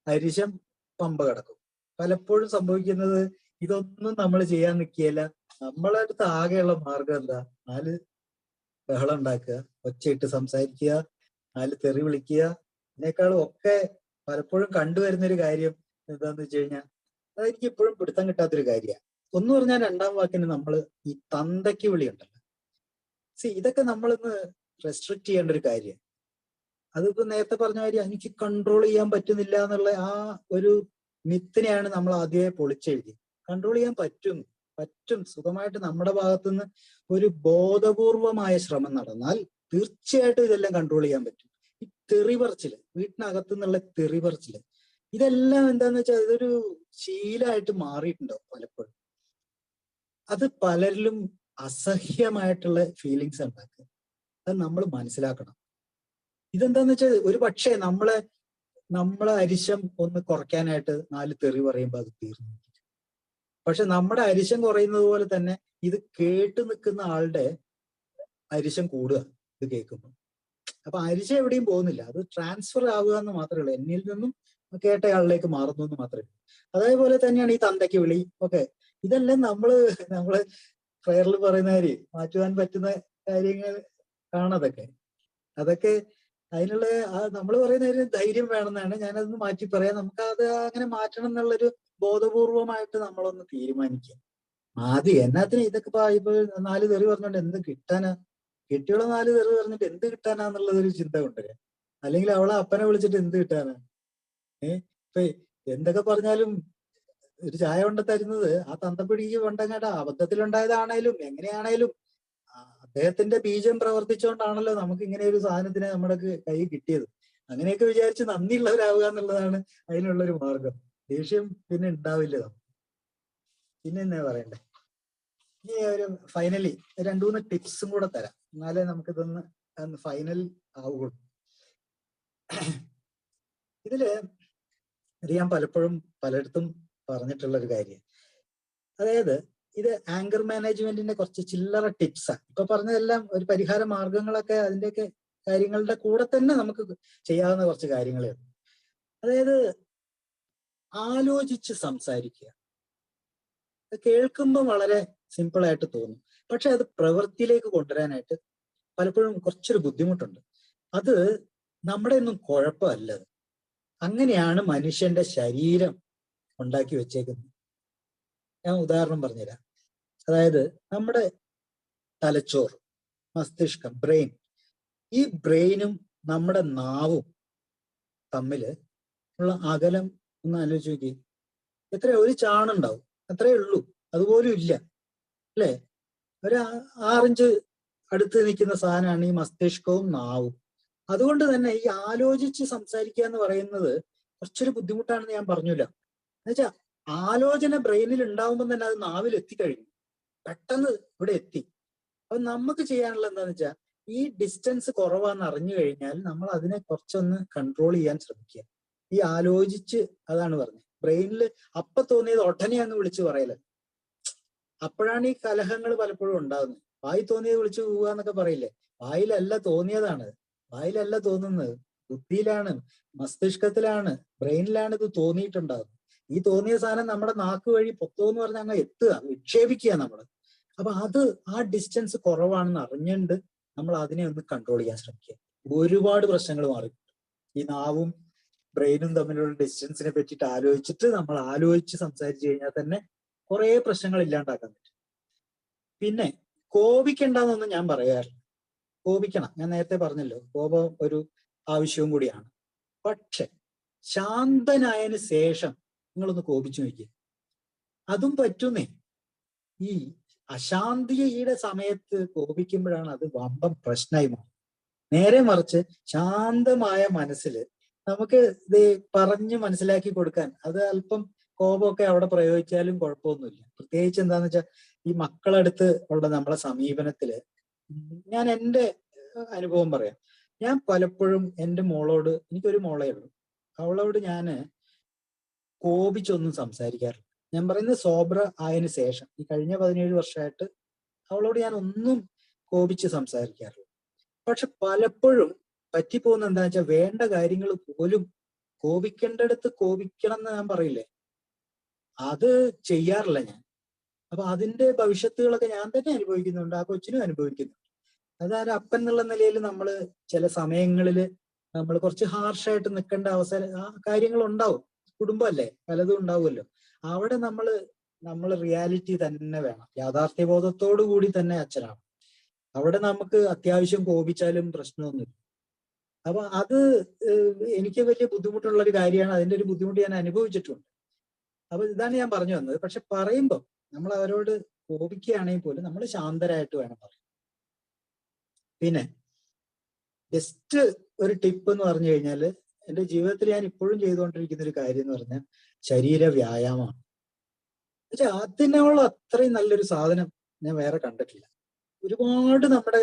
അരിശം പമ്പ കിടക്കും. പലപ്പോഴും സംഭവിക്കുന്നത് ഇതൊന്നും നമ്മൾ ചെയ്യാൻ നിൽക്കുകയല്ല. നമ്മളെ അടുത്ത് ആകെയുള്ള മാർഗം എന്താ? 4 ബഹളം ഉണ്ടാക്കുക, ഒച്ചയിട്ട് സംസാരിക്കുക, 4 തെറി വിളിക്കുക. ഇതിനേക്കാളും ഒക്കെ പലപ്പോഴും കണ്ടുവരുന്നൊരു കാര്യം എന്താന്ന് വെച്ച് കഴിഞ്ഞാൽ, അതെനിക്ക് ഇപ്പോഴും പിടുത്തം കിട്ടാത്തൊരു കാര്യമാണ്. ഒന്ന് പറഞ്ഞാൽ 2ാം വാക്കിന് നമ്മൾ ഈ തന്തയ്ക്ക് വിളി ഉണ്ടല്ലോ. ഇതൊക്കെ നമ്മളിന്ന് റെസ്ട്രിക്ട് ചെയ്യേണ്ട ഒരു കാര്യം. അതിപ്പോ നേരത്തെ പറഞ്ഞ കാര്യം എനിക്ക് കൺട്രോൾ ചെയ്യാൻ പറ്റുന്നില്ല എന്നുള്ള ആ ഒരു മിത്തിനെയാണ് നമ്മൾ ആദ്യമേ പൊളിച്ചെഴുതി. കൺട്രോൾ ചെയ്യാൻ പറ്റും സുഖമായിട്ട്. നമ്മുടെ ഭാഗത്തുനിന്ന് ഒരു ബോധപൂർവമായ ശ്രമം നടന്നാൽ തീർച്ചയായിട്ടും ഇതെല്ലാം കൺട്രോൾ ചെയ്യാൻ പറ്റും. ഈ തെറിപറച്ചില്, വീട്ടിനകത്തു നിന്നുള്ള തെറിപറച്ചില്, ഇതെല്ലാം എന്താന്ന് വെച്ചാൽ ഇതൊരു ശീലമായിട്ട് മാറിയിട്ടുണ്ടാവും പലപ്പോഴും. അത് പലരിലും അസഹ്യമായിട്ടുള്ള ഫീലിങ്സ് ഉണ്ടാക്കുക. അത് നമ്മൾ മനസ്സിലാക്കണം. ഇതെന്താന്ന് വെച്ചാൽ ഒരു പക്ഷേ നമ്മളെ അരിശം ഒന്ന് കുറയ്ക്കാനായിട്ട് 4 തെറി പറയുമ്പോൾ അത് തീർന്നു. പക്ഷെ നമ്മുടെ അരിശം കുറയുന്നത് പോലെ തന്നെ ഇത് കേട്ട് നിൽക്കുന്ന ആളുടെ അരിശം കൂടുക ഇത് കേൾക്കുമ്പോൾ. അപ്പൊ അരിശം എവിടെയും പോകുന്നില്ല, അത് ട്രാൻസ്ഫർ ആവുക എന്ന് മാത്രമേ ഉള്ളൂ. എന്നിൽ നിന്നും കേട്ടയാളിലേക്ക് മാറുന്നു എന്ന് മാത്രമേ ഉള്ളൂ. അതേപോലെ തന്നെയാണ് ഈ തന്തയ്ക്ക് വിളി ഒക്കെ. ഇതെല്ലാം നമ്മള് പ്രയറിൽ പറയുന്ന കാര്യം മാറ്റുവാൻ പറ്റുന്ന കാര്യങ്ങൾ കാണതൊക്കെ. അതൊക്കെ അതിനുള്ള നമ്മൾ പറയുന്ന ഒരു ധൈര്യം വേണമെന്നാണ്. ഞാനതൊന്ന് മാറ്റി പറയാം. നമുക്ക് അത് അങ്ങനെ മാറ്റണം എന്നുള്ളൊരു ബോധപൂർവമായിട്ട് നമ്മളൊന്ന് തീരുമാനിക്കുക. ആദ്യം എന്നാത്തിന് ഇതൊക്കെ ഇപ്പൊ 4 തെറി പറഞ്ഞോണ്ട് എന്ത് കിട്ടാനാ? കെട്ടിയുള്ള 4 തെറി പറഞ്ഞിട്ട് എന്ത് കിട്ടാനാന്നുള്ളതൊരു ചിന്ത കൊണ്ടുവരാം. അല്ലെങ്കിൽ അവളെ അപ്പനെ വിളിച്ചിട്ട് എന്ത് കിട്ടാനാ? ഇപ്പൊ എന്തൊക്കെ പറഞ്ഞാലും ഒരു ചായ കൊണ്ട തരുന്നത് ആ തന്തപ്പിടിക്ക് കൊണ്ടങ്ങാട്ട അബദ്ധത്തിലുണ്ടായതാണേലും എങ്ങനെയാണേലും അദ്ദേഹത്തിന്റെ ബീജം പ്രവർത്തിച്ചുകൊണ്ടാണല്ലോ നമുക്ക് ഇങ്ങനെ ഒരു സാധനത്തിനെ നമ്മുടെ കൈ കിട്ടിയത്. അങ്ങനെയൊക്കെ വിചാരിച്ച് നന്ദിയുള്ളവരാവുക എന്നുള്ളതാണ് അതിനുള്ളൊരു മാർഗം. ദേഷ്യം പിന്നെ ഉണ്ടാവില്ല നമുക്ക്. പിന്നെ എന്നാ പറയണ്ടേ? ഇനി ഒരു ഫൈനലി 2-3 ടിപ്സും കൂടെ തരാം, എന്നാലേ നമുക്കിതൊന്ന് ഫൈനൽ ആവുകയുള്ളൂ. ഇതില് ഞാൻ പലപ്പോഴും പലയിടത്തും പറഞ്ഞിട്ടുള്ള ഒരു കാര്യം, അതായത് ഇത് ആങ്കർ മാനേജ്മെന്റിന്റെ കുറച്ച് ചില്ലറ ടിപ്സാണ്. ഇപ്പൊ പറഞ്ഞതെല്ലാം ഒരു പരിഹാര മാർഗങ്ങളൊക്കെ അതിന്റെയൊക്കെ കാര്യങ്ങളുടെ കൂടെ തന്നെ നമുക്ക് ചെയ്യാവുന്ന കുറച്ച് കാര്യങ്ങളേ ഉള്ളൂ. അതായത് ആലോചിച്ച് സംസാരിക്കുക. കേൾക്കുമ്പോൾ വളരെ സിമ്പിൾ ആയിട്ട് തോന്നും, പക്ഷെ അത് പ്രവൃത്തിയിലേക്ക് കൊണ്ടുവരാനായിട്ട് പലപ്പോഴും കുറച്ചൊരു ബുദ്ധിമുട്ടുണ്ട്. അത് നമ്മുടെ ഒന്നും കുഴപ്പമല്ലത്. അങ്ങനെയാണ് മനുഷ്യന്റെ ശരീരം ഉണ്ടാക്കി വെച്ചേക്കുന്നത്. ഞാൻ ഉദാഹരണം പറഞ്ഞുതരാം. അതായത് നമ്മുടെ തലച്ചോറ്, മസ്തിഷ്കം, ബ്രെയിൻ, ഈ ബ്രെയിനും നമ്മുടെ നാവും തമ്മില് ഉള്ള അകലം ഒന്ന് ആലോചിച്ച് നോക്കി. ഒരു ചാണുണ്ടാവും, അത്രേ ഉള്ളൂ, അതുപോലും ഇല്ല അല്ലേ? ഒരു 6 ഇഞ്ച് അടുത്ത് നിൽക്കുന്ന സാധനമാണ് ഈ മസ്തിഷ്കവും നാവും. അതുകൊണ്ട് തന്നെ ഈ ആലോചിച്ച് സംസാരിക്കുക എന്ന് പറയുന്നത് കുറച്ചൊരു ബുദ്ധിമുട്ടാണെന്ന് ഞാൻ പറഞ്ഞില്ല. എന്നുവെച്ചാൽ ആലോചന ബ്രെയിനിൽ ഉണ്ടാവുമ്പോൾ തന്നെ അത് നാവിൽ എത്തിക്കഴിഞ്ഞു, പെട്ടെന്ന് ഇവിടെ എത്തി. അപ്പൊ നമുക്ക് ചെയ്യാനുള്ള എന്താന്ന് വെച്ചാൽ ഈ ഡിസ്റ്റൻസ് കുറവാന്ന് അറിഞ്ഞു കഴിഞ്ഞാൽ നമ്മൾ അതിനെ കുറച്ചൊന്ന് കൺട്രോൾ ചെയ്യാൻ ശ്രമിക്കുക. ഈ ആലോചിച്ച്, അതാണ് പറഞ്ഞത്, ബ്രെയിനിൽ അപ്പൊ തോന്നിയത് ഉടനെ അങ്ങ് വിളിച്ചു പറയല. അപ്പോഴാണ് ഈ കലഹങ്ങൾ പലപ്പോഴും ഉണ്ടാകുന്നത്. വായി തോന്നിയത് വിളിച്ചു പോവുക എന്നൊക്കെ പറയില്ലേ? വായിലല്ല തോന്നിയതാണ്, വായിലല്ല തോന്നുന്നത്, ബുദ്ധിയിലാണ്, മസ്തിഷ്കത്തിലാണ്, ബ്രെയിനിലാണ് ഇത് തോന്നിയിട്ടുണ്ടാകുന്നത്. ഈ തോന്നിയ സാധനം നമ്മുടെ നാക്ക് വഴി പൊത്തോന്ന് പറഞ്ഞാൽ അങ്ങ് എത്തുക, വിക്ഷേപിക്കുക നമ്മള്. അപ്പൊ അത് ആ ഡിസ്റ്റൻസ് കുറവാണെന്ന് അറിഞ്ഞുകൊണ്ട് നമ്മൾ അതിനെ ഒന്ന് കൺട്രോൾ ചെയ്യാൻ ശ്രമിക്കുക. ഒരുപാട് പ്രശ്നങ്ങൾ മാറി. ഈ നാവും ബ്രെയിനും തമ്മിലുള്ള ഡിസ്റ്റൻസിനെ പറ്റിയിട്ട് ആലോചിച്ചിട്ട് നമ്മൾ ആലോചിച്ച് സംസാരിച്ചു കഴിഞ്ഞാൽ തന്നെ കുറെ പ്രശ്നങ്ങൾ ഇല്ലാണ്ടാക്കാൻ പറ്റും. പിന്നെ കോപിക്കണ്ടെന്നൊന്നും ഞാൻ പറയാറില്ല. കോപിക്കണം, ഞാൻ നേരത്തെ പറഞ്ഞല്ലോ, കോപം ഒരു ആവശ്യവും കൂടിയാണ്. പക്ഷെ ശാന്തനായതിനു ശേഷം നിങ്ങളൊന്ന് കോപിച്ചു നോക്കിയേ, അതും പറ്റുന്നേ. ഈ അശാന്തിയുടെ സമയത്ത് കോപിക്കുമ്പോഴാണ് അത് വമ്പം പ്രശ്നമായി മാറും. നേരെ മറിച്ച് ശാന്തമായ മനസ്സിൽ നമുക്ക് ഇത് പറഞ്ഞ് മനസ്സിലാക്കി കൊടുക്കാൻ, അത് അല്പം കോപമൊക്കെ അവിടെ പ്രയോഗിച്ചാലും കുഴപ്പമൊന്നുമില്ല. പ്രത്യേകിച്ച് എന്താന്ന് വെച്ചാൽ ഈ മക്കളടുത്ത് ഉള്ള നമ്മളെ സമീപനത്തില് ഞാൻ എൻ്റെ അനുഭവം പറയാം. ഞാൻ പലപ്പോഴും എൻ്റെ മോളോട്, എനിക്കൊരു മോളേ ഉള്ളൂ, അവളോട് ഞാന് കോപിച്ചൊന്നും സംസാരിക്കാറില്ല. ഞാൻ പറയുന്നത് സോബ്ര ആയതിനു ശേഷം, ഈ കഴിഞ്ഞ 17 വർഷമായിട്ട് അവളോട് ഞാൻ ഒന്നും കോപിച്ച് സംസാരിക്കാറില്ല. പക്ഷെ പലപ്പോഴും പറ്റിപ്പോകുന്ന എന്താ വെച്ചാൽ വേണ്ട കാര്യങ്ങൾ പോലും കോപിക്കേണ്ടടുത്ത് കോപിക്കണം എന്ന് ഞാൻ പറയില്ലേ, അത് ചെയ്യാറില്ല ഞാൻ. അപ്പൊ അതിന്റെ ഭവിഷ്യത്തുകളൊക്കെ ഞാൻ തന്നെ അനുഭവിക്കുന്നുണ്ട്, ആ കൊച്ചിനും അനുഭവിക്കുന്നുണ്ട്. അതായത് അപ്പൻ എന്നുള്ള നിലയിൽ നമ്മൾ ചില സമയങ്ങളിൽ നമ്മൾ കുറച്ച് ഹാർഷായിട്ട് നിൽക്കേണ്ട കാര്യങ്ങൾ ഉണ്ടാവും. കുടുംബമല്ലേ, പലതും ഉണ്ടാവുമല്ലോ. അവിടെ നമ്മൾ റിയാലിറ്റി തന്നെ വേണം, യാഥാർത്ഥ്യബോധത്തോടു കൂടി തന്നെ അച്ഛനാണ്. അവിടെ നമുക്ക് അത്യാവശ്യം കോപിച്ചാലും പ്രശ്നമൊന്നുമില്ല. അപ്പൊ അത് എനിക്ക് വലിയ ബുദ്ധിമുട്ടുള്ള ഒരു കാര്യമാണ്. അതിന്റെ ഒരു ബുദ്ധിമുട്ട് ഞാൻ അനുഭവിച്ചിട്ടുണ്ട്. അപ്പൊ ഇതാണ് ഞാൻ പറഞ്ഞു വന്നത്. പക്ഷെ പറയുമ്പോൾ നമ്മൾ അവരോട് കോപിക്കുകയാണെങ്കിൽ പോലും നമ്മൾ ശാന്തരായിട്ട് വേണം പറയാൻ. പിന്നെ ബെസ്റ്റ് ഒരു ടിപ്പ് എന്ന് പറഞ്ഞു കഴിഞ്ഞാൽ, എന്റെ ജീവിതത്തിൽ ഞാൻ ഇപ്പോഴും ചെയ്തുകൊണ്ടിരിക്കുന്ന ഒരു കാര്യം എന്ന് പറഞ്ഞാൽ ശരീര വ്യായാമമാണ്. പക്ഷെ അതിനുള്ള അത്രയും നല്ലൊരു സാധനം ഞാൻ വേറെ കണ്ടിട്ടില്ല. ഒരുപാട് നമ്മുടെ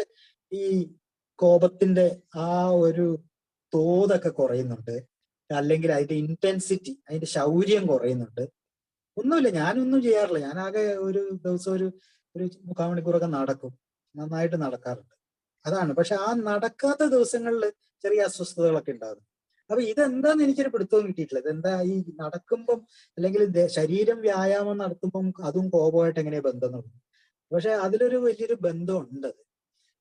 ഈ കോപത്തിന്റെ ആ ഒരു തോതൊക്കെ കുറയുന്നുണ്ട്, അല്ലെങ്കിൽ അതിന്റെ ഇന്റൻസിറ്റി, അതിന്റെ ശൗര്യം കുറയുന്നുണ്ട്. ഒന്നുമില്ല, ഞാനൊന്നും ചെയ്യാറില്ല. ഞാൻ ആകെ ഒരു ദിവസം ഒരു 3/4 മണിക്കൂറൊക്കെ നടക്കും, നന്നായിട്ട് നടക്കാറുണ്ട്. അതാണ്. പക്ഷെ ആ നടക്കാത്ത ദിവസങ്ങളിൽ ചെറിയ അസ്വസ്ഥതകളൊക്കെ ഉണ്ടാകും. അപ്പൊ ഇതെന്താന്ന് എനിക്കൊരു പിടുത്തവും കിട്ടിയിട്ടില്ല. ഇതെന്താ ഈ നടക്കുമ്പം അല്ലെങ്കിൽ ശരീരം വ്യായാമം നടത്തുമ്പം അതും കോപമായിട്ട് എങ്ങനെയാ ബന്ധം നടക്കും? പക്ഷെ അതിലൊരു വലിയൊരു ബന്ധമുണ്ട്.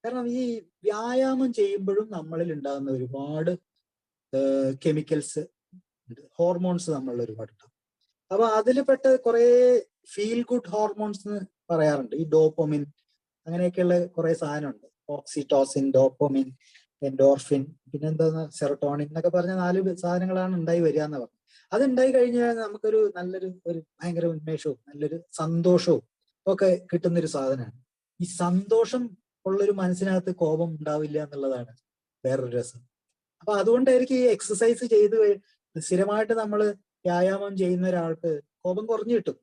കാരണം ഈ വ്യായാമം ചെയ്യുമ്പോഴും നമ്മളിൽ ഉണ്ടാകുന്ന ഒരുപാട് കെമിക്കൽസ്, ഹോർമോൺസ് നമ്മളിൽ ഒരുപാട് ഉണ്ടാവും. അപ്പൊ അതിൽ പെട്ട കുറെ ഫീൽ ഗുഡ് ഹോർമോൺസ് എന്ന് പറയാറുണ്ട്. ഈ ഡോപ്പമിൻ, അങ്ങനെയൊക്കെയുള്ള കുറെ സാധനമുണ്ട്. ഓക്സിറ്റോസിൻ, ഡോപ്പമിൻ, എൻഡോർഫിൻ, പിന്നെന്താ സെറട്ടോണിൻ എന്നൊക്കെ പറഞ്ഞ 4 സാധനങ്ങളാണ് ഉണ്ടായി വരിക എന്ന് പറഞ്ഞു. അത് ഉണ്ടായി കഴിഞ്ഞാൽ നമുക്കൊരു ഒരു ഭയങ്കര ഉന്മേഷവും നല്ലൊരു സന്തോഷവും ഒക്കെ കിട്ടുന്നൊരു സാധനമാണ്. ഈ സന്തോഷം ഉള്ളൊരു മനസ്സിനകത്ത് കോപം ഉണ്ടാവില്ല എന്നുള്ളതാണ് വേറൊരു രസം. അപ്പൊ അതുകൊണ്ടായിരിക്കും ഈ എക്സസൈസ് ചെയ്ത് സ്ഥിരമായിട്ട് നമ്മൾ വ്യായാമം ചെയ്യുന്ന ഒരാൾക്ക് കോപം കുറഞ്ഞു കിട്ടും.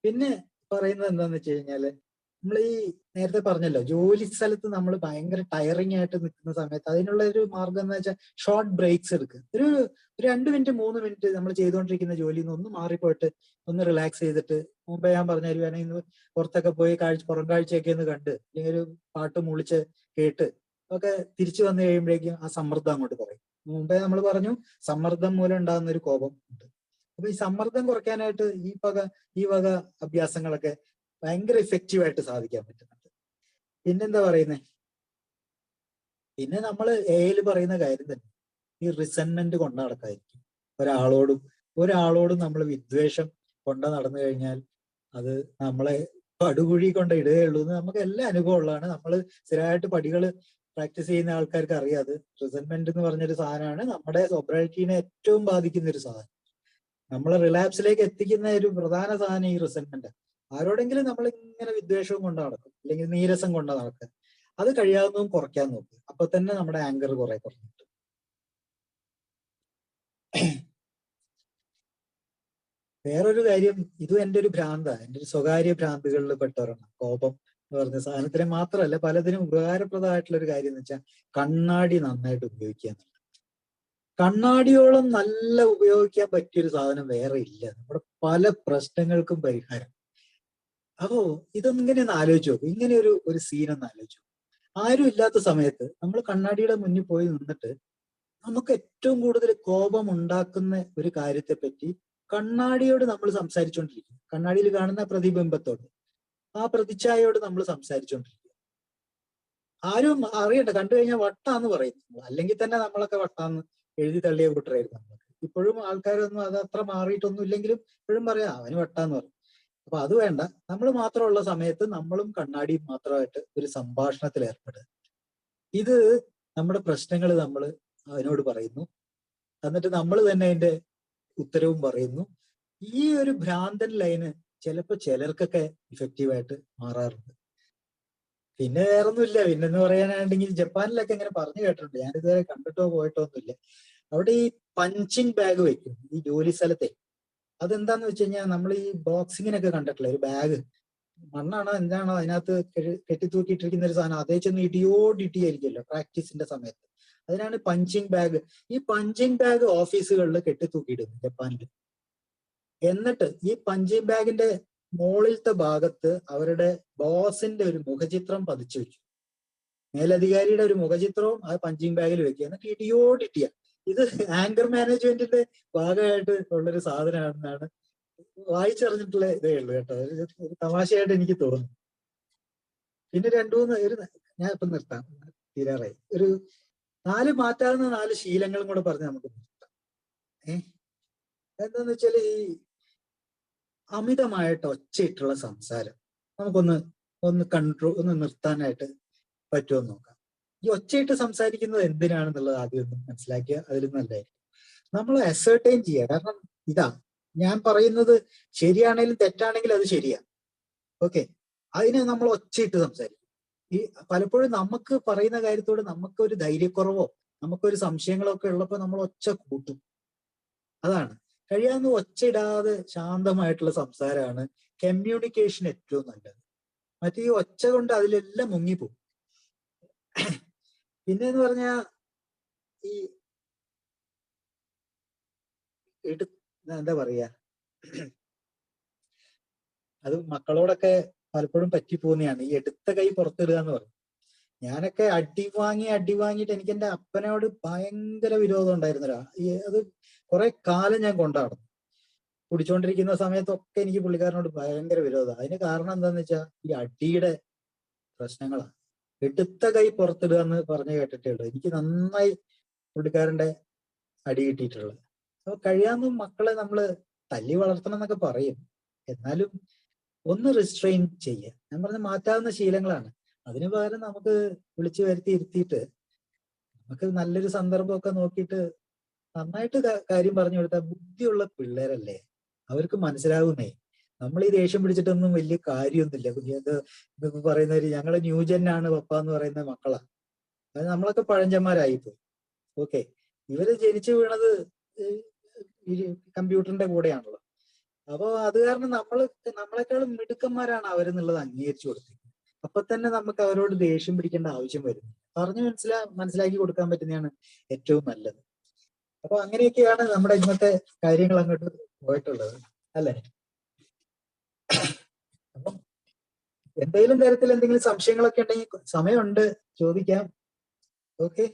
പിന്നെ പറയുന്നത് എന്താന്ന് വെച്ച് കഴിഞ്ഞാല്, നമ്മൾ ഈ നേരത്തെ പറഞ്ഞല്ലോ, ജോലി സ്ഥലത്ത് നമ്മൾ ഭയങ്കര ടയറിങ് ആയിട്ട് നിൽക്കുന്ന സമയത്ത് അതിനുള്ള ഒരു മാർഗം എന്ന് വെച്ചാൽ ഷോർട്ട് ബ്രേക്സ് എടുക്കുക. ഒരു 2 മിനിറ്റ് 3 മിനിറ്റ് നമ്മൾ ചെയ്തുകൊണ്ടിരിക്കുന്ന ജോലിയിൽ നിന്ന് ഒന്ന് മാറിപ്പോയിട്ട് ഒന്ന് റിലാക്സ് ചെയ്തിട്ട്, മുമ്പേ ഞാൻ പറഞ്ഞ വേണമെങ്കിൽ പുറത്തൊക്കെ പോയി പുറം കാഴ്ചയൊക്കെ ഒന്ന് കണ്ട്, അല്ലെങ്കിൽ ഒരു പാട്ട് മൂളിച്ച് കേട്ട് ഒക്കെ തിരിച്ചു വന്നു കഴിയുമ്പോഴേക്കും ആ സമ്മർദ്ദം അങ്ങോട്ട് കുറയും. മുമ്പേ നമ്മൾ പറഞ്ഞു സമ്മർദ്ദം മൂലം ഉണ്ടാകുന്ന ഒരു കോപം ഉണ്ട്. അപ്പൊ ഈ സമ്മർദ്ദം കുറയ്ക്കാനായിട്ട് ഈ വക അഭ്യാസങ്ങളൊക്കെ ഭയങ്കര എഫക്റ്റീവായിട്ട് സാധിക്കാൻ പറ്റുന്നുണ്ട്. പിന്നെന്താ പറയുന്നേ, പിന്നെ നമ്മൾ എയിൽ പറയുന്ന കാര്യം തന്നെ ഈ റിസെന്റ്മെന്റ് കൊണ്ടു നടക്കാതിരിക്കും. ഒരാളോടും നമ്മൾ വിദ്വേഷം കൊണ്ട നടന്നു കഴിഞ്ഞാൽ അത് നമ്മളെ പടുകുഴി കൊണ്ട് ഇടുകയുള്ളൂ എന്ന് നമുക്ക് എല്ലാ അനുഭവം ഉള്ളതാണ്. നമ്മൾ സ്ഥിരമായിട്ട് പടികൾ പ്രാക്ടീസ് ചെയ്യുന്ന ആൾക്കാർക്ക് അറിയാം. അത് റിസെന്റ്മെന്റ് എന്ന് പറഞ്ഞൊരു സാധനമാണ് നമ്മുടെ സൊബ്രൈറ്റീനെ ഏറ്റവും ബാധിക്കുന്ന ഒരു സാധനം. നമ്മളെ റിലാപ്സിലേക്ക് എത്തിക്കുന്ന ഒരു പ്രധാന സാധനം ഈ റിസെന്റ്മെന്റ്. ആരോടെങ്കിലും നമ്മൾ ഇങ്ങനെ വിദ്വേഷവും കൊണ്ട് നടക്കും, അല്ലെങ്കിൽ നീരസം കൊണ്ട് നടക്കുക. അത് കഴിയാവുന്നതും കുറയ്ക്കാൻ നോക്കുക. അപ്പൊ തന്നെ നമ്മുടെ ആങ്കർ കുറെ കുറഞ്ഞിട്ട്. വേറൊരു കാര്യം, ഇതും എൻ്റെ ഒരു ഭ്രാന്താണ്, എൻ്റെ ഒരു സ്വകാര്യ ഭ്രാന്തുകളിൽ പെട്ടവരാണ് കോപം എന്ന് പറഞ്ഞ സാധനത്തിന് മാത്രമല്ല, പലതിനും ഉപകാരപ്രദമായിട്ടുള്ള ഒരു കാര്യം എന്ന് വെച്ചാൽ കണ്ണാടി നന്നായിട്ട് ഉപയോഗിക്കുക എന്നുള്ളത്. കണ്ണാടിയോളം നല്ല ഉപയോഗിക്കാൻ പറ്റിയൊരു സാധനം വേറെ ഇല്ല. നമ്മുടെ പല പ്രശ്നങ്ങൾക്കും പരിഹാരം. അപ്പോ ഇങ്ങനെ ഒന്ന് ആലോചിച്ച് നോക്കും. ഇങ്ങനെ ഒരു സീനൊന്ന് ആലോചിച്ചു. ആരും ഇല്ലാത്ത സമയത്ത് നമ്മൾ കണ്ണാടിയുടെ മുന്നിൽ പോയി നിന്നിട്ട് നമുക്ക് ഏറ്റവും കൂടുതൽ കോപം ഉണ്ടാക്കുന്ന ഒരു കാര്യത്തെ പറ്റി കണ്ണാടിയോട് നമ്മൾ സംസാരിച്ചുകൊണ്ടിരിക്കും. കണ്ണാടിയിൽ കാണുന്ന പ്രതിബിംബത്തോട്, ആ പ്രതിച്ഛായയോട് നമ്മൾ സംസാരിച്ചുകൊണ്ടിരിക്കും. ആരും അറിയണ്ട, കണ്ടു കഴിഞ്ഞാൽ വട്ടാന്ന് പറയും. അല്ലെങ്കിൽ തന്നെ നമ്മളൊക്കെ വട്ടാന്ന് എഴുതി തള്ളിയ കൂട്ടരായിരുന്നു നമ്മൾ. ഇപ്പോഴും ആൾക്കാരൊന്നും അത് അത്ര മാറിയിട്ടൊന്നും ഇല്ലെങ്കിലും ഇപ്പോഴും പറയാം അവന് വട്ടാന്ന് പറയും. അപ്പൊ അത് വേണ്ട. നമ്മൾ മാത്രമുള്ള സമയത്ത് നമ്മളും കണ്ണാടിയും മാത്രമായിട്ട് ഒരു സംഭാഷണത്തിൽ ഏർപ്പെടുക. ഇത് നമ്മുടെ പ്രശ്നങ്ങൾ നമ്മൾ അതിനോട് പറയുന്നു, എന്നിട്ട് നമ്മൾ തന്നെ അതിന്റെ ഉത്തരവും പറയുന്നു. ഈ ഒരു ഭ്രാന്തൻ ലൈന് ചിലപ്പോൾ ചിലർക്കൊക്കെ ഇഫക്റ്റീവായിട്ട് മാറാറുണ്ട്. പിന്നെ വേറൊന്നുമില്ല. പിന്നെന്ന് പറയാനാണെങ്കിൽ ജപ്പാനിലൊക്കെ ഇങ്ങനെ പറഞ്ഞു കേട്ടിട്ടുണ്ട്, ഞാനിതുവരെ കണ്ടിട്ടോ പോയിട്ടോ ഒന്നുമില്ല. അവിടെ ഈ പഞ്ചിങ് ബാഗ് വെക്കും ഈ ജോലി സ്ഥലത്തെ. അതെന്താന്ന് വെച്ച് കഴിഞ്ഞാൽ നമ്മൾ ഈ ബോക്സിങ്ങിനൊക്കെ കണ്ടിട്ടില്ല, ഒരു ബാഗ് മണ്ണാണോ എന്താണോ അതിനകത്ത് കെട്ടിത്തൂക്കിയിട്ടിരിക്കുന്ന ഒരു സാധനം, അതേ ചെന്ന് ഇടിയായിരിക്കുമല്ലോ പ്രാക്ടീസിന്റെ സമയത്ത്. അതിനാണ് പഞ്ചിങ് ബാഗ്. ഈ പഞ്ചിങ് ബാഗ് ഓഫീസുകളിൽ കെട്ടിത്തൂക്കിയിടുന്നു ജപ്പാനിൽ. എന്നിട്ട് ഈ പഞ്ചിങ് ബാഗിന്റെ മുകളിലത്തെ ഭാഗത്ത് അവരുടെ ബോസിന്റെ ഒരു മുഖചിത്രം പതിച്ചു വെക്കും. മേലധികാരിയുടെ ഒരു മുഖചിത്രവും ആ പഞ്ചിങ് ബാഗിൽ വെക്കുക. എന്നിട്ട് ഇടിയോടിട്ടിയ. ഇത് ആങ്കർ മാനേജ്മെന്റിന്റെ ഭാഗമായിട്ട് ഉള്ളൊരു സാധനമാണെന്നാണ് വായിച്ചറിഞ്ഞിട്ടുള്ള ഇതേ ഉള്ളൂ കേട്ടോ. ഒരു തമാശയായിട്ട് എനിക്ക് തോന്നുന്നു. പിന്നെ ഞാൻ ഇപ്പം നിർത്താം, തീരാറായി. ഒരു 4 മാറ്റാവുന്ന 4 ശീലങ്ങളും കൂടെ പറഞ്ഞ് നമുക്ക് നിർത്താം. എന്താന്ന് വെച്ചാൽ ഈ അമിതമായിട്ട് ഒച്ചയിട്ടുള്ള സംസാരം നമുക്കൊന്ന് നിർത്താനായിട്ട് പറ്റുമോ നോക്കാം. ഈ ഒച്ചയിട്ട് സംസാരിക്കുന്നത് എന്തിനാണെന്നുള്ളത് ആദ്യം ഒന്ന് മനസ്സിലാക്കിയ അതിൽ നല്ലതായിരിക്കും. നമ്മൾ അസർട്ടൈൻ ചെയ്യുക. കാരണം ഇതാ ഞാൻ പറയുന്നത് ശരിയാണെങ്കിലും തെറ്റാണെങ്കിലും അത് ശരിയാ. ഓക്കെ, അതിനെ നമ്മൾ ഒച്ചയിട്ട് സംസാരിക്കും. ഈ പലപ്പോഴും നമുക്ക് പറയുന്ന കാര്യത്തോട് നമുക്കൊരു ധൈര്യക്കുറവോ നമുക്കൊരു സംശയങ്ങളോ ഒക്കെ ഉള്ളപ്പോൾ നമ്മൾ ഒച്ച കൂട്ടും. അതാണ് കഴിയാവുന്ന ഒച്ചയിടാതെ ശാന്തമായിട്ടുള്ള സംസാരമാണ് കമ്മ്യൂണിക്കേഷൻ ഏറ്റവും നല്ലത്. മറ്റേ ഈ ഒച്ച കൊണ്ട് അതിലെല്ലാം മുങ്ങിപ്പോകും. പിന്നെന്ന് പറഞ്ഞാൽ ഈ എന്താ പറയാ, അത് മക്കളോടൊക്കെ പലപ്പോഴും പറ്റിപ്പോകുന്നതാണ് ഈ എടുത്ത കൈ പുറത്തിടുക എന്ന് പറയും. ഞാനൊക്കെ അടി വാങ്ങിയിട്ട് എനിക്ക് എന്റെ അപ്പനോട് ഭയങ്കര വിരോധം ഉണ്ടായിരുന്നല്ലോ. അത് കുറെ കാലം ഞാൻ കൊണ്ടാടും. കുടിച്ചോണ്ടിരിക്കുന്ന സമയത്തൊക്കെ എനിക്ക് പുള്ളിക്കാരനോട് ഭയങ്കര വിരോധം. അതിന് കാരണം എന്താന്ന് വെച്ചാൽ ഈ അടിയുടെ പ്രശ്നങ്ങളാണ്. എടുത്ത കൈ പുറത്തിടുക എന്ന് പറഞ്ഞു കേട്ടിട്ടുള്ളൂ. എനിക്ക് നന്നായി പുള്ളിക്കാരന്റെ അടി കിട്ടിയിട്ടുള്ളത്. അപ്പൊ കഴിയാവുന്ന മക്കളെ നമ്മള് തല്ലി വളർത്തണം എന്നൊക്കെ പറയും, എന്നാലും ഒന്ന് റിസ്ട്രെയിൻ ചെയ്യുക. ഞാൻ പറഞ്ഞ മാറ്റാവുന്ന ശീലങ്ങളാണ്. അതിനു പകരം നമുക്ക് വിളിച്ചു വരുത്തി ഇരുത്തിയിട്ട് നമുക്ക് നല്ലൊരു സന്ദർഭമൊക്കെ നോക്കിയിട്ട് നന്നായിട്ട് കാര്യം പറഞ്ഞു കൊടുത്താൽ ബുദ്ധിയുള്ള പിള്ളേരല്ലേ, അവർക്ക് മനസ്സിലാകുന്നേ. നമ്മൾ ഈ ദേഷ്യം പിടിച്ചിട്ടൊന്നും വലിയ കാര്യമൊന്നുമില്ല. ഇതൊക്കെ പറയുന്നവര് ഞങ്ങള് ന്യൂജൻ ആണ് പപ്പ എന്ന് പറയുന്ന മക്കളാ. അത് നമ്മളൊക്കെ പഴഞ്ചന്മാരായിപ്പോയി. ഓക്കെ, ഇവര് ജനിച്ചു വീണത് കമ്പ്യൂട്ടറിന്റെ കൂടെയാണല്ലോ. അപ്പൊ അത് കാരണം നമ്മളെക്കാളും മിടുക്കന്മാരാണ് അവരെന്നുള്ളത് അംഗീകരിച്ചു കൊടുത്തത്. അപ്പൊ തന്നെ നമുക്ക് അവരോട് ദേഷ്യം പിടിക്കേണ്ട ആവശ്യം വരുന്നു. പറഞ്ഞ് മനസ്സിലാക്കി കൊടുക്കാൻ പറ്റുന്നതാണ് ഏറ്റവും നല്ലത്. അപ്പൊ അങ്ങനെയൊക്കെയാണ് നമ്മുടെ ഇന്നത്തെ കാര്യങ്ങൾ അങ്ങോട്ട് പോയിട്ടുള്ളത്, അല്ലെ? അപ്പം എന്തെങ്കിലും തരത്തിൽ എന്തെങ്കിലും സംശയങ്ങളൊക്കെ ഉണ്ടെങ്കിൽ സമയമുണ്ട്, ചോദിക്കാം. ഓക്കെ.